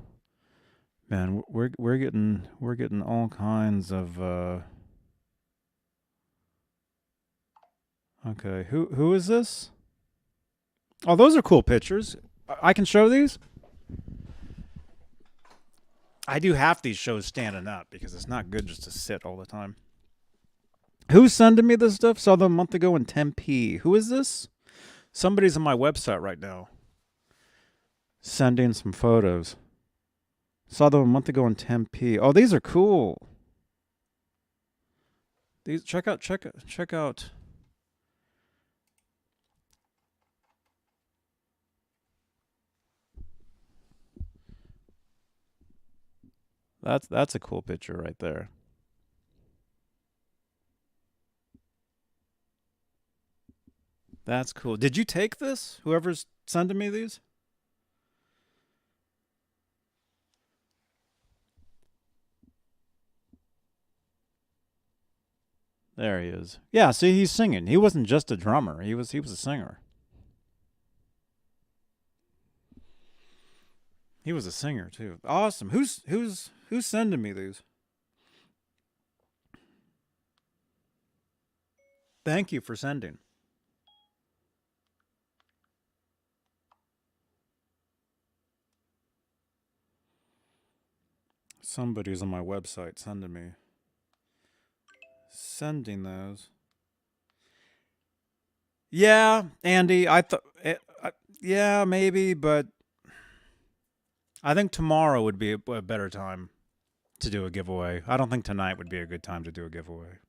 Man, we're getting all kinds of okay, who is this? Oh, those are cool pictures. I can show these? I do half these shows standing up because it's not good just to sit all the time. Who's sending me this stuff? Saw them a month ago in Tempe. Who is this? Somebody's on my website right now. Sending some photos. Saw them a month ago in Tempe. Oh, these are cool. These check out. That's a cool picture right there. That's cool. Did you take this? Whoever's sending me these? There he is. Yeah, see, he's singing. He wasn't just a drummer. He was a singer. He was a singer too. Awesome. Who's sending me these? Thank you for sending. Somebody's on my website sending those. Yeah, Andy, I thought, yeah, maybe, but I think tomorrow would be a better time to do a giveaway. I don't think tonight would be a good time to do a giveaway.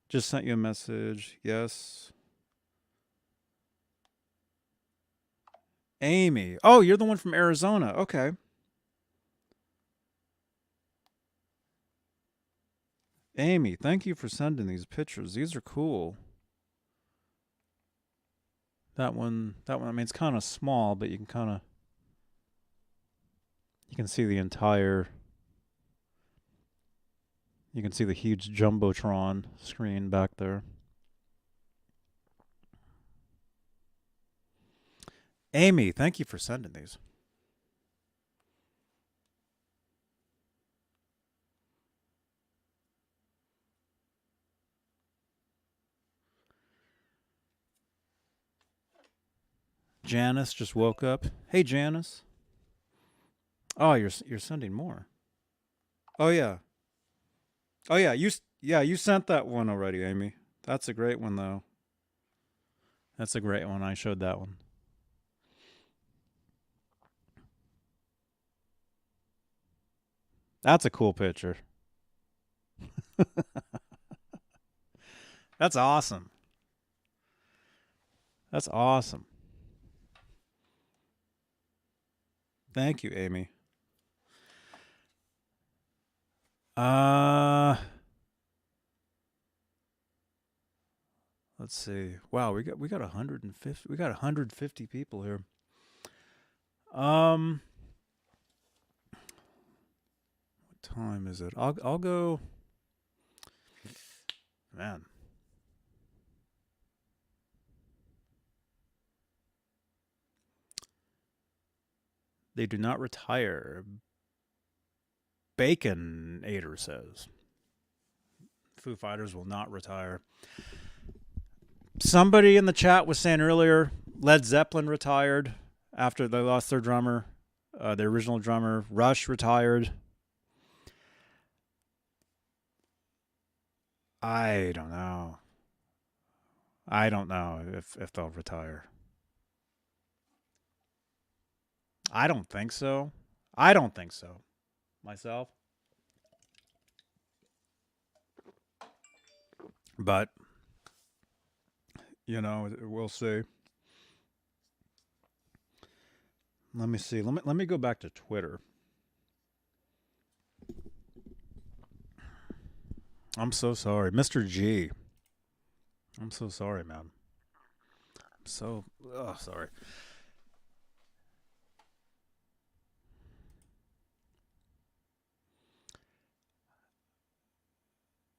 Just sent you a message. Yes. Amy. Oh, you're the one from Arizona. Okay. Amy, thank you for sending these pictures. These are cool. That one, I mean, it's kind of small, but you can see the entire, you can see the huge Jumbotron screen back there. Amy, thank you for sending these. Janice just woke up. Hey, Janice. Oh, you're sending more. Oh yeah. Oh yeah. You sent that one already, Amy. That's a great one though. That's a great one. I showed that one. That's a cool picture. That's awesome. That's awesome. Thank you, Amy. Uh let's see. Wow, we got 150 we got 150 people here. Um what time is it? I'll go, man. They do not retire. Baconator says Foo Fighters will not retire. Somebody in the chat was saying earlier Led Zeppelin retired after they lost their drummer, the original drummer. Rush retired. I don't know. I don't know if they'll retire. I don't think so. I don't think so. Myself. But, we'll see. Let me see. Let me go back to Twitter. I'm so sorry. Mr. G. I'm so sorry, man. I'm so sorry.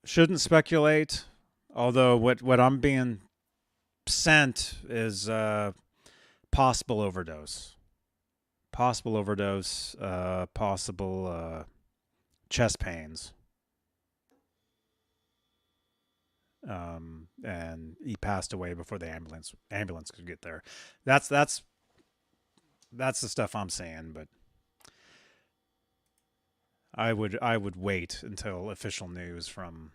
Shouldn't speculate. Although what I'm being sent is possible overdose. Possible overdose, possible chest pains. And he passed away before the ambulance could get there. That's the stuff I'm saying, but I would wait until official news from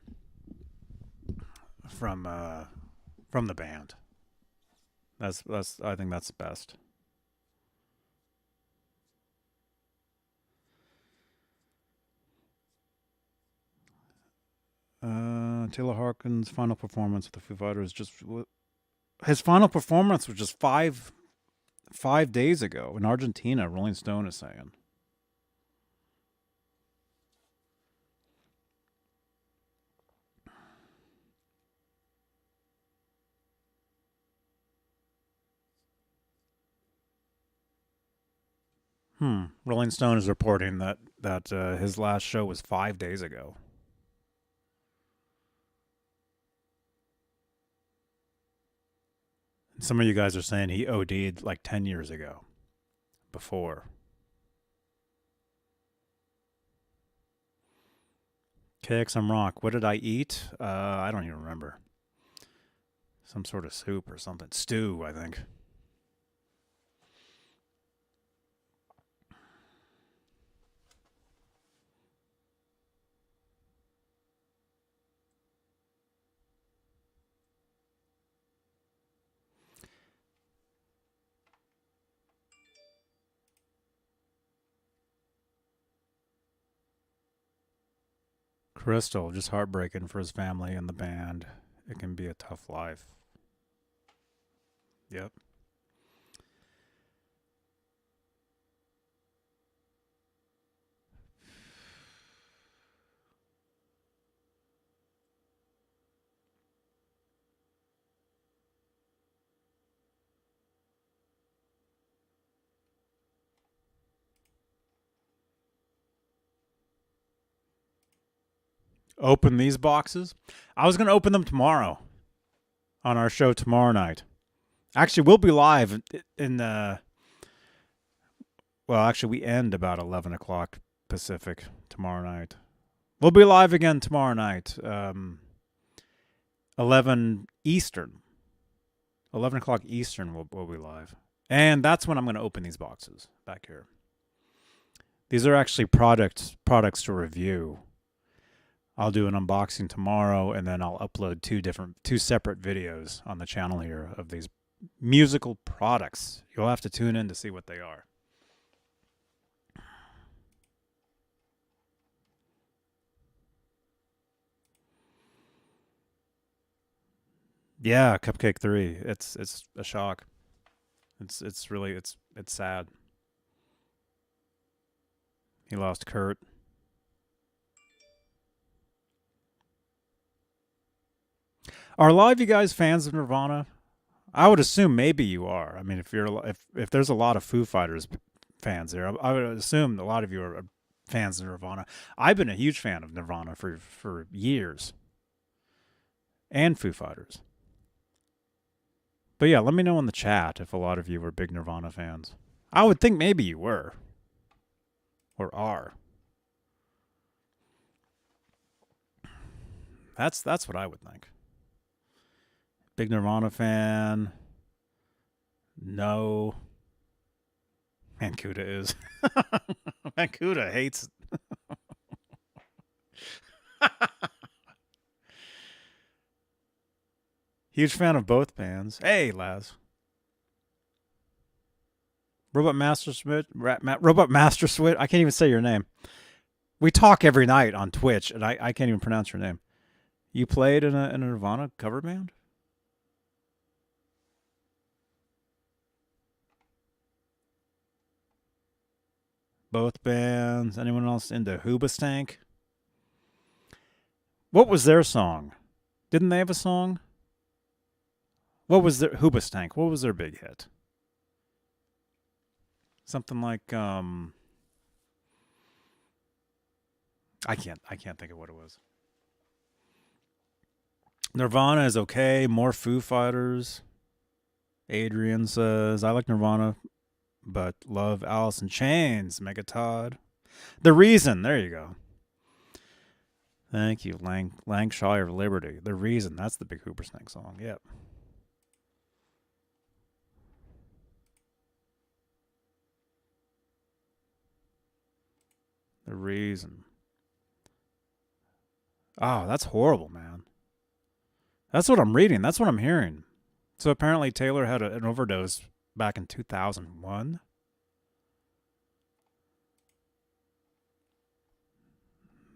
the band. That's I think that's best. Taylor Hawkins' final performance with the Foo Fighters his final performance was just 5 days ago in Argentina. Rolling Stone is saying. Rolling Stone is reporting that his last show was 5 days ago. Some of you guys are saying he OD'd like 10 years ago. Before. KXM Rock. What did I eat? I don't even remember. Some sort of soup or something. Stew, I think. Crystal, just heartbreaking for his family and the band. It can be a tough life. Yep. Open these boxes? I was going to open them tomorrow on our show tomorrow night. Actually, we'll be live in Well, actually, we end about 11 o'clock Pacific tomorrow night. We'll be live again tomorrow night, 11 Eastern. 11 o'clock Eastern, we'll be live. And that's when I'm going to open these boxes back here. These are actually products to review. I'll do an unboxing tomorrow, and then I'll upload two separate videos on the channel here of these musical products. You'll have to tune in to see what they are. Yeah, Cupcake 3. It's a shock. It's really it's sad. He lost Kurt. Are a lot of you guys fans of Nirvana? I would assume maybe you are. I mean, if there's a lot of Foo Fighters fans there, I would assume a lot of you are fans of Nirvana. I've been a huge fan of Nirvana for years, and Foo Fighters. But yeah, let me know in the chat if a lot of you were big Nirvana fans. I would think maybe you were, or are. That's what I would think. Big Nirvana fan. No. Mancuda is. Mancuda hates. Huge fan of both bands. Hey, Laz. Robot Master Switch. Robot Master Switch. I can't even say your name. We talk every night on Twitch, and I can't even pronounce your name. You played in a Nirvana cover band? Both bands. Anyone else into Hoobastank? What was their song? Didn't they have a song? What was their Hoobastank? What was their big hit? Something like I can't think of what it was. Nirvana is okay. More Foo Fighters. Adrian says, I like Nirvana, but love Alice in Chains. Megatod. The Reason. There you go. Thank you, Lancashire of Liberty. The Reason. That's the big Hoobastank song. Yep. The Reason. Oh, that's horrible, man. That's what I'm reading. That's what I'm hearing. So apparently Taylor had an overdose back in 2001.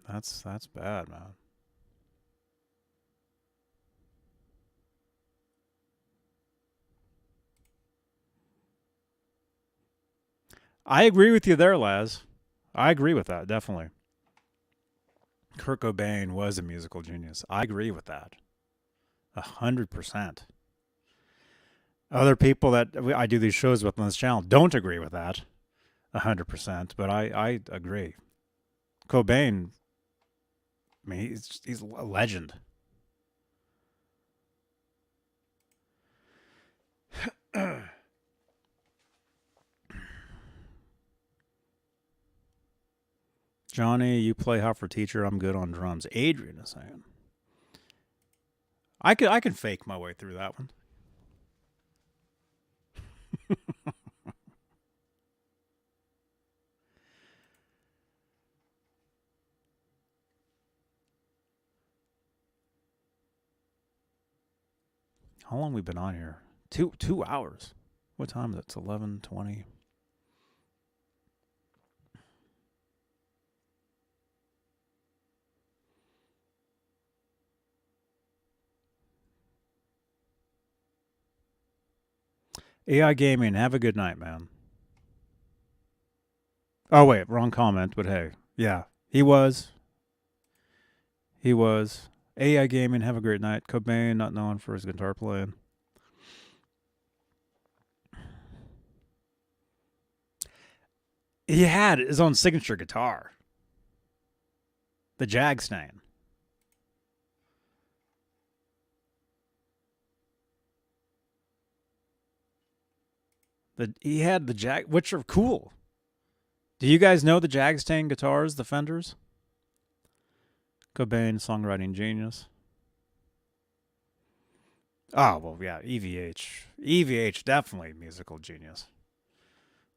That's bad, man. I agree with you there, Laz. I agree with that, definitely. Kurt Cobain was a musical genius. I agree with that. 100%. Other people that I do these shows with on this channel don't agree with that. 100%. But I agree. Cobain, I mean, he's a legend. Johnny, you play Hot for Teacher. I'm good on drums. Adrian is saying. I can fake my way through that one. How long have we been on here? 2 hours. What time is it? It's 11:20. AI Gaming, have a good night, man. Oh, wait, wrong comment, but hey. Yeah, he was. He was. AI Gaming, have a great night. Cobain, not known for his guitar playing. He had his own signature guitar. The Jagstain. He had the Jag, which are cool. Do you guys know the Jagstein guitars, the Fenders? Cobain, songwriting genius. Oh, well, yeah, EVH. EVH, definitely musical genius.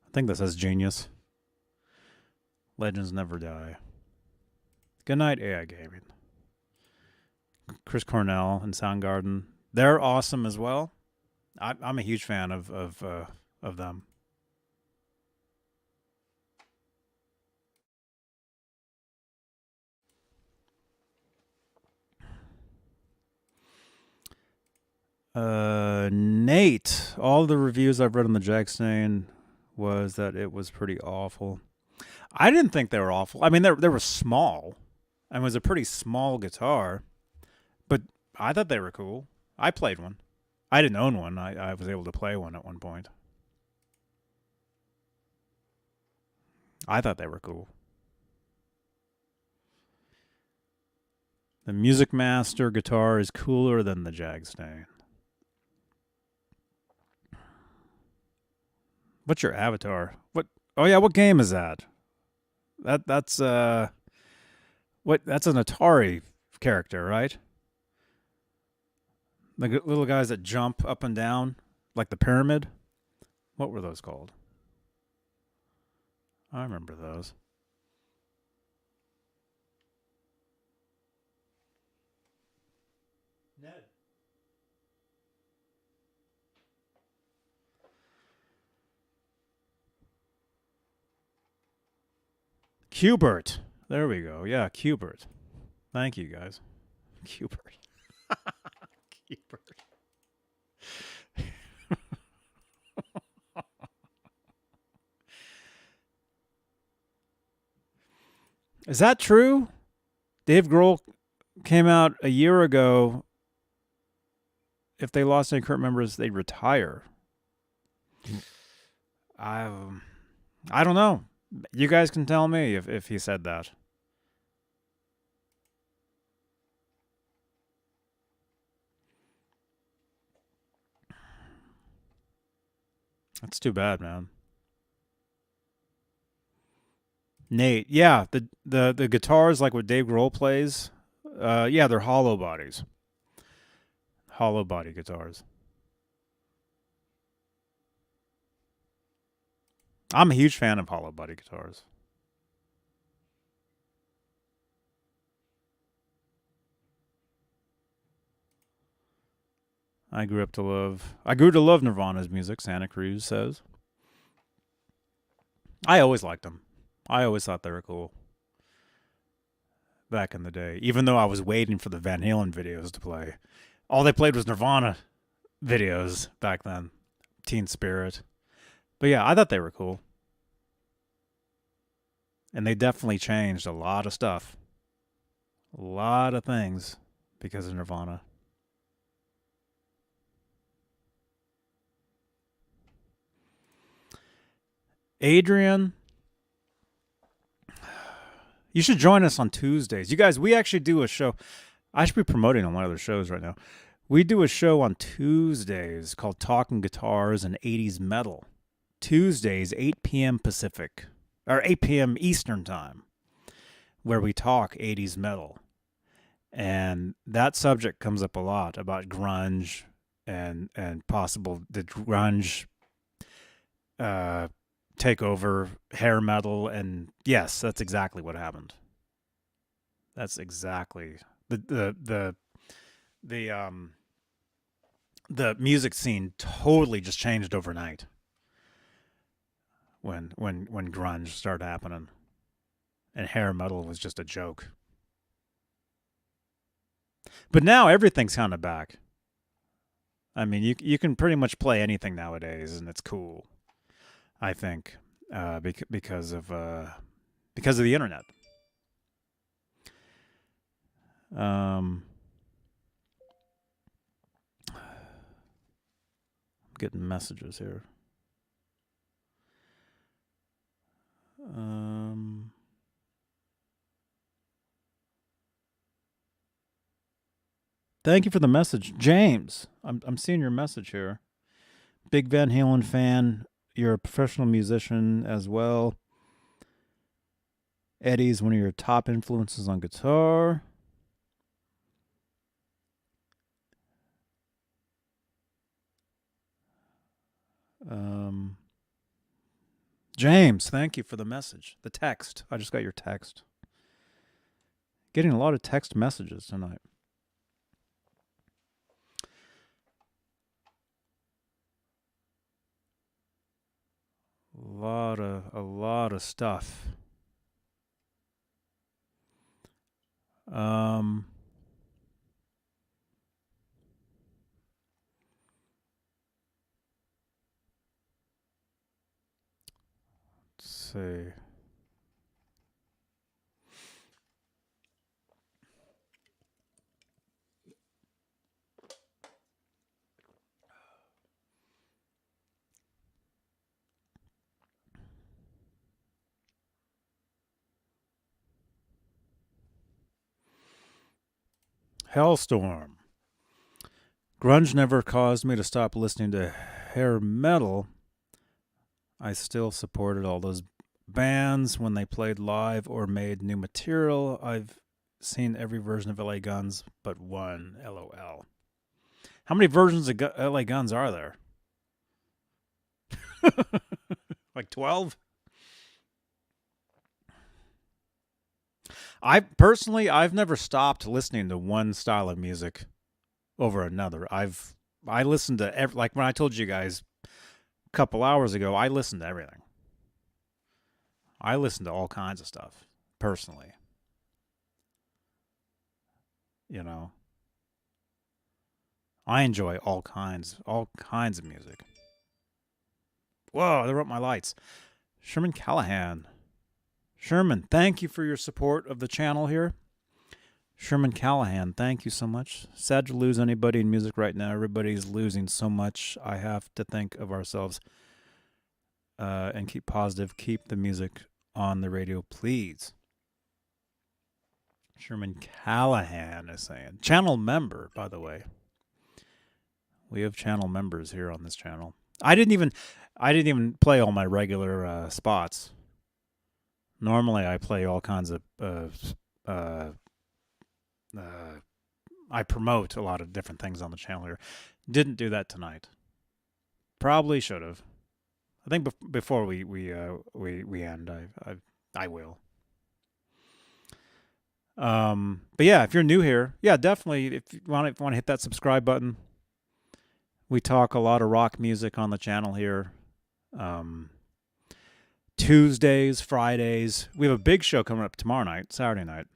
I think this says genius. Legends never die. Good night, AI Gaming. Chris Cornell and Soundgarden. They're awesome as well. I'm a huge fan of them. Nate, all the reviews I've read on the Jagstein was that it was pretty awful. I didn't think they were awful. I mean, they were small, and it was a pretty small guitar, but I thought they were cool. I played one. I didn't own one. I was able to play one at one point. I thought they were cool. The Music Master guitar is cooler than the Jagstein. What's your avatar? What? Oh yeah, what game is that? That's what? That's an Atari character, right? The little guys that jump up and down like the pyramid. What were those called? I remember those. Ned. Qbert. There we go. Yeah, Qbert. Thank you guys. Qbert. Qbert. Is that true? Dave Grohl came out a year ago. If they lost any current members, they'd retire. I I don't know. You guys can tell me if he said that. That's too bad, man. Nate, yeah, the guitars like what Dave Grohl plays, yeah, they're hollow bodies, hollow body guitars. I'm a huge fan of hollow body guitars. I grew to love Nirvana's music. Santa Cruz says. I always liked them. I always thought they were cool back in the day. Even though I was waiting for the Van Halen videos to play, all they played was Nirvana videos back then. Teen Spirit. But yeah, I thought they were cool. And they definitely changed a lot of stuff. A lot of things because of Nirvana. Adrian, you should join us on Tuesdays. You guys, we actually do a show. I should be promoting on one of their shows right now. We do a show on Tuesdays called Talking Guitars and 80s Metal. Tuesdays, 8 p.m. Pacific, or 8 p.m. Eastern Time, where we talk 80s metal. And that subject comes up a lot about grunge and possible the grunge take over hair metal. And yes, that's exactly what happened. That's exactly the music scene totally just changed overnight when grunge started happening and hair metal was just a joke. But now everything's kind of back. I mean, you can pretty much play anything nowadays, and it's cool. I think because of the internet. I'm getting messages here. Thank you for the message, James. I'm seeing your message here. Big Van Halen fan. You're a professional musician as well. Eddie's one of your top influences on guitar. James, thank you for the message. The text. I just got your text. Getting a lot of text messages tonight. A lot of stuff. Let's see. Hellstorm. Grunge never caused me to stop listening to hair metal. I still supported all those bands when they played live or made new material. I've seen every version of LA Guns but one. LOL. How many versions of LA Guns are there? Like 12? I've never stopped listening to one style of music over another. I listened to like when I told you guys a couple hours ago, I listened to everything. I listen to all kinds of stuff personally. You know, I enjoy all kinds of music. Whoa, they wrote my lights. Sherman Callahan. Sherman, thank you for your support of the channel here. Sherman Callahan, thank you so much. Sad to lose anybody in music right now. Everybody's losing so much. I have to think of ourselves and keep positive. Keep the music on the radio, please. Sherman Callahan is saying. Channel member, by the way. We have channel members here on this channel. I didn't even play all my regular spots. Normally, I play all kinds of. I promote a lot of different things on the channel here. Didn't do that tonight. Probably should have. I think before we end, I will. But yeah, if you're new here, yeah, definitely. If you want to hit that subscribe button. We talk a lot of rock music on the channel here. Tuesdays, Fridays. We have a big show coming up tomorrow night, Saturday night.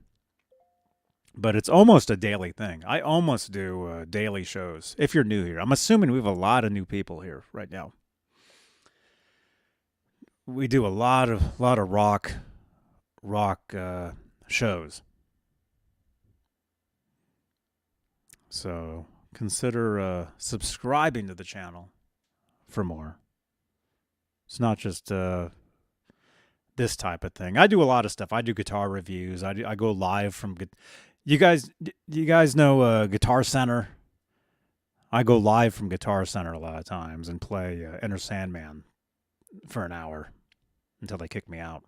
But it's almost a daily thing. I almost do daily shows. If you're new here, I'm assuming we have a lot of new people here right now. We do a lot of rock shows. So consider subscribing to the channel for more. It's not just this type of thing. I do a lot of stuff. I do guitar reviews. I go live from. You guys know Guitar Center? I go live from Guitar Center a lot of times and play Enter Sandman for an hour until they kick me out.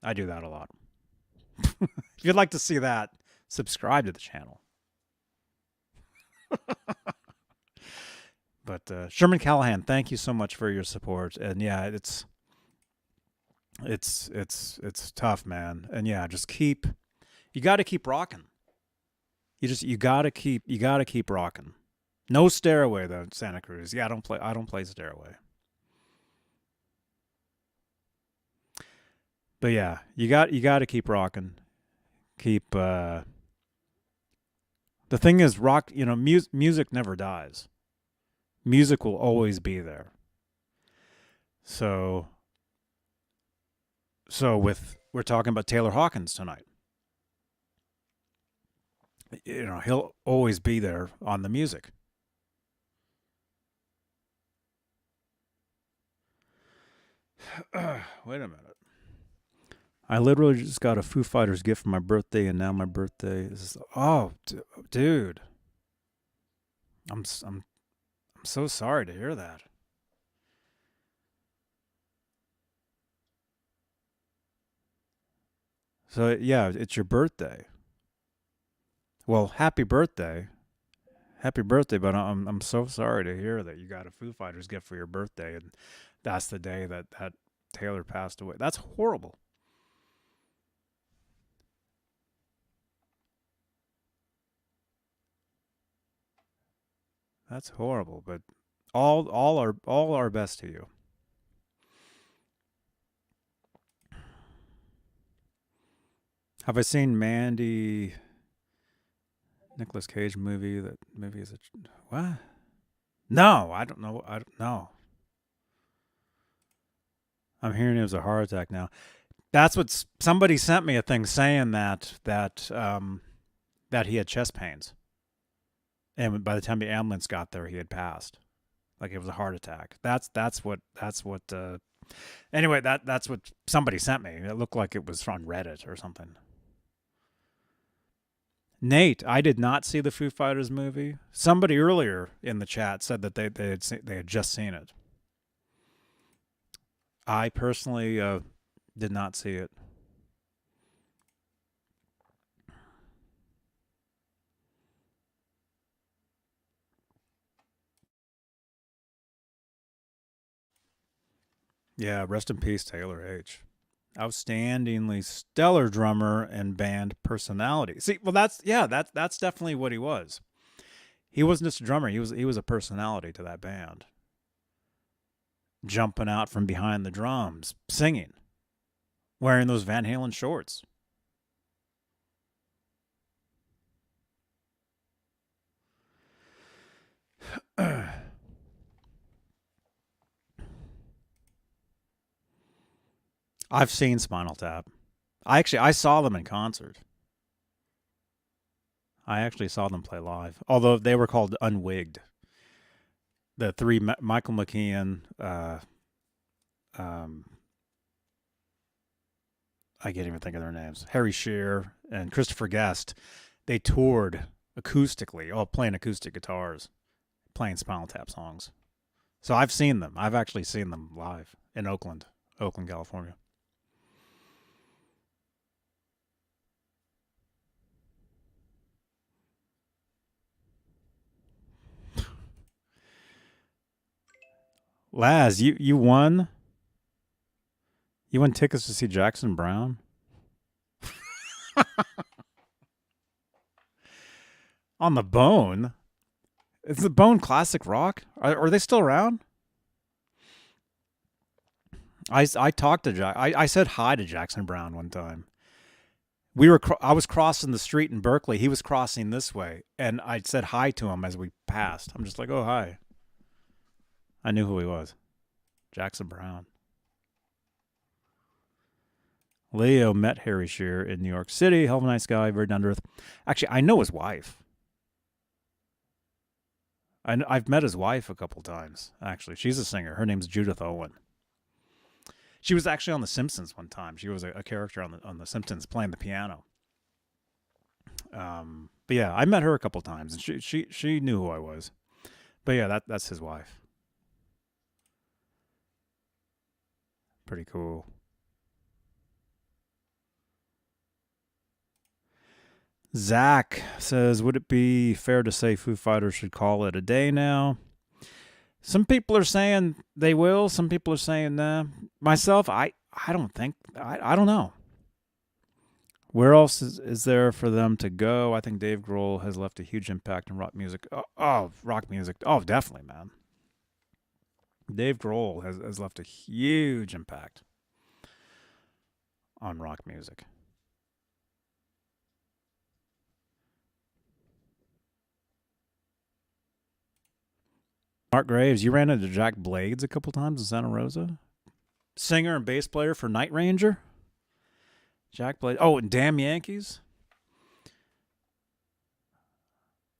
I do that a lot. If you'd like to see that, subscribe to the channel. But Sherman Callahan, thank you so much for your support. And yeah, it's tough, man. And yeah, you got to keep rocking. You got to keep rocking. No Stairway though, Santa Cruz. Yeah, I don't play Stairway. But yeah, you got to keep rocking. Keep the thing is rock, music never dies. Music will always be there. So we're talking about Taylor Hawkins tonight. He'll always be there on the music. Wait a minute. I literally just got a Foo Fighters gift for my birthday, and now my birthday is. Oh, dude. I'm so sorry to hear that. So yeah, it's your birthday. Well, happy birthday! But I'm so sorry to hear that you got a Foo Fighters gift for your birthday, and that's the day that Taylor passed away. That's horrible. That's horrible. But all our best to you. Have I seen Mandy? Nicolas Cage movie. That movie is a what? No, I don't know. I don't know. I'm hearing it was a heart attack now. That's what somebody sent me a thing saying that he had chest pains, and by the time the ambulance got there, he had passed. Like it was a heart attack. That's what. Anyway, that's what somebody sent me. It looked like it was on Reddit or something. Nate, I did not see the Foo Fighters movie. Somebody earlier in the chat said that they had just seen it. I personally did not see it. Yeah, rest in peace, Taylor H. Outstandingly stellar drummer and band personality. See, well, that's definitely what he was. He wasn't just a drummer; he was a personality to that band. Jumping out from behind the drums, singing, wearing those Van Halen shorts. I've seen Spinal Tap. I saw them in concert. I actually saw them play live, although they were called Unwigged. The three Michael McKean, um, I can't even think of their names. Harry Shearer and Christopher Guest. They toured acoustically, all playing acoustic guitars, playing Spinal Tap songs. So I've seen them. I've actually seen them live in Oakland, California. Laz, you won. You won tickets to see Jackson Brown. On the Bone. Is the Bone classic rock? Are they still around? I talked to Jack. I said hi to Jackson Brown one time. I was crossing the street in Berkeley. He was crossing this way, and I said hi to him as we passed. I'm just like, oh hi. I knew who he was. Jackson Brown. Leo met Harry Shearer in New York City. Hell of a nice guy, very down to earth. Actually, I know his wife. I've met his wife a couple times. Actually, she's a singer. Her name's Judith Owen. She was actually on The Simpsons one time. She was a character on the Simpsons playing the piano. But yeah, I met her a couple times, and she knew who I was. But yeah, that's his wife. Pretty cool. Zach says, would it be fair to say Foo Fighters should call it a day now? Some people are saying they will. Some people are saying nah. Myself, I don't think, I don't know. Where else is there for them to go? I think Dave Grohl has left a huge impact on rock music. Rock music. Oh, definitely, man. Dave Grohl has left a huge impact on rock music. Mark Graves, you ran into Jack Blades a couple times in Santa Rosa? Singer and bass player for Night Ranger? Jack Blades. Oh, and Damn Yankees?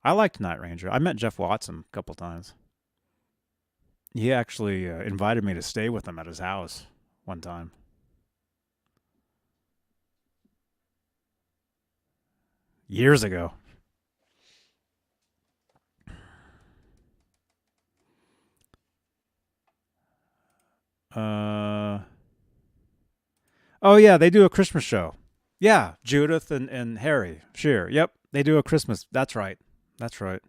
I liked Night Ranger. I met Jeff Watson a couple times. He actually invited me to stay with him at his house one time. Years ago. Oh yeah, they do a Christmas show. Yeah, Judith and Harry Shearer. Yep, they do a Christmas. That's right. That's right.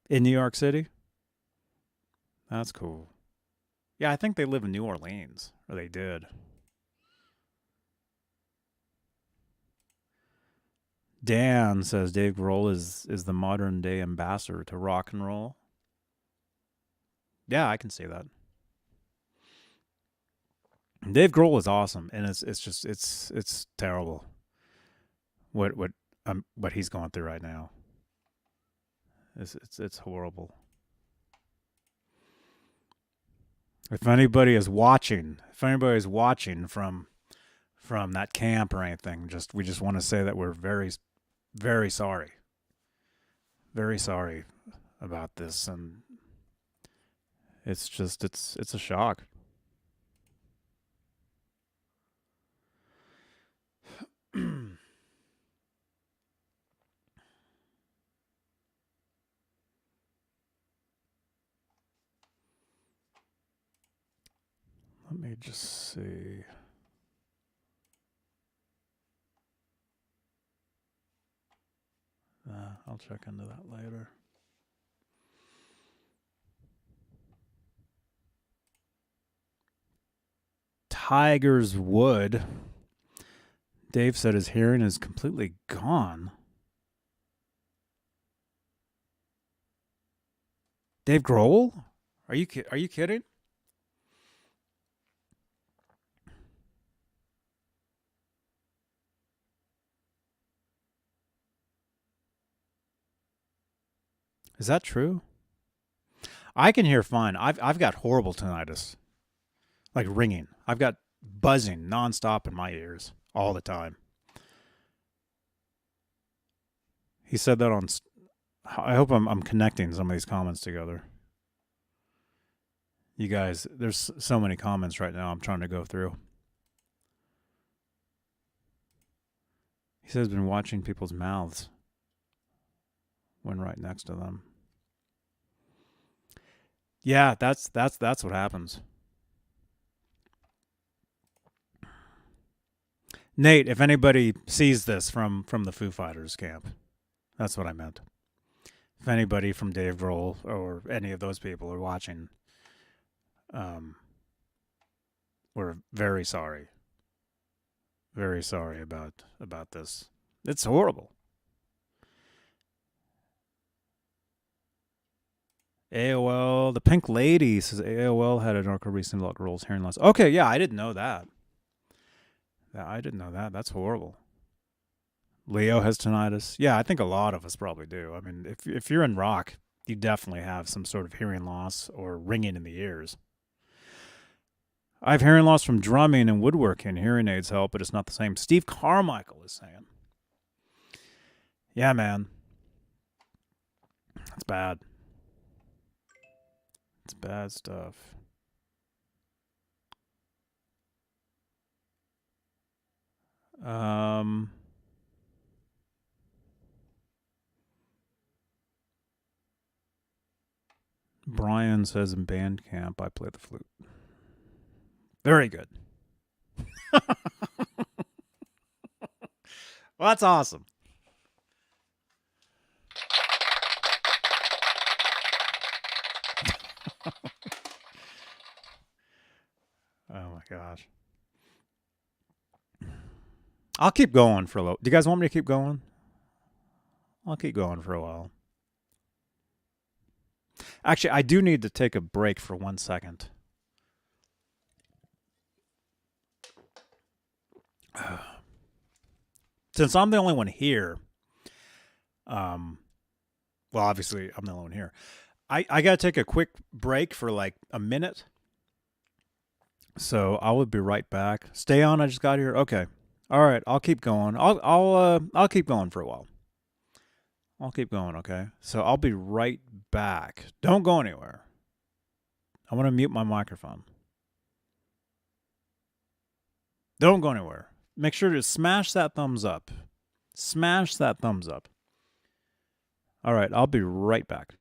In New York City. That's cool. Yeah, I think they live in New Orleans, or they did. Dan says Dave Grohl is the modern day ambassador to rock and roll. Yeah, I can see that. Dave Grohl is awesome, and it's just it's terrible what he's going through right now. It's horrible. If anybody is watching from that camp or anything, we just want to say that we're very sorry, very sorry about this, and it's a shock. Let me just see. I'll check into that later. Tiger's Wood. Dave said his hearing is completely gone. Dave Grohl? Are you kidding? Is that true? I can hear fine. I've got horrible tinnitus, like ringing. I've got buzzing nonstop in my ears all the time. He said that on. I hope I'm connecting some of these comments together. You guys, there's so many comments right now. I'm trying to go through. He says he's been watching people's mouths when right next to them. Yeah, that's what happens. Nate, if anybody sees this from the Foo Fighters camp, that's what I meant. If anybody from Dave Grohl or any of those people are watching, we're very sorry. Very sorry about this. It's horrible. AOL, the Pink Lady says AOL had an article recently about girls' hearing loss. Okay, yeah, I didn't know that. Yeah, I didn't know that. That's horrible. Leo has tinnitus. Yeah, I think a lot of us probably do. I mean, if you're in rock, you definitely have some sort of hearing loss or ringing in the ears. I have hearing loss from drumming and woodworking. Hearing aids help, but it's not the same. Steve Carmichael is saying. Yeah, man. That's bad. It's bad stuff. Brian says in band camp, I play the flute. Very good. Well, that's awesome. Oh my gosh. I'll keep going for a little. Do you guys want me to keep going? I'll keep going for a while. Actually, I do need to take a break for 1 second. Since I'm the only one here, well, obviously I'm the only one here. I got to take a quick break for like a minute. So I will be right back. Stay on. I just got here. Okay. All right. I'll keep going. I'll keep going for a while. I'll keep going. Okay. So I'll be right back. Don't go anywhere. I want to mute my microphone. Don't go anywhere. Make sure to smash that thumbs up. Smash that thumbs up. All right. I'll be right back.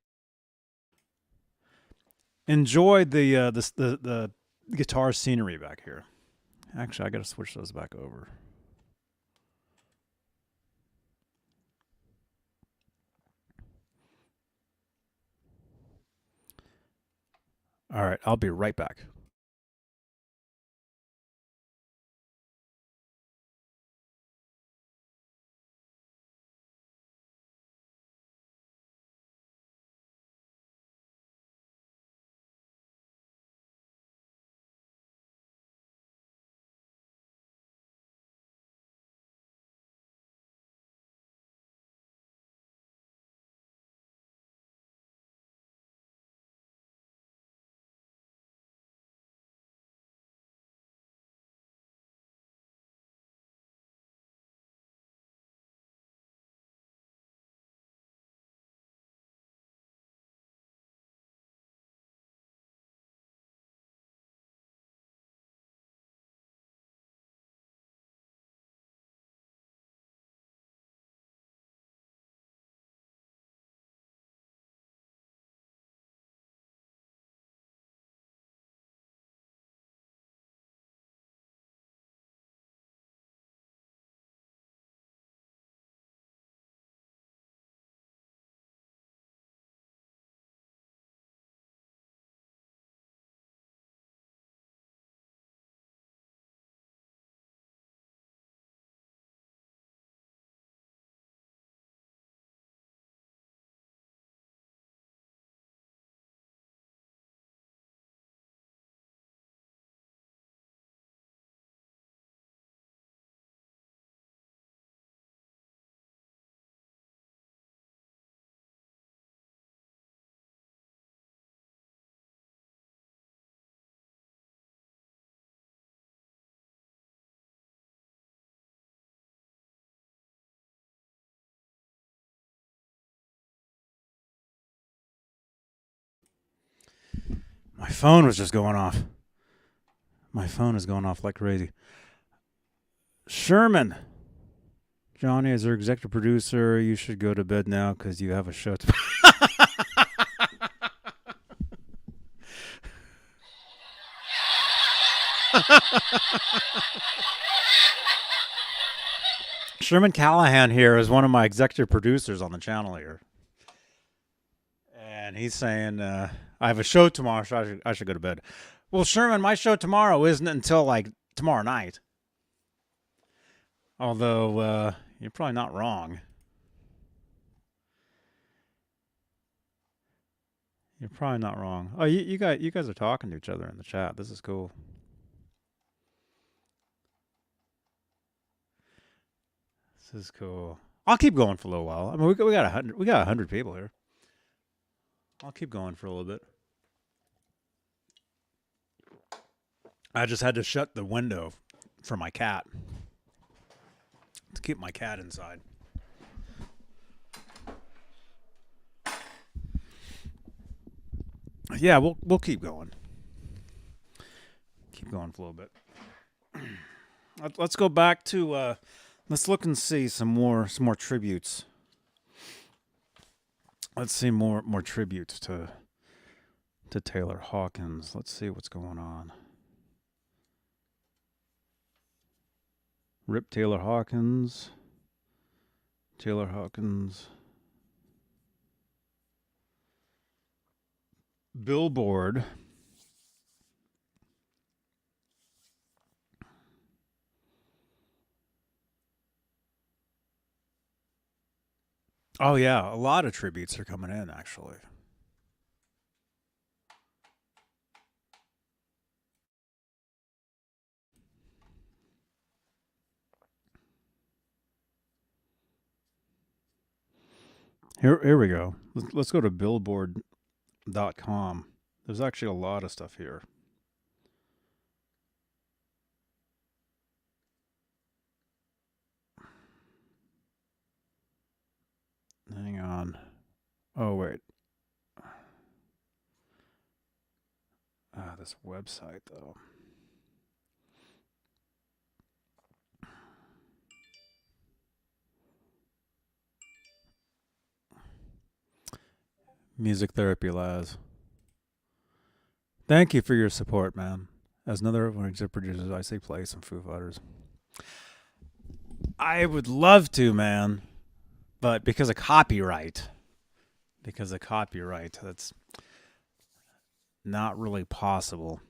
Enjoy the guitar scenery back here. Actually, I got to switch those back over. All right, I'll be right back. My phone was just going off. My phone is going off like crazy. Sherman. Johnny, as our executive producer, you should go to bed now because you have a show to. Sherman Callahan here is one of my executive producers on the channel here. And he's saying, I have a show tomorrow, so I should go to bed. Well, Sherman, my show tomorrow isn't until like tomorrow night. Although, you're probably not wrong. You're probably not wrong. Oh, you guys are talking to each other in the chat. This is cool. This is cool. I'll keep going for a little while. I mean, we got 100 people here. I'll keep going for a little bit. I just had to shut the window for my cat to keep my cat inside. Yeah, we'll keep going. Keep going for a little bit. Let's go back to let's look and see some more tributes. Let's see more tributes to Taylor Hawkins. Let's see what's going on. Rip Taylor Hawkins. Taylor Hawkins. Billboard. Oh yeah, a lot of tributes are coming in actually. Here we go. Let's go to billboard.com. There's actually a lot of stuff here. Hang on. Oh, wait. This website, though. Music Therapy Laz. Thank you for your support, man. As another one of the producers, I say play some Foo Fighters. I would love to, man, but because of copyright, that's not really possible.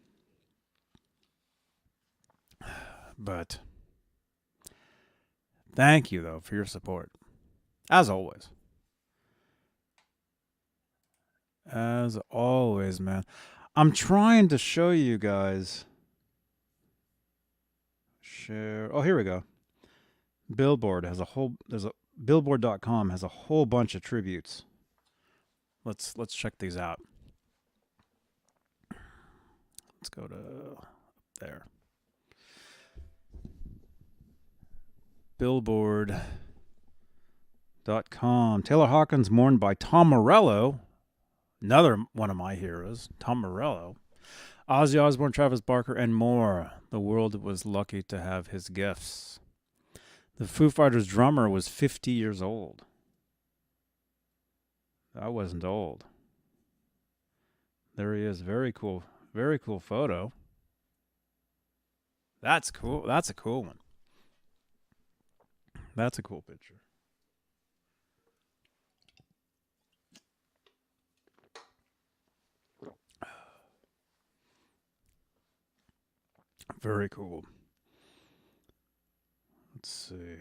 But thank you, though, for your support. As always. As always, man. I'm trying to show you guys. Share. Oh, here we go. Billboard has a whole. There's a Billboard.com has a whole bunch of tributes. Let's check these out. Let's go to there. Billboard.com. Taylor Hawkins mourned by Tom Morello. Another one of my heroes, Tom Morello. Ozzy Osbourne, Travis Barker, and more. The world was lucky to have his gifts. The Foo Fighters drummer was 50 years old. That wasn't old. There he is. Very cool photo. That's cool. That's a cool one. That's a cool picture. Very cool. Let's see.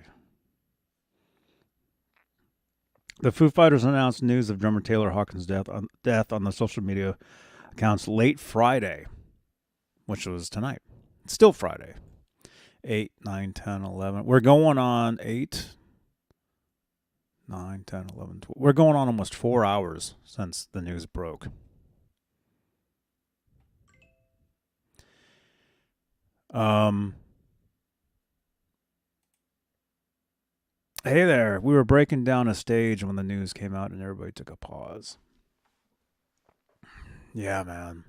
The Foo Fighters announced news of drummer Taylor Hawkins' death on the social media accounts late Friday, which was tonight. It's still Friday. 8, 9, 10, 11. We're going on 8, 9, 10, 11, 12. We're going on almost 4 hours since the news broke. Hey there. We were breaking down a stage when the news came out and everybody took a pause. Yeah, man.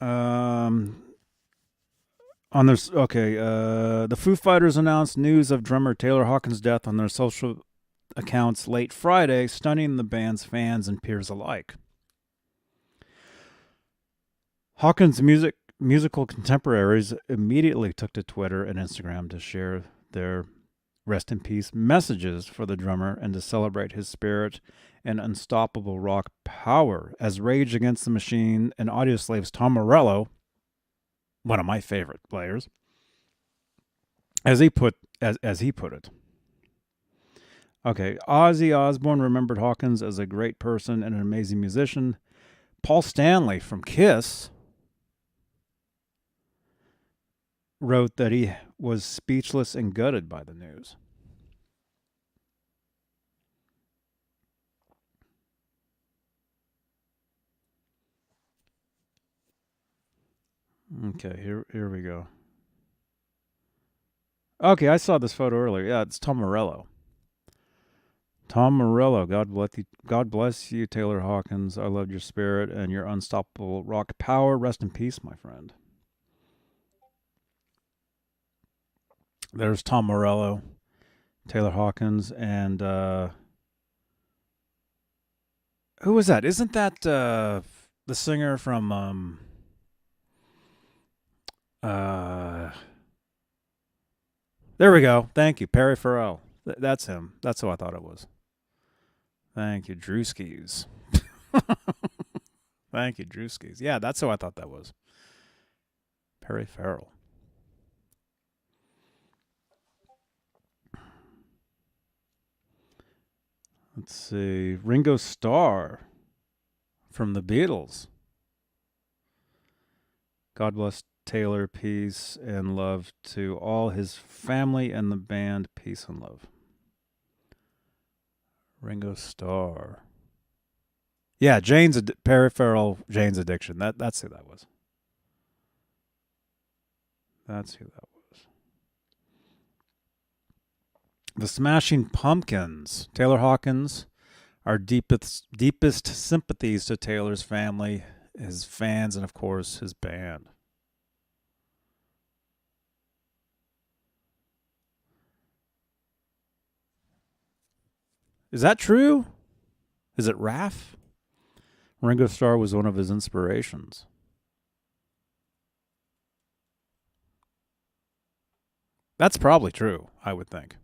On their the Foo Fighters announced news of drummer Taylor Hawkins' death on their social accounts late Friday, stunning the band's fans and peers alike. Hawkins' musical contemporaries immediately took to Twitter and Instagram to share their rest in peace messages for the drummer and to celebrate his spirit and unstoppable rock power. As Rage Against the Machine and Audioslave's Tom Morello, one of my favorite players, as he put it. Okay, Ozzy Osbourne remembered Hawkins as a great person and an amazing musician. Paul Stanley from Kiss wrote that he was speechless and gutted by the news. Okay, here we go. Okay, I saw this photo earlier. Yeah, it's Tom Morello. Tom Morello, God bless you, Taylor Hawkins. I love your spirit and your unstoppable rock power. Rest in peace, my friend. There's Tom Morello, Taylor Hawkins, and who was that? Isn't that the singer from there we go. Thank you, Perry Farrell. That's him. That's who I thought it was. Thank you, Drewskis. Thank you, Drewskis. Yeah, that's who I thought that was. Perry Farrell. Let's see. Ringo Starr from the Beatles. God bless Taylor. Peace and love to all his family and the band. Peace and love. Ringo Starr. Yeah, Perry Farrell, Jane's Addiction. That's who that was. That's who that was. The Smashing Pumpkins. Taylor Hawkins. Our deepest sympathies to Taylor's family, his fans, and of course his band. Is that true? Is it Raph? Ringo Starr was one of his inspirations. That's probably true, I would think.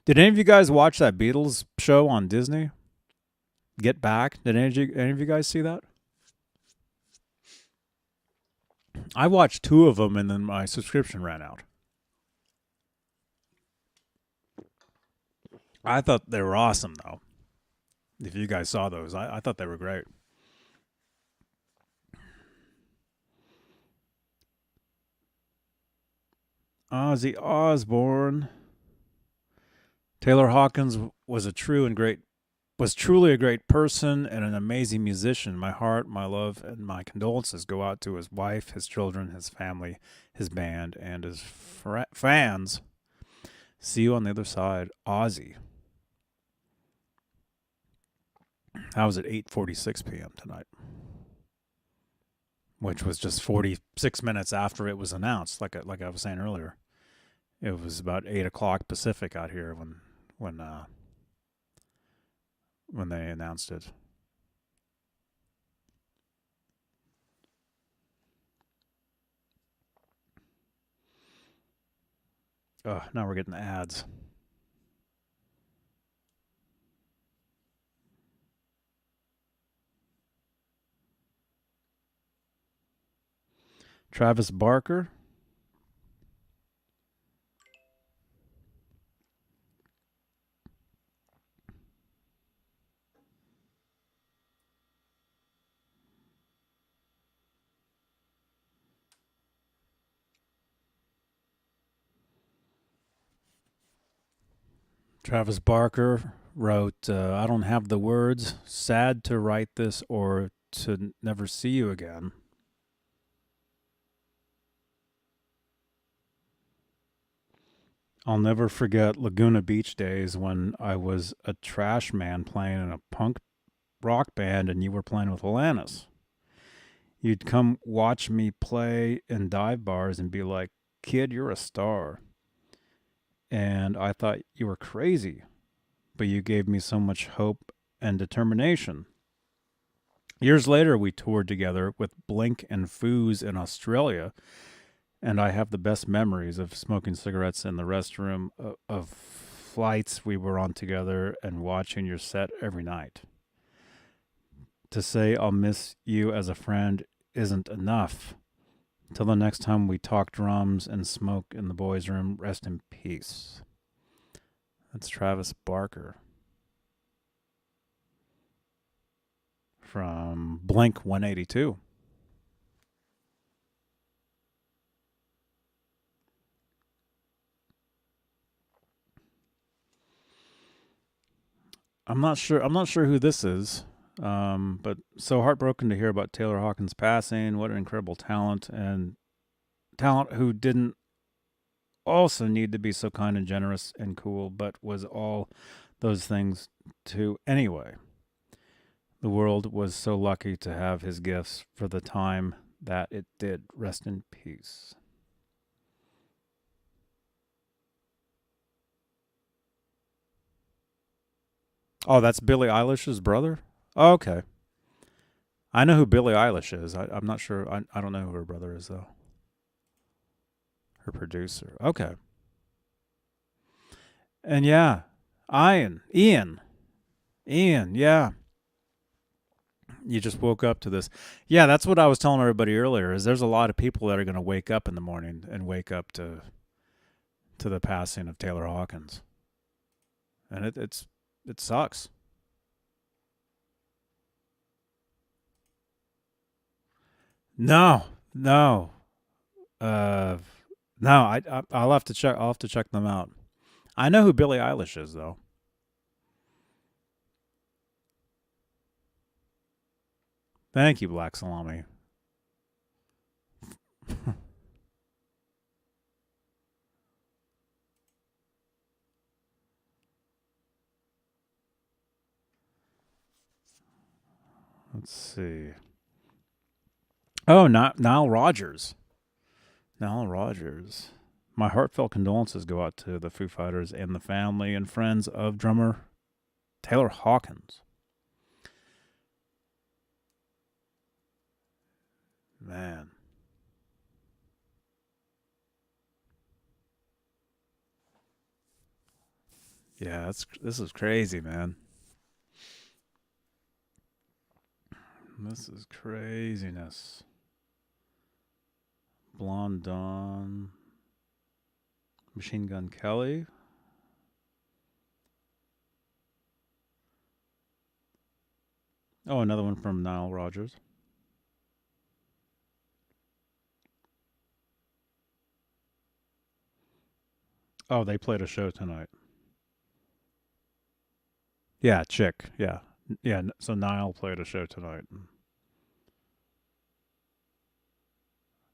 Did any of you guys watch that Beatles show on Disney? Get Back? Did any of you guys see that? I watched two of them and then my subscription ran out. I thought they were awesome, though. If you guys saw those, I thought they were great. Ozzy Osbourne. Taylor Hawkins was truly a great person and an amazing musician. My heart, my love, and my condolences go out to his wife, his children, his family, his band, and his fans. See you on the other side, Ozzy. That was at 8:46 p.m. tonight, which was just 46 minutes after it was announced. Like I was saying earlier, it was about 8 o'clock Pacific out here when they announced it. Oh, now we're getting ads. Travis Barker. Travis Barker wrote, I don't have the words, sad to write this or to never see you again. I'll never forget Laguna Beach days when I was a trash man playing in a punk rock band and you were playing with Alanis. You'd come watch me play in dive bars and be like, kid, you're a star. And I thought you were crazy, but you gave me so much hope and determination. Years later, we toured together with Blink and Foos in Australia, and I have the best memories of smoking cigarettes in the restroom of flights we were on together and watching your set every night. To say I'll miss you as a friend isn't enough. Till the next time we talk drums and smoke in the boys' room, rest in peace. That's Travis Barker from Blink 182. I'm not sure who this is. But so heartbroken to hear about Taylor Hawkins passing. What an incredible talent, and talent who didn't also need to be so kind and generous and cool, but was all those things too anyway. The world was so lucky to have his gifts for the time that it did. Rest in peace. Oh, that's Billie Eilish's brother? Oh, okay. I know who Billie Eilish is. I'm not sure. I don't know who her brother is, though. Her producer. Okay. And yeah, Ian, yeah. You just woke up to this. Yeah, that's what I was telling everybody earlier. Is there's a lot of people that are going to wake up in the morning and wake up to the passing of Taylor Hawkins, and it sucks. No, no, uh, no. I'll have to check. I'll have to check them out. I know who Billie Eilish is, though. Thank you, Black Salami. Let's see. Oh, not Nile Rodgers. Nile Rodgers. My heartfelt condolences go out to the Foo Fighters and the family and friends of drummer Taylor Hawkins. Man. Yeah, this is crazy, man. This is craziness. Blonde Dawn. Machine Gun Kelly. Oh, another one from Nile Rodgers. Oh, they played a show tonight. Yeah, Chick. Yeah. Yeah, so Nile played a show tonight.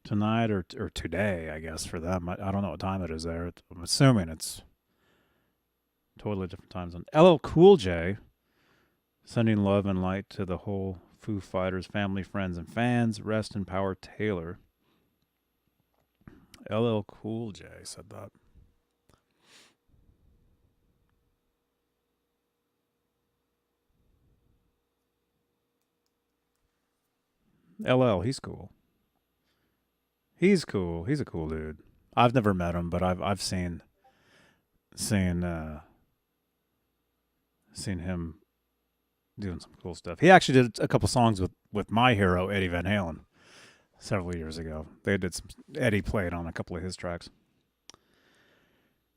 Tonight or today, I guess, for them. I don't know what time it is there. I'm assuming it's totally different time zone. LL Cool J sending love and light to the whole Foo Fighters family, friends, and fans. Rest in power, Taylor. LL Cool J said that. LL, he's cool. He's cool. He's a cool dude. I've never met him, but I've seen seen him doing some cool stuff. He actually did a couple songs with my hero Eddie Van Halen several years ago. They did some. Eddie played on a couple of his tracks.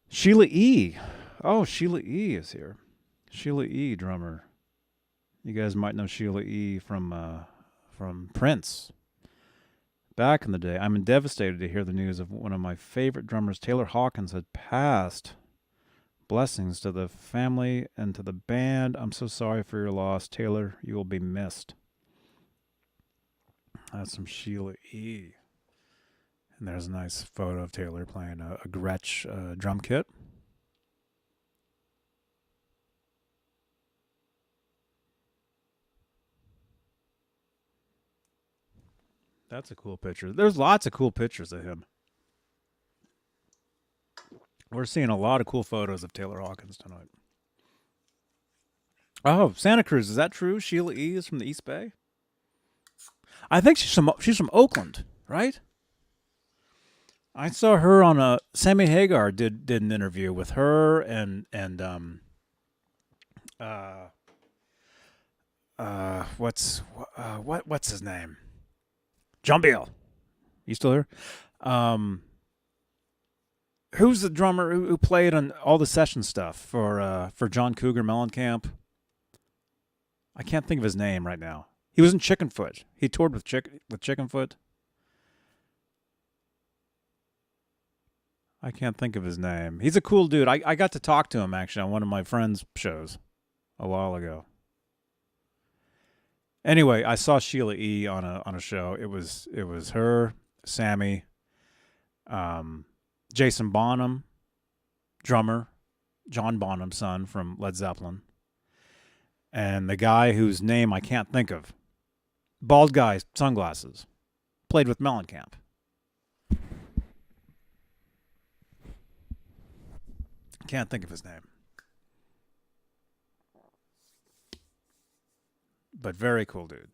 Sheila E. Oh, Sheila E. is here. Sheila E. drummer. You guys might know Sheila E. from Prince. Back in the day, I'm devastated to hear the news of one of my favorite drummers, Taylor Hawkins, had passed. Blessings to the family and to the band. I'm so sorry for your loss, Taylor. You will be missed. That's some Sheila E. And there's a nice photo of Taylor playing a Gretsch drum kit. That's a cool picture. There's lots of cool pictures of him. We're seeing a lot of cool photos of Taylor Hawkins tonight. Oh, Santa Cruz. Is that true? Sheila E. is from the East Bay? I think she's from Oakland, right? I saw her on a Sammy Hagar did an interview with her and what's his name? John Beale. You still here? Who's the drummer who played on all the session stuff for John Cougar Mellencamp? I can't think of his name right now. He was in Chickenfoot. He toured with Chickenfoot. I can't think of his name. He's a cool dude. I got to talk to him actually on one of my friend's shows a while ago. Anyway, I saw Sheila E. on a show. It was her, Sammy, Jason Bonham, drummer, John Bonham's son from Led Zeppelin, and the guy whose name I can't think of, bald guy, sunglasses, played with Mellencamp. Can't think of his name. But very cool dude.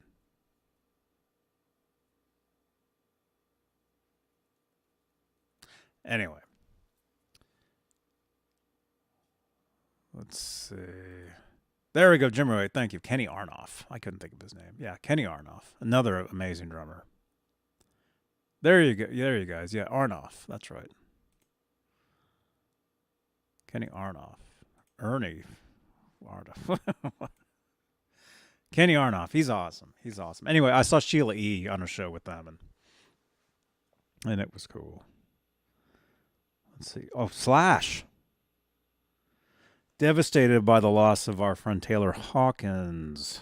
Anyway. Let's see. There we go, Jim Roy. Thank you. Kenny Arnoff. I couldn't think of his name. Yeah, Kenny Arnoff. Another amazing drummer. There you go. There you guys. Yeah, Arnoff. That's right. Kenny Arnoff. Ernie Arnoff. Kenny Arnoff. He's awesome. He's awesome. Anyway, I saw Sheila E. on a show with them, and it was cool. Let's see. Oh, Slash. Devastated by the loss of our friend Taylor Hawkins.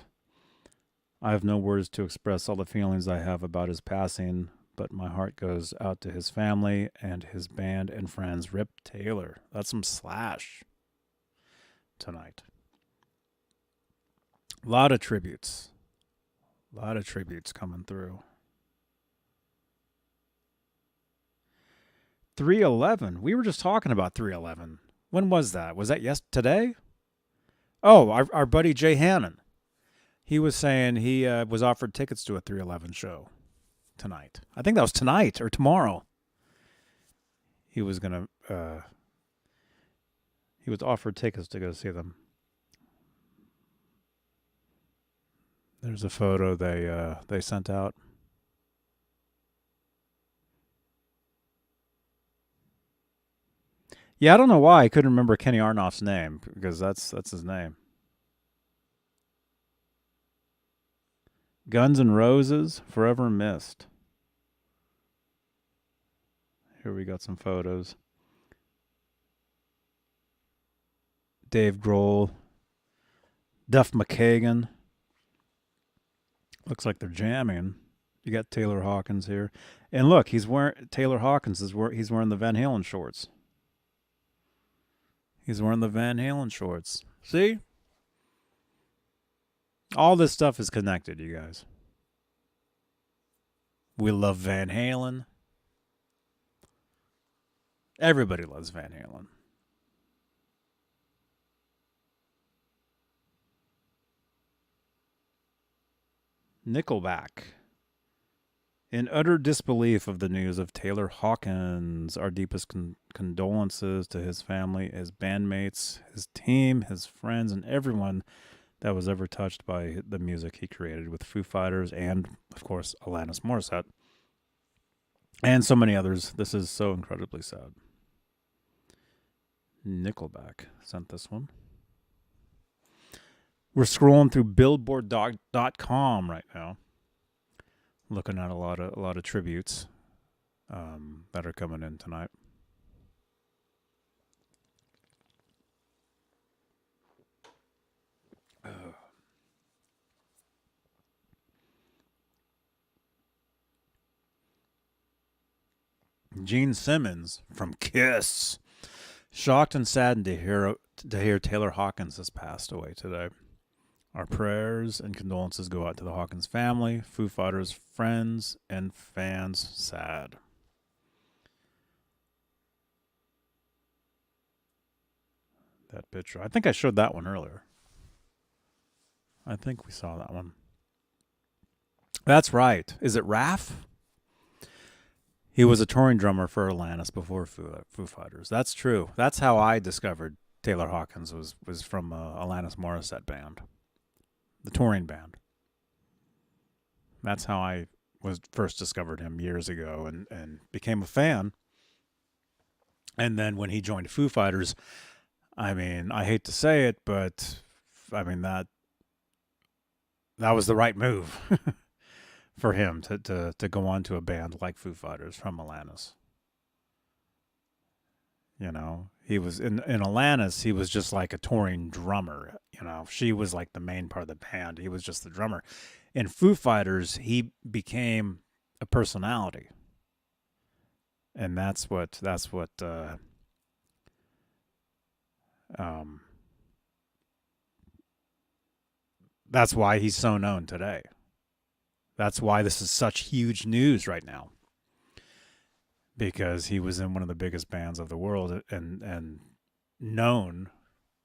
I have no words to express all the feelings I have about his passing, but my heart goes out to his family and his band and friends. Rip Taylor. That's some Slash tonight. A lot of tributes. A lot of tributes coming through. 311. We were just talking about 311. When was that? Was that today? Oh, our buddy Jay Hannon. He was saying he was offered tickets to a 311 show tonight. I think that was tonight or tomorrow. He was gonna. He was offered tickets to go see them. There's a photo they sent out. Yeah, I don't know why I couldn't remember Kenny Arnoff's name because that's his name. Guns N' Roses, Forever Missed. Here we got some photos. Dave Grohl, Duff McKagan. Looks like they're jamming. You got Taylor Hawkins here, and look, Taylor Hawkins he's wearing the Van Halen shorts. He's wearing the Van Halen shorts. See? All this stuff is connected, you guys. We love Van Halen. Everybody loves Van Halen. Nickelback. In utter disbelief of the news of Taylor Hawkins, our deepest condolences to his family, his bandmates, his team, his friends, and everyone that was ever touched by the music he created with Foo Fighters and, of course, Alanis Morissette. And so many others. This is so incredibly sad. Nickelback sent this one. We're scrolling through Billboard.com right now, looking at a lot of tributes that are coming in tonight. Gene Simmons from Kiss. Shocked and saddened to hear Taylor Hawkins has passed away today. Our prayers and condolences go out to the Hawkins family, Foo Fighters, friends, and fans. Sad. That picture. I think I showed that one earlier. I think we saw that one. That's right. Is it Raph? He was a touring drummer for Alanis before Foo Fighters. That's true. That's how I discovered Taylor Hawkins was from Alanis Morissette band, the touring band. That's how I was first discovered him years ago and became a fan. And then when he joined Foo Fighters, I mean, I hate to say it, but I mean that was the right move. For him to go on to a band like Foo Fighters from Alanis. You know, he was in Alanis, he was just like a touring drummer. You know, she was like the main part of the band. He was just the drummer. In Foo Fighters, he became a personality. And that's why he's so known today. That's why this is such huge news right now. Because he was in one of the biggest bands of the world and known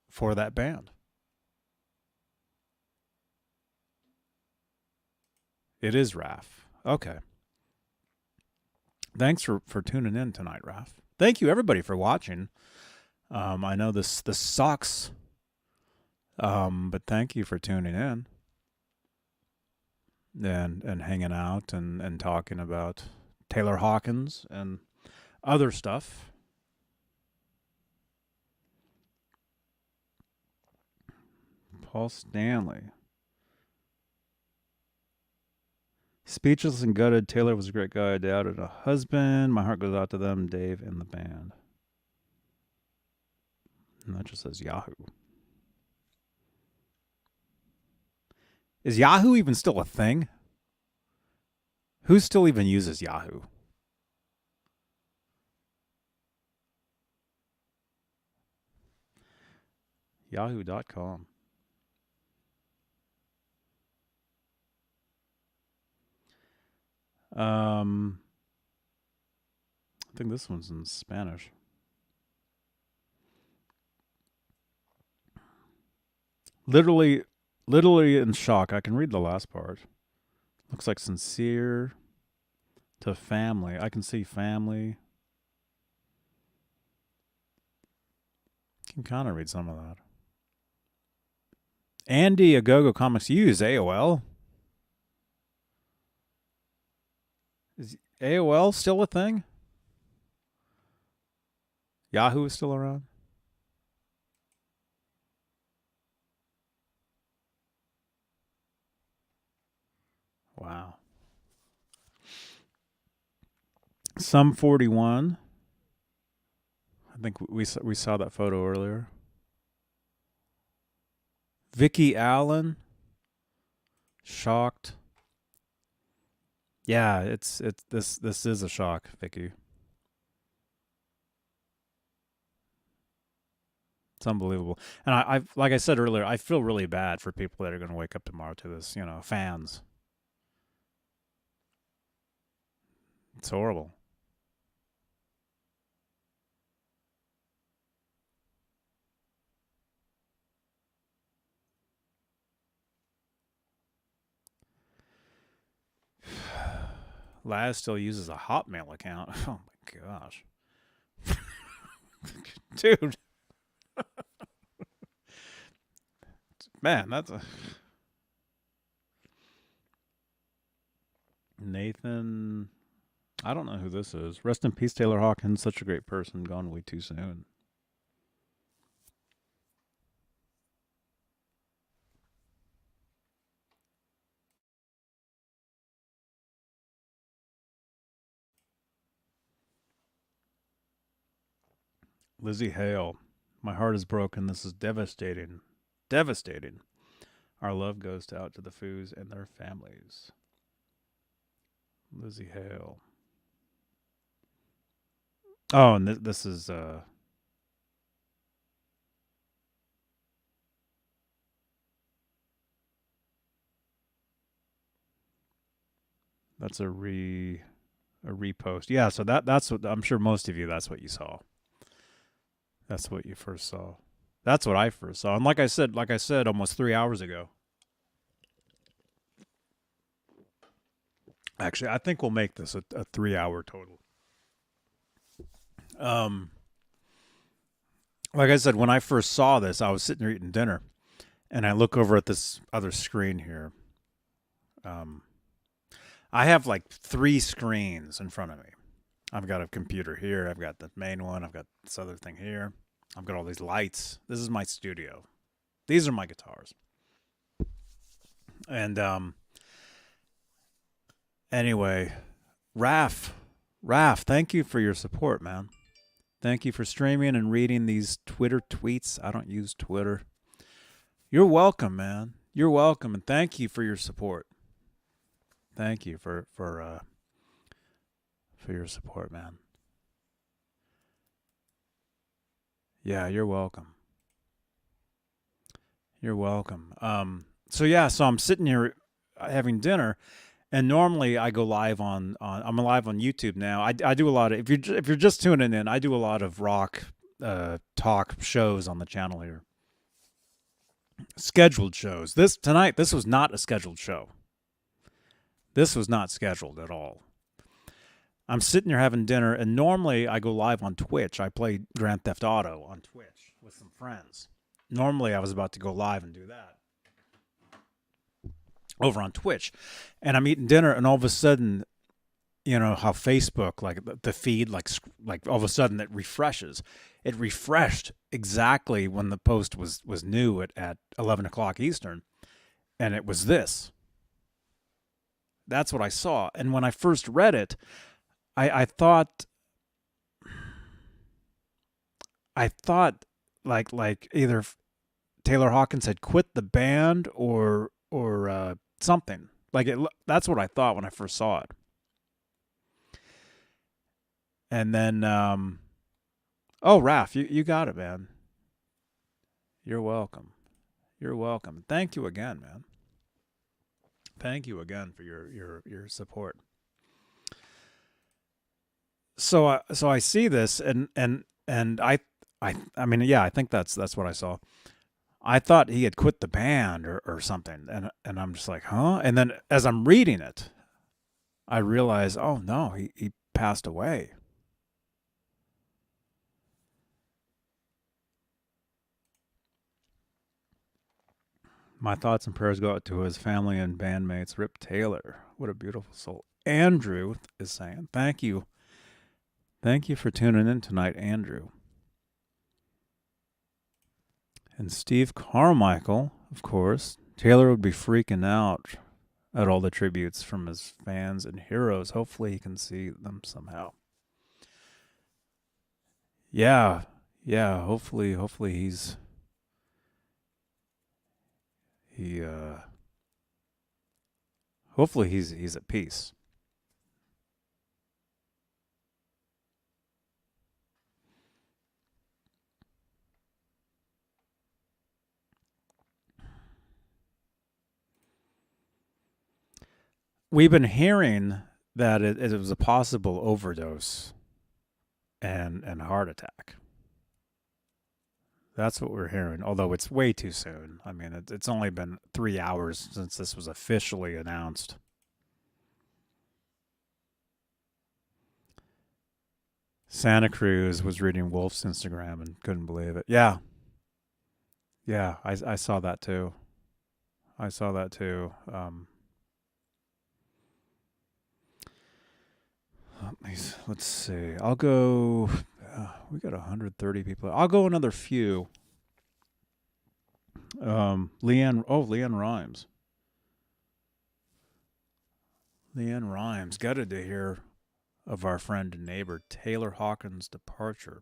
for that band. It is Raph. Okay. Thanks for tuning in tonight, Raph. Thank you everybody for watching. I know this sucks. But thank you for tuning in. And hanging out and talking about Taylor Hawkins and other stuff. Paul Stanley. Speechless and gutted. Taylor was a great guy. I doubted a husband. My heart goes out to them, Dave, and the band. And that just says Yahoo. Is Yahoo even still a thing? Who still even uses Yahoo? Yahoo.com. I think this one's in Spanish. Literally in shock. I can read the last part. Looks like sincere to family. I can see family. Can kind of read some of that. Andy Agogo Comics. You use AOL. Is AOL still a thing? Yahoo is still around? Wow. Some 41. I think we saw that photo earlier. Vicky Allen. Shocked. Yeah, it's this is a shock, Vicky. It's unbelievable. And I like I said earlier, I feel really bad for people that are going to wake up tomorrow to this, fans. It's horrible. Laz still uses a Hotmail account. Oh my gosh. Dude. Man, that's a Nathan. I don't know who this is. Rest in peace, Taylor Hawkins. Such a great person. Gone way too soon. Lizzie Hale. My heart is broken. This is devastating. Devastating. Our love goes out to the Foos and their families. Lizzie Hale. Oh, and this is that's a repost. Yeah, so that's what I'm sure most of you, that's what you saw. That's what you first saw. That's what I first saw. And like I said almost 3 hours ago. Actually, I think we'll make this a 3-hour total. Like I said, when I first saw this, I was sitting there eating dinner, and I look over at this other screen here. I have like 3 screens in front of me. I've got a computer here. I've got the main one. I've got this other thing here. I've got all these lights. This is my studio. These are my guitars. And anyway, Raph, thank you for your support, man. Thank you for streaming and reading these Twitter tweets. I don't use Twitter. You're welcome, man. You're welcome, and thank you for your support. Thank you for your support, man. Yeah, you're welcome. You're welcome. So I'm sitting here having dinner, and normally I go live on I'm live on YouTube now. I do a lot of, if you're just tuning in, I do a lot of rock talk shows on the channel here. Scheduled shows. This was not a scheduled show. This was not scheduled at all. I'm sitting here having dinner, and normally I go live on Twitch. I play Grand Theft Auto on Twitch with some friends. Normally I was about to go live and do that over on Twitch. And I'm eating dinner, and all of a sudden, you know how Facebook, like the feed, like all of a sudden it refreshes. It refreshed exactly when the post was new at 11 o'clock Eastern, and it was this. That's what I saw. And when I first read it, I thought like either Taylor Hawkins had quit the band or something. That's what I thought when I first saw it. And then Raph, you got it, man. You're welcome. You're welcome. Thank you again, man. Thank you again for your support. So I see this, and I mean, yeah, I think that's what I saw. I thought he had quit the band or something, and I'm just like, huh? And then as I'm reading it, I realize, oh no, he passed away. My thoughts and prayers go out to his family and bandmates. Rip Taylor, what a beautiful soul. Andrew is saying, thank you for tuning in tonight, Andrew. And Steve Carmichael, of course. Taylor would be freaking out at all the tributes from his fans and heroes. Hopefully, he can see them somehow. Yeah, yeah. Hopefully he hopefully he's at peace. We've been hearing that it was a possible overdose and heart attack. That's what we're hearing, although it's way too soon. I mean, it's only been 3 hours since this was officially announced. Santa Cruz was reading Wolf's Instagram and couldn't believe it. Yeah, yeah, I saw that too. I saw that too. Let's see. I'll go. We got 130 people. I'll go another few. Leanne. Oh, Leanne Rhymes. Leanne Rhymes. Gutted to hear of our friend and neighbor Taylor Hawkins' departure.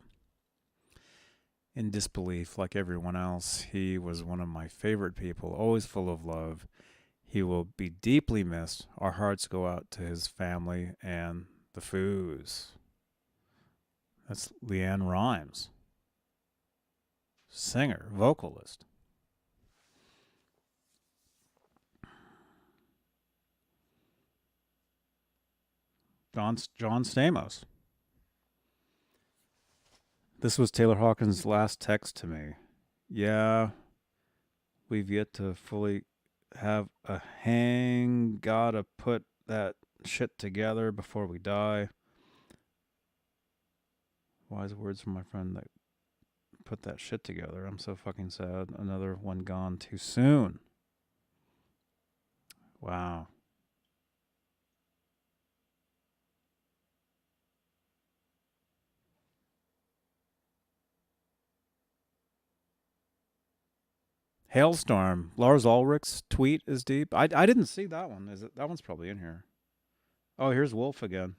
In disbelief, like everyone else, he was one of my favorite people, always full of love. He will be deeply missed. Our hearts go out to his family and the Foos. That's Leanne Rhymes, singer, vocalist. John Stamos. This was Taylor Hawkins' last text to me. Yeah, we've yet to fully have a hang. Gotta put that shit together before we die. Wise words from my friend that put that shit together. I'm so fucking sad. Another one gone too soon. Wow. Hailstorm. Lars Ulrich's tweet is deep. I didn't see that one. Is it? That one's probably in here. Oh, here's Wolf again.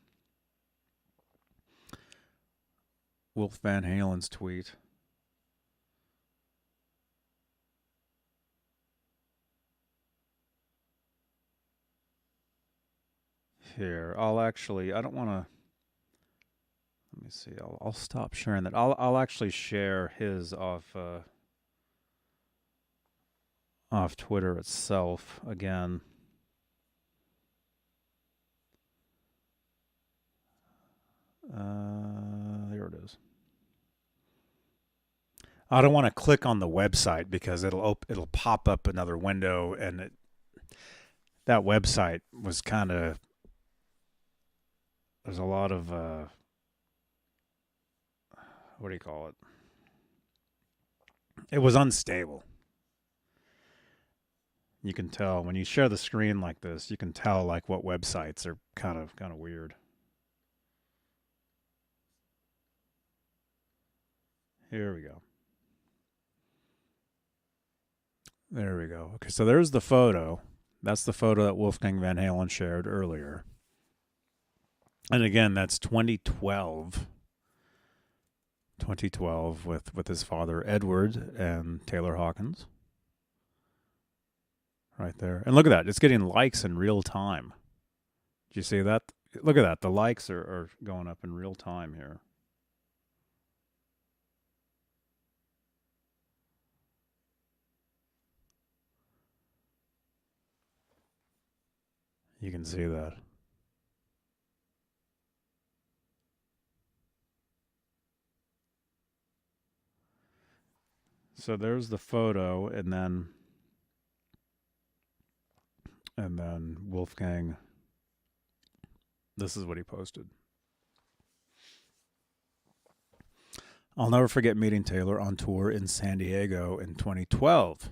Wolf Van Halen's tweet. Here, I'll actually. I don't want to. Let me see. I'll stop sharing that. I'll actually share his off Twitter itself again. There it is. I don't want to click on the website because it'll pop up another window, and that website was kind of there's a lot of what do you call it? It was unstable. You can tell when you share the screen like this. You can tell like what websites are kind of weird. Here we go. There we go. Okay, so there's the photo. That's the photo that Wolfgang Van Halen shared earlier. And again, that's 2012. 2012 with his father Edward and Taylor Hawkins. Right there. And look at that. It's getting likes in real time. Do you see that? Look at that. The likes are going up in real time here. You can see that. So there's the photo, and then Wolfgang. This is what he posted. I'll never forget meeting Taylor on tour in San Diego in 2012.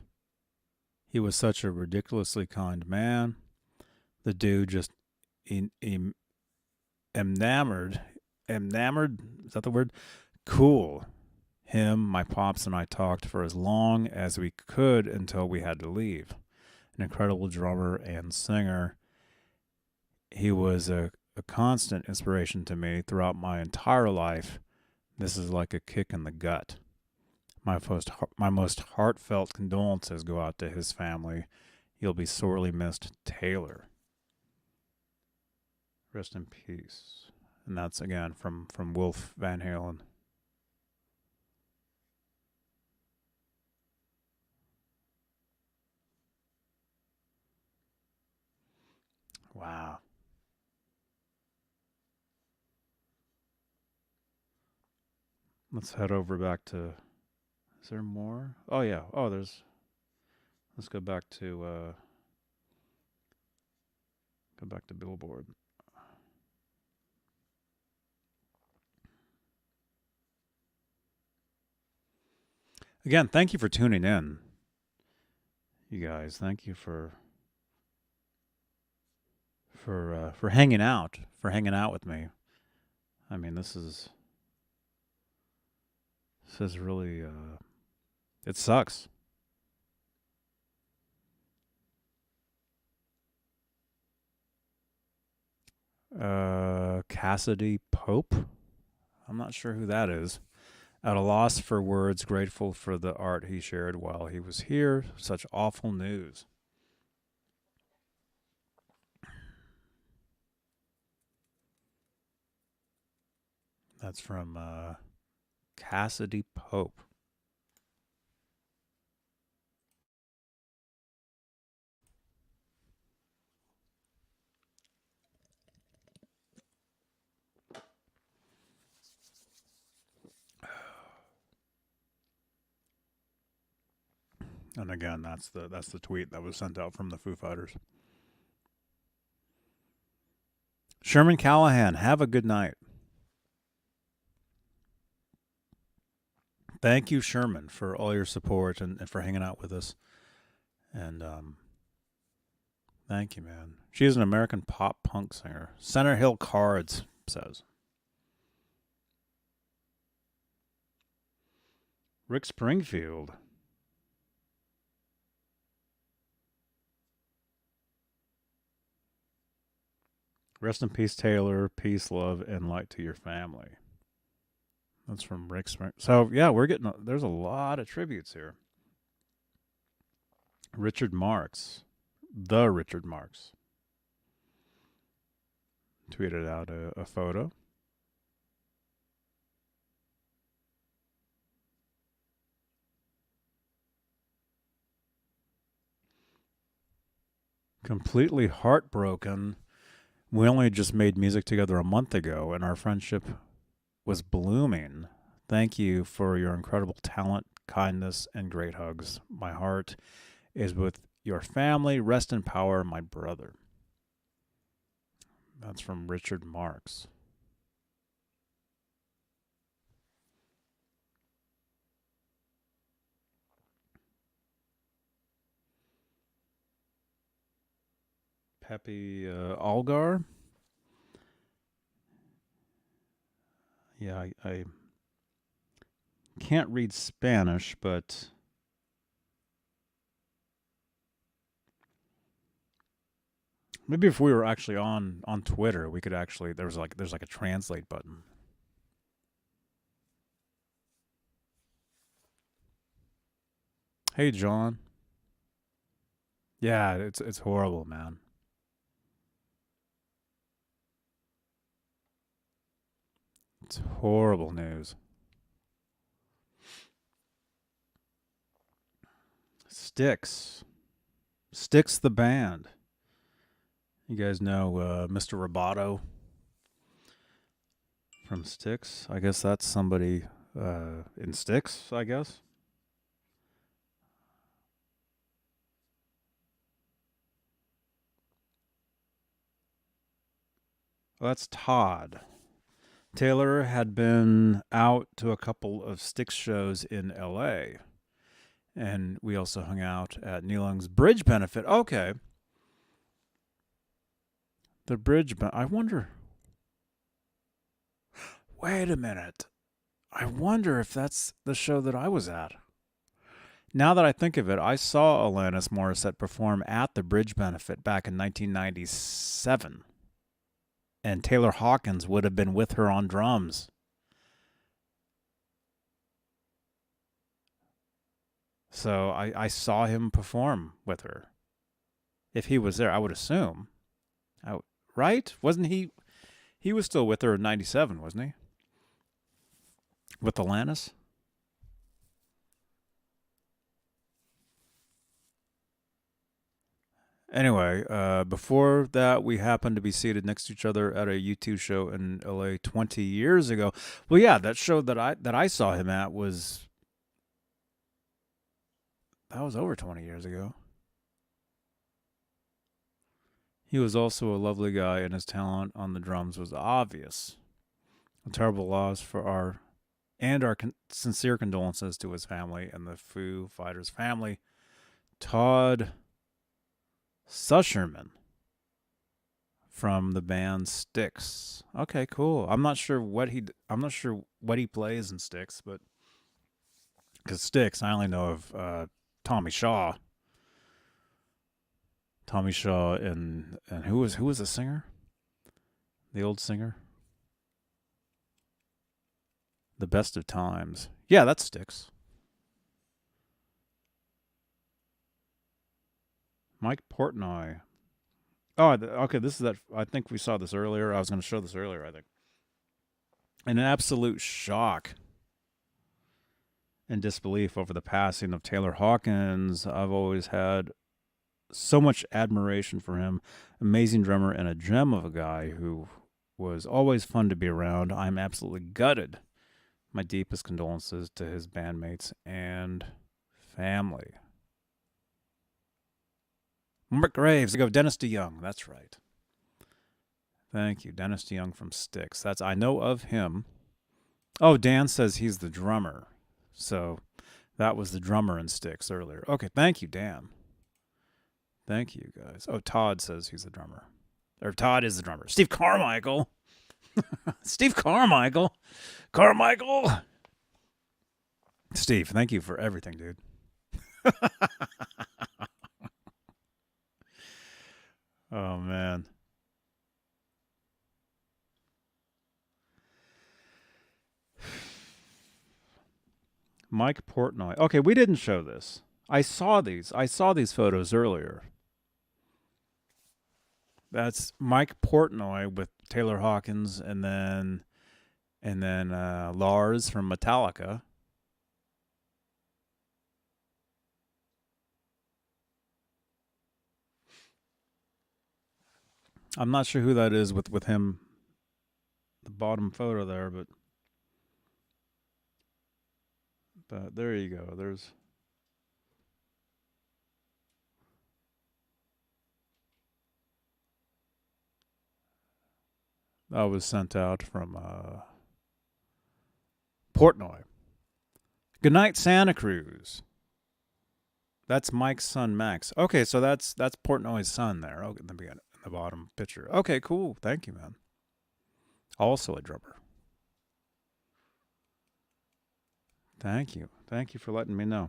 He was such a ridiculously kind man. The dude just enamored, is that the word? Cool. Him, my pops, and I talked for as long as we could until we had to leave. An incredible drummer and singer. He was a constant inspiration to me throughout my entire life. This is like a kick in the gut. My most heartfelt condolences go out to his family. You'll be sorely missed, Taylor. Rest in peace. And that's again from Wolf Van Halen. Wow. Let's head over back to. Is there more? Oh yeah. Oh, there's. Let's go back to. Go back to Billboard. Again, thank you for tuning in. You guys, thank you for hanging out, with me. I mean, this is really it sucks. Cassidy Pope. I'm not sure who that is. At a loss for words, grateful for the art he shared while he was here. Such awful news. That's from Cassidy Pope. And again, that's the tweet that was sent out from the Foo Fighters. Sherman Callahan, have a good night. Thank you, Sherman, for all your support and for hanging out with us. And thank you, man. She is an American pop punk singer. Center Hill Cards says. Rick Springfield. Rest in peace, Taylor. Peace, love, and light to your family. That's from Rick Spring. So yeah, we're getting there's a lot of tributes here. Richard Marx, the Richard Marx, tweeted out a photo. Completely heartbroken. We only just made music together a month ago, and our friendship was blooming. Thank you for your incredible talent, kindness, and great hugs. My heart is with your family. Rest in power, my brother. That's from Richard Marx. Pepe Algar. Yeah, I can't read Spanish, but maybe if we were actually on Twitter, we could actually there's like a translate button. Hey, John. Yeah, it's horrible, man. It's horrible news. Styx. Styx the band. You guys know Mr. Roboto from Styx? I guess that's somebody in Styx, I guess. Well, that's Todd. Taylor had been out to a couple of Styx shows in LA. And we also hung out at Neil Young's Bridge Benefit. Okay. The Bridge I wonder. Wait a minute. I wonder if that's the show that I was at. Now that I think of it, I saw Alanis Morissette perform at the Bridge Benefit back in 1997. And Taylor Hawkins would have been with her on drums. So I saw him perform with her. If he was there, I would assume. Right? Wasn't he? He was still with her in 97, wasn't he? With Alanis? Anyway, before that, we happened to be seated next to each other at a U2 show in LA 20 years ago. Well, yeah, that show that I saw him at was over 20 years ago. He was also a lovely guy, and his talent on the drums was obvious. A terrible loss for our sincere condolences to his family and the Foo Fighters family. Todd Susherman from the band Styx. Okay, cool. I'm not sure what he plays in Styx, but because Styx, I only know of Tommy Shaw. Tommy Shaw and who was the singer? The old singer? The Best of Times. Yeah, that Styx. Mike Portnoy. Oh, okay. This is that. I think we saw this earlier. I was going to show this earlier, I think. An absolute shock and disbelief over the passing of Taylor Hawkins. I've always had so much admiration for him. Amazing drummer and a gem of a guy who was always fun to be around. I'm absolutely gutted. My deepest condolences to his bandmates and family. Mark Graves. I go Dennis DeYoung. That's right. Thank you, Dennis DeYoung from Styx. I know of him. Oh, Dan says he's the drummer. So that was the drummer in Styx earlier. Okay, thank you, Dan. Thank you, guys. Oh, Todd says he's the drummer. Or Todd is the drummer. Steve Carmichael. Steve Carmichael. Carmichael. Steve, thank you for everything, dude. Oh, man. Mike Portnoy. Okay, we didn't show this. I saw these photos earlier. That's Mike Portnoy with Taylor Hawkins and then Lars from Metallica. I'm not sure who that is with him. The bottom photo there, but there you go. That was sent out from Portnoy. Good night, Santa Cruz. That's Mike's son, Max. Okay, so that's Portnoy's son there. Okay, in the bottom picture. Okay, cool. Thank you, man. Also a drummer. Thank you. Thank you for letting me know.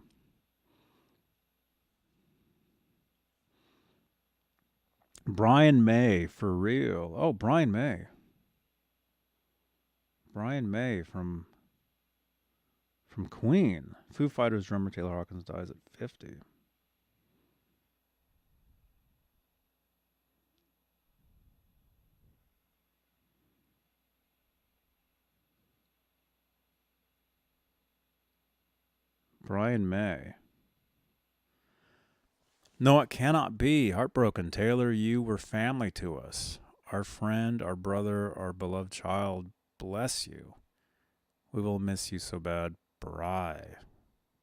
Brian May, for real. Oh, Brian May. Brian May from Queen. Foo Fighters drummer Taylor Hawkins dies at 50. Brian May. No, it cannot be. Heartbroken. Taylor, you were family to us. Our friend, our brother, our beloved child. Bless you. We will miss you so bad.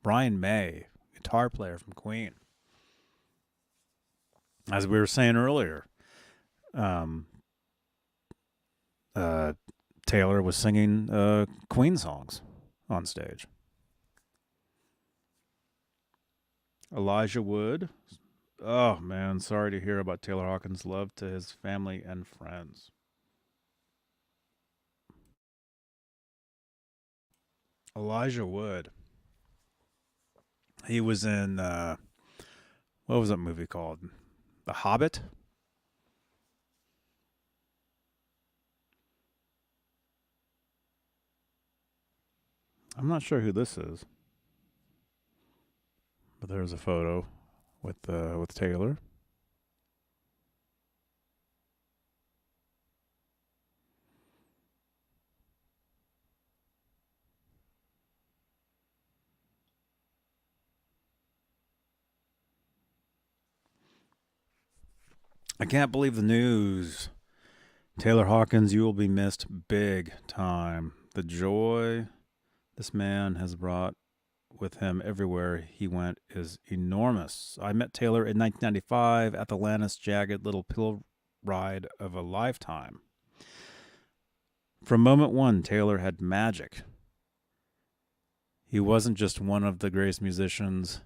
Brian May, guitar player from Queen. As we were saying earlier, uh, Taylor was singing Queen songs on stage. Elijah Wood. Oh, man, sorry to hear about Taylor Hawkins' love to his family and friends. Elijah Wood. He was in, what was that movie called? The Hobbit? I'm not sure who this is, but there's a photo with Taylor. I can't believe the news. Taylor Hawkins, you will be missed big time. The joy this man has brought with him everywhere he went is enormous. I met Taylor in 1995 at the Lannis Jagged Little Pill ride of a lifetime. From moment one, Taylor had magic. He wasn't just one of the greatest musicians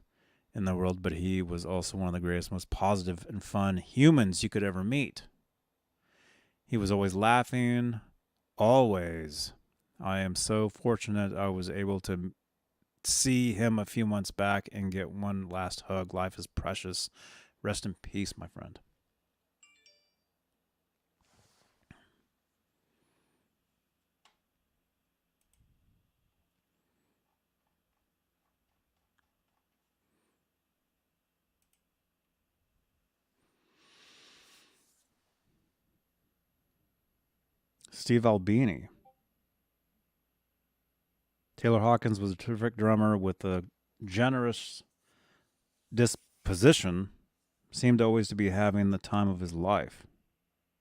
in the world, but he was also one of the greatest, most positive and fun humans you could ever meet. He was always laughing, always. I am so fortunate I was able to see him a few months back and get one last hug. Life is precious. Rest in peace, my friend. Steve Albini. Taylor Hawkins was a terrific drummer with a generous disposition. Seemed always to be having the time of his life.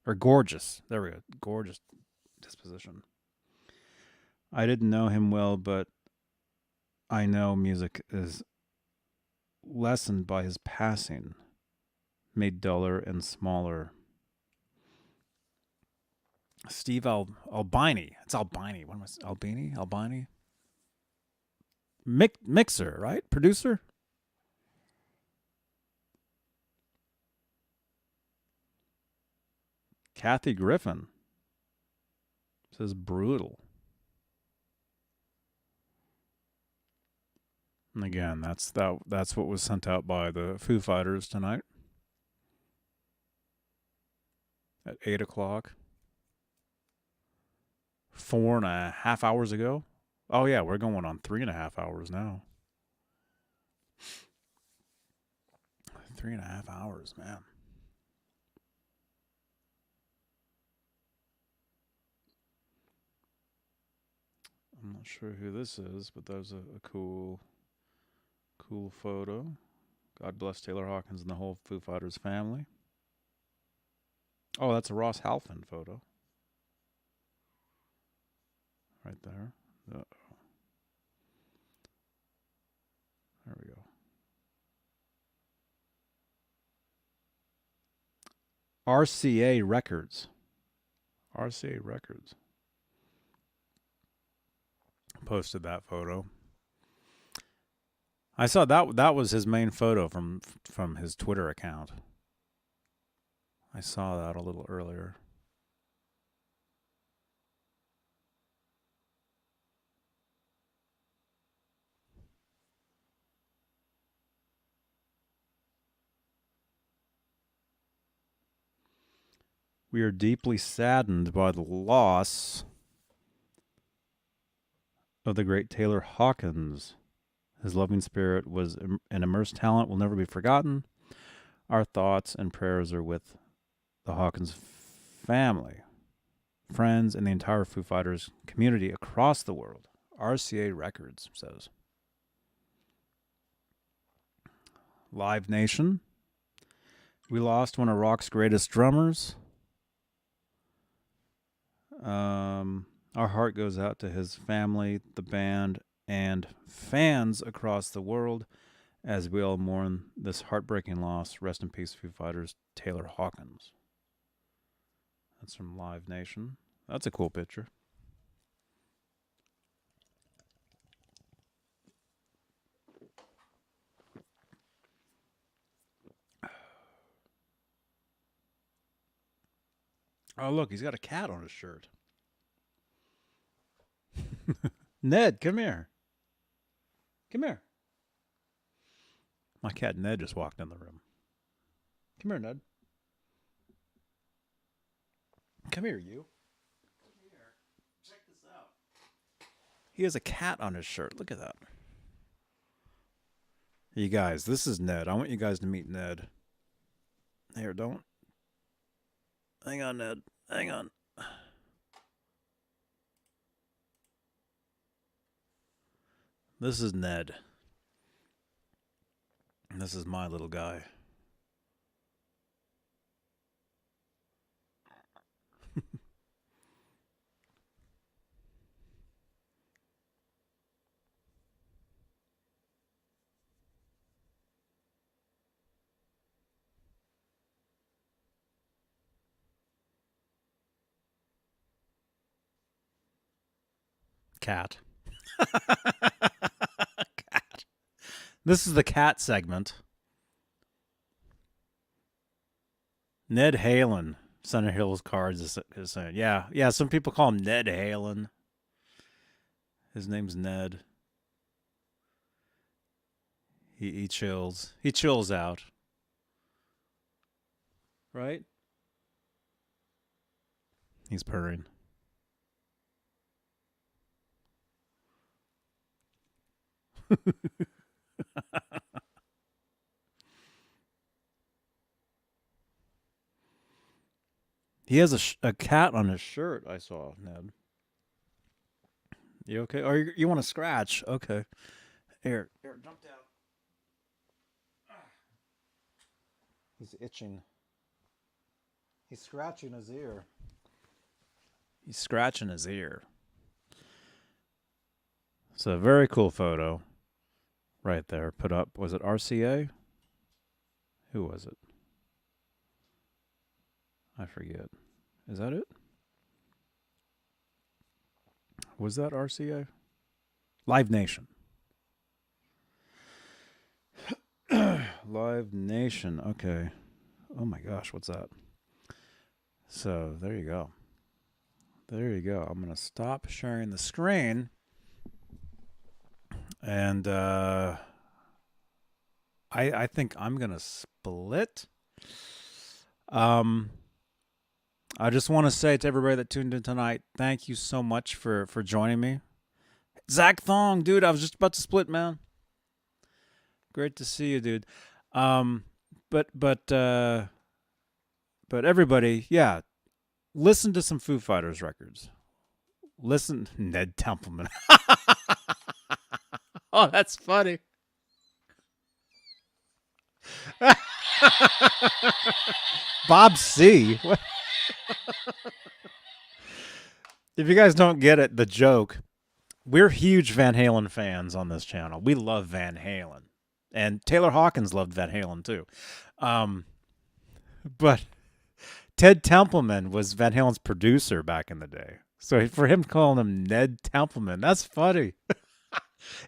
Or gorgeous. There we go. Gorgeous disposition. I didn't know him well, but I know music is lessened by his passing, made duller and smaller. Steve Albini. It's Albini. What was Albini? Albini? Mixer, right? Producer? Kathy Griffin says brutal. And again, that's what was sent out by the Foo Fighters tonight at 8:00. 4.5 hours ago. Oh yeah, we're going on 3.5 hours now. 3.5 hours, man. I'm not sure who this is, but that was a cool photo. God bless Taylor Hawkins and the whole Foo Fighters family. Oh, that's a Ross Halfin photo. Right there. Uh-oh. There we go. RCA Records. RCA Records posted that photo. I saw that was his main photo from his Twitter account. I saw that a little earlier. We are deeply saddened by the loss of the great Taylor Hawkins. His loving spirit was an immersed talent will never be forgotten. Our thoughts and prayers are with the Hawkins family, friends, and the entire Foo Fighters community across the world. RCA Records says. Live Nation. We lost one of rock's greatest drummers. Our heart goes out to his family, the band, and fans across the world as we all mourn this heartbreaking loss. Rest in peace, Foo Fighters, Taylor Hawkins. That's from Live Nation. That's a cool picture. Oh, look, he's got a cat on his shirt. Ned, come here. Come here. My cat Ned just walked in the room. Come here, Ned. Come here, you. Come here. Check this out. He has a cat on his shirt. Look at that. You guys, this is Ned. I want you guys to meet Ned. Here, don't. Hang on, Ned. Hang on. This is Ned. This is my little guy. Cat. Cat. This is the cat segment. Ned Halen, Center Hills Cards is saying, yeah. Some people call him Ned Halen. His name's Ned. He chills. He chills out. Right? He's purring. He has a cat on his shirt, I saw, Ned. You okay? Or you want to scratch? Okay. Here, jump down. He's itching. He's scratching his ear. He's scratching his ear. It's a very cool photo right there. Put up, was it RCA? Who was it? I forget. Is that it? Was that RCA? Live Nation. Live Nation. Okay. Oh my gosh, what's that? So there you go. There you go. I'm going to stop sharing the screen. And I think I'm going to split. I just want to say to everybody that tuned in tonight, thank you so much for joining me. Zach Thong, dude, I was just about to split, man. Great to see you, dude. But everybody, yeah, listen to some Foo Fighters records. Listen, Ned Templeman. Oh, that's funny. Bob C. What? If you guys don't get it, the joke, we're huge Van Halen fans on this channel. We love Van Halen. And Taylor Hawkins loved Van Halen too. But Ted Templeman was Van Halen's producer back in the day. So for him calling him Ned Templeman, that's funny.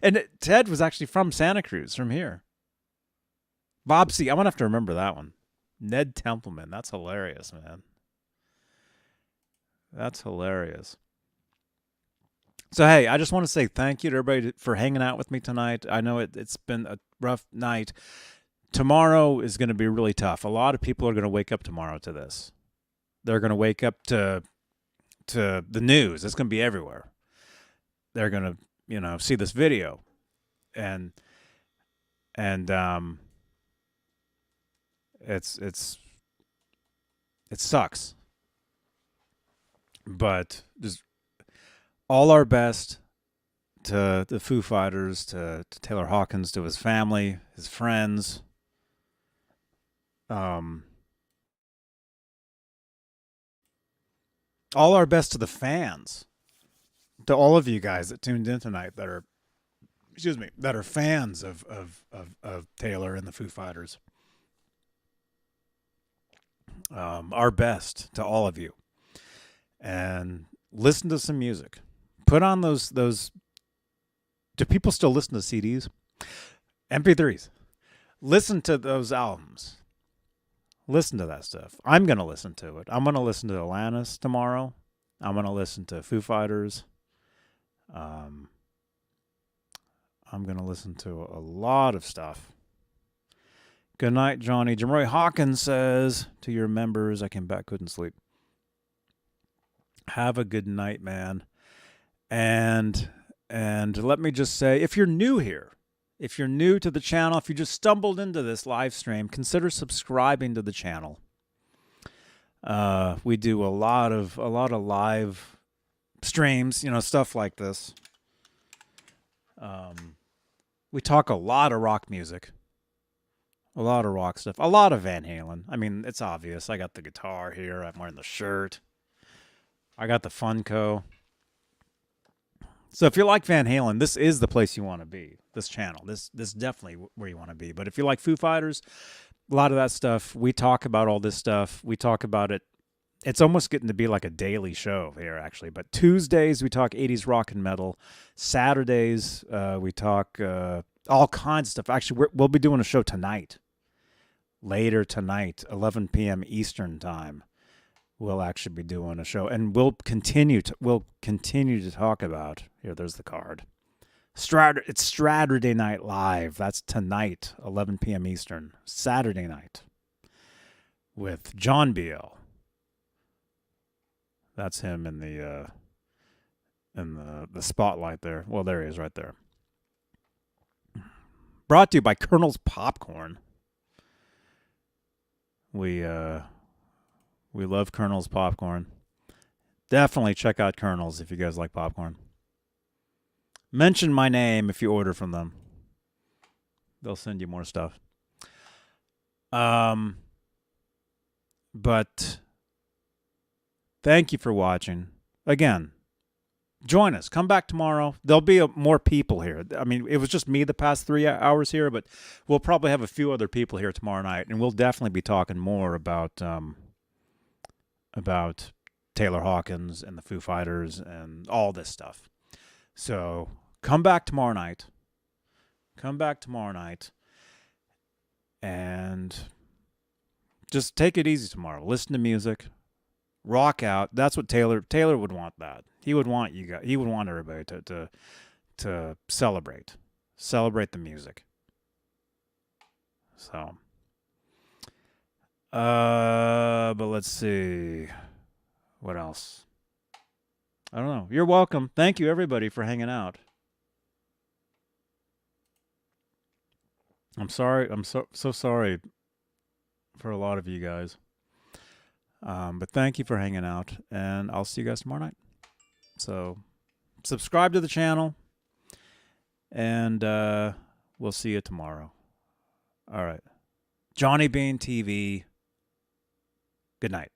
And Ted was actually from Santa Cruz, from here. Bob C. I'm going to have to remember that one. Ned Templeman. That's hilarious, man. That's hilarious. So, hey, I just want to say thank you to everybody for hanging out with me tonight. I know it's been a rough night. Tomorrow is going to be really tough. A lot of people are going to wake up tomorrow to this. They're going to wake up to the news. It's going to be everywhere. They're going to, see this video. And it sucks. But just all our best to the Foo Fighters, to Taylor Hawkins, to his family, his friends. All our best to the fans, to all of you guys that tuned in tonight that are fans of Taylor and the Foo Fighters. Our best to all of you. and listen to some music. Put on those. Do people still listen to CDs? MP3s. Listen to those albums. Listen to that stuff. I'm going to listen to it. I'm going to listen to Alanis tomorrow. I'm going to listen to Foo Fighters. I'm going to listen to a lot of stuff. Good night, Johnny. Jim Roy Hawkins says to your members, I came back, couldn't sleep. Have a good night, man. And let me just say, if you're new here, if you're new to the channel, if you just stumbled into this live stream, consider subscribing to the channel. We do a lot of live streams, stuff like this. We talk a lot of rock music, a lot of rock stuff, a lot of Van Halen. I mean, it's obvious. I got the guitar here. I'm wearing the shirt. I got the Funko. So if you like Van Halen, this is the place you want to be. This channel, this is definitely where you want to be. But if you like Foo Fighters, a lot of that stuff, we talk about all this stuff. We talk about it. It's almost getting to be like a daily show here, actually. But Tuesdays, we talk 80s rock and metal. Saturdays, we talk all kinds of stuff. Actually, we'll be doing a show tonight. Later tonight, 11 p.m. Eastern time. We'll actually be doing a show, and we'll continue to talk about, here, there's the card. It's Saturday Night Live. That's tonight, 11 p.m. Eastern, Saturday night, with John Beale. That's him in the spotlight there. Well, there he is right there. Brought to you by Colonel's Popcorn. We love Colonel's Popcorn. Definitely check out Colonel's if you guys like popcorn. Mention my name if you order from them. They'll send you more stuff. But thank you for watching. Again, join us. Come back tomorrow. There'll be more people here. I mean, it was just me the past 3 hours here, but we'll probably have a few other people here tomorrow night, and we'll definitely be talking more about Taylor Hawkins and the Foo Fighters and all this stuff. So come back tomorrow night. And just take it easy tomorrow. Listen to music. Rock out. That's what Taylor would want that. He would want you guys. He would want everybody to celebrate the music. So, but let's see. What else? I don't know. You're welcome. Thank you, everybody, for hanging out. I'm sorry. I'm so sorry for a lot of you guys. But thank you for hanging out, and I'll see you guys tomorrow night. So, subscribe to the channel, and we'll see you tomorrow. All right. Johnny Beane TV. Good night.